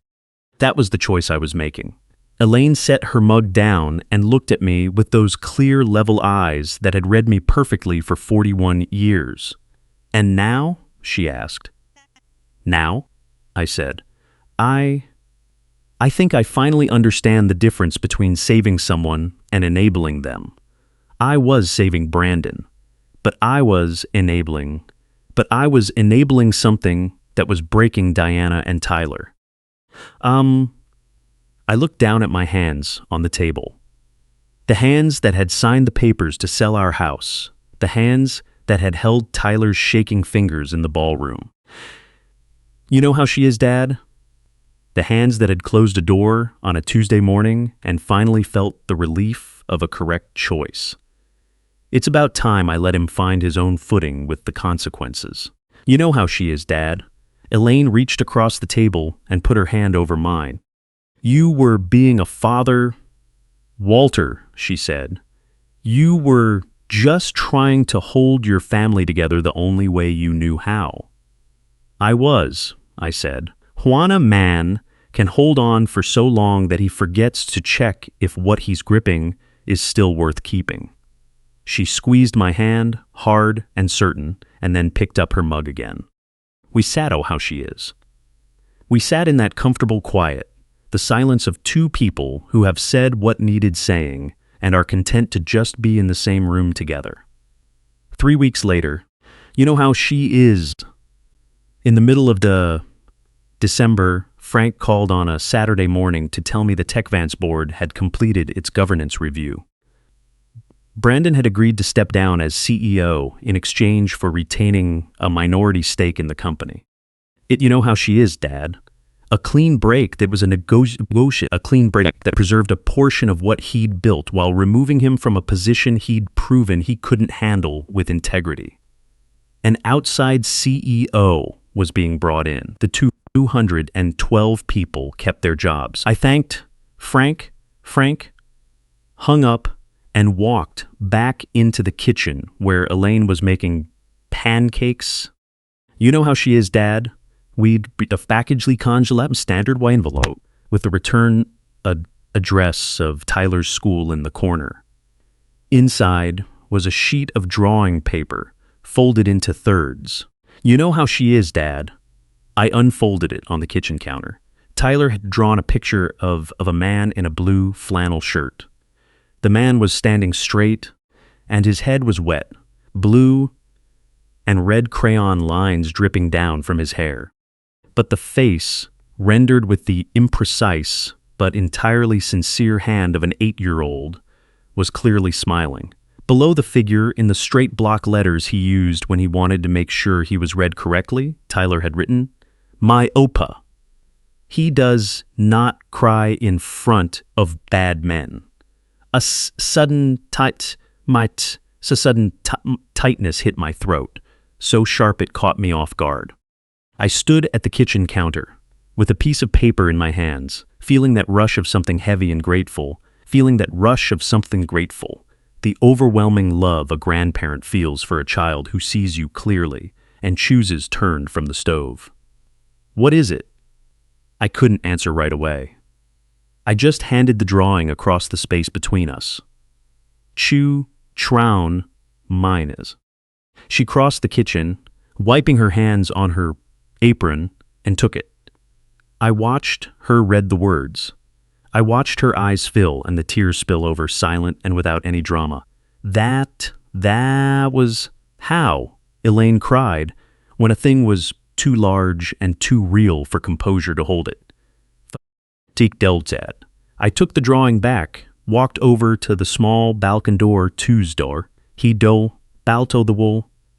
That was the choice I was making. Elaine set her mug down and looked at me with those clear, level eyes that had read me perfectly for 41 years. And now? She asked. Now? I said. I think I finally understand the difference between saving someone and enabling them. I was saving Brandon, but I was enabling something that was breaking Diana and Tyler. I looked down at my hands on the table. The hands that had signed the papers to sell our house. The hands that had held Tyler's shaking fingers in the ballroom. You know how she is, Dad? The hands that had closed a door on a Tuesday morning and finally felt the relief of a correct choice. It's about time I let him find his own footing with the consequences. You know how she is, Dad. Elaine reached across the table and put her hand over mine. You were being a father. Walter, she said. You were just trying to hold your family together the only way you knew how. I was, I said. Juana man can hold on for so long that he forgets to check if what he's gripping is still worth keeping. She squeezed my hand, hard and certain, and then picked up her mug again. We sat, oh how she is. We sat in that comfortable quiet, the silence of two people who have said what needed saying and are content to just be in the same room together. 3 weeks later, you know how she is. In the middle of December, Frank called on a Saturday morning to tell me the TechVance board had completed its governance review. Brandon had agreed to step down as CEO in exchange for retaining a minority stake in the company. You know how she is, Dad. A clean break that was a clean break that preserved a portion of what he'd built while removing him from a position he'd proven he couldn't handle with integrity. An outside CEO was being brought in. The 212 people kept their jobs. I thanked Frank, hung up, and walked back into the kitchen where Elaine was making pancakes You know how she is, Dad? We'd a packagely congelate standard way envelope with the return address of Tyler's school in the corner. Inside was a sheet of drawing paper, folded into thirds. You know how she is, Dad? I unfolded it on the kitchen counter. Tyler had drawn a picture of a man in a blue flannel shirt. The man was standing straight, and his head was wet, blue and red crayon lines dripping down from his hair. But the face, rendered with the imprecise but entirely sincere hand of an 8-year-old, was clearly smiling. Below the figure, in the straight block letters he used when he wanted to make sure he was read correctly, Tyler had written, "My Opa. He does not cry in front of bad men." A sudden tightness hit my throat, so sharp it caught me off guard. I stood at the kitchen counter, with a piece of paper in my hands, feeling that rush of something heavy and grateful, the overwhelming love a grandparent feels for a child who sees you clearly and chooses turned from the stove. "What is it?" I couldn't answer right away. I just handed the drawing across the space between us. "Chu Traun mine is." She crossed the kitchen, wiping her hands on her apron, and took it. I watched her read the words. I watched her eyes fill and the tears spill over, silent and without any drama. That was how Elaine cried when a thing was too large and too real for composure to hold it. I took the drawing back, walked over to the small balcony door,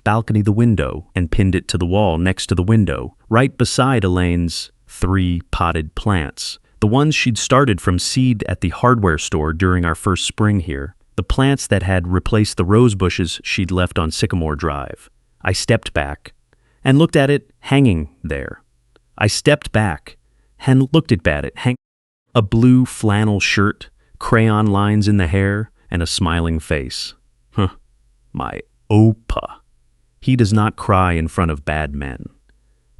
balcony the window, and pinned it to the wall next to the window, right beside Elaine's 3 potted plants. The ones she'd started from seed at the hardware store during our first spring here, the plants that had replaced the rose bushes she'd left on Sycamore Drive. I stepped back and looked at it hanging there. A blue flannel shirt, crayon lines in the hair, and a smiling face. My Opa. He does not cry in front of bad men.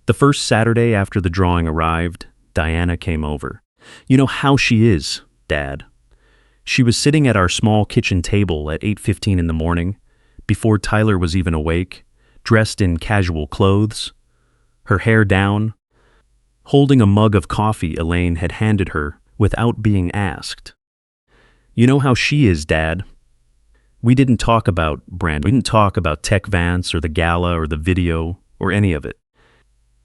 The first Saturday after the drawing arrived, Diana came over. You know how she is, Dad. She was sitting at our small kitchen table at 8:15 in the morning, before Tyler was even awake, dressed in casual clothes, her hair down, holding a mug of coffee Elaine had handed her without being asked. You know how she is, Dad. We didn't talk about brand. We didn't talk about Tech Vance or the gala or the video or any of it.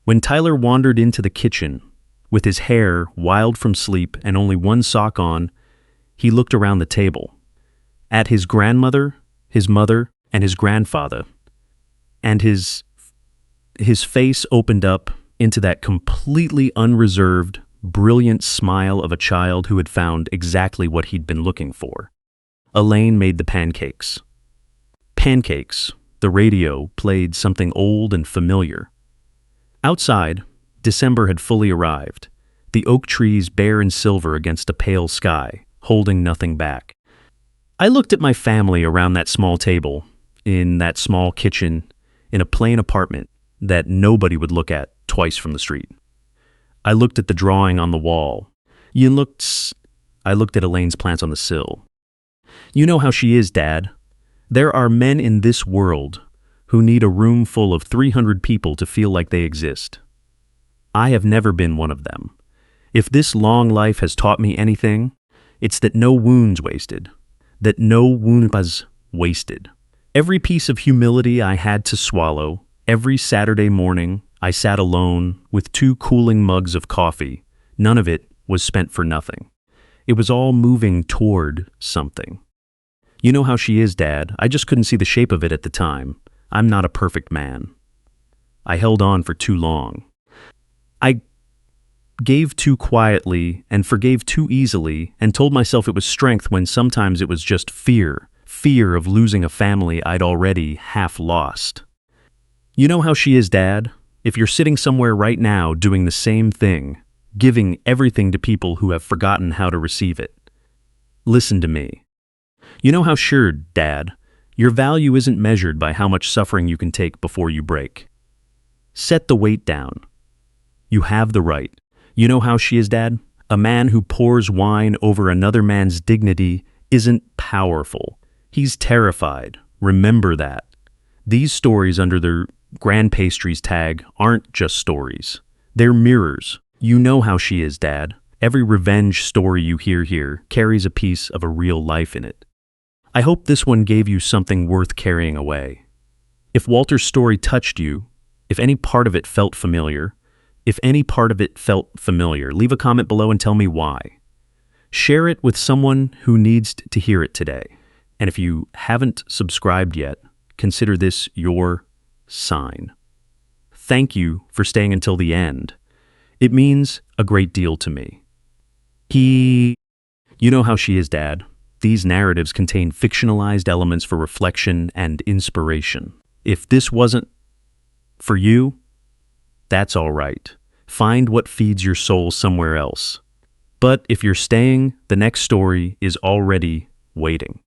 When Tyler wandered into the kitchen, with his hair wild from sleep and only one sock on, he looked around the table, at his grandmother, his mother, and his grandfather, and his face opened up into that completely unreserved, brilliant smile of a child who had found exactly what he'd been looking for. Elaine made the pancakes. The radio played something old and familiar. Outside, December had fully arrived, the oak trees bare and silver against a pale sky, holding nothing back. I looked at my family around that small table, in that small kitchen, in a plain apartment that nobody would look at twice from the street. I looked at the drawing on the wall. I looked at Elaine's plants on the sill. You know how she is, Dad. There are men in this world who need a room full of 300 people to feel like they exist. I have never been one of them. If this long life has taught me anything, it's that no wounds wasted. That no wound was wasted. Every piece of humility I had to swallow, every Saturday morning I sat alone with 2 cooling mugs of coffee. None of it was spent for nothing. It was all moving toward something. You know how she is, Dad. I just couldn't see the shape of it at the time. I'm not a perfect man. I held on for too long. I gave too quietly and forgave too easily and told myself it was strength when sometimes it was just fear of losing a family I'd already half lost. You know how she is, Dad. If you're sitting somewhere right now doing the same thing, giving everything to people who have forgotten how to receive it, listen to me. You know how sure, Dad, your value isn't measured by how much suffering you can take before you break. Set the weight down. You have the right. You know how she is, Dad? A man who pours wine over another man's dignity isn't powerful. He's terrified. Remember that. These stories under the Grand Pastries tag aren't just stories. They're mirrors. You know how she is, Dad. Every revenge story you hear here carries a piece of a real life in it. I hope this one gave you something worth carrying away. If Walter's story touched you, if any part of it felt familiar, leave a comment below and tell me why. Share it with someone who needs to hear it today. And if you haven't subscribed yet, consider this your sign. Thank you for staying until the end. It means a great deal to me. You know how she is, Dad. These narratives contain fictionalized elements for reflection and inspiration. If this wasn't for you, that's all right. Find what feeds your soul somewhere else. But if you're staying, the next story is already waiting.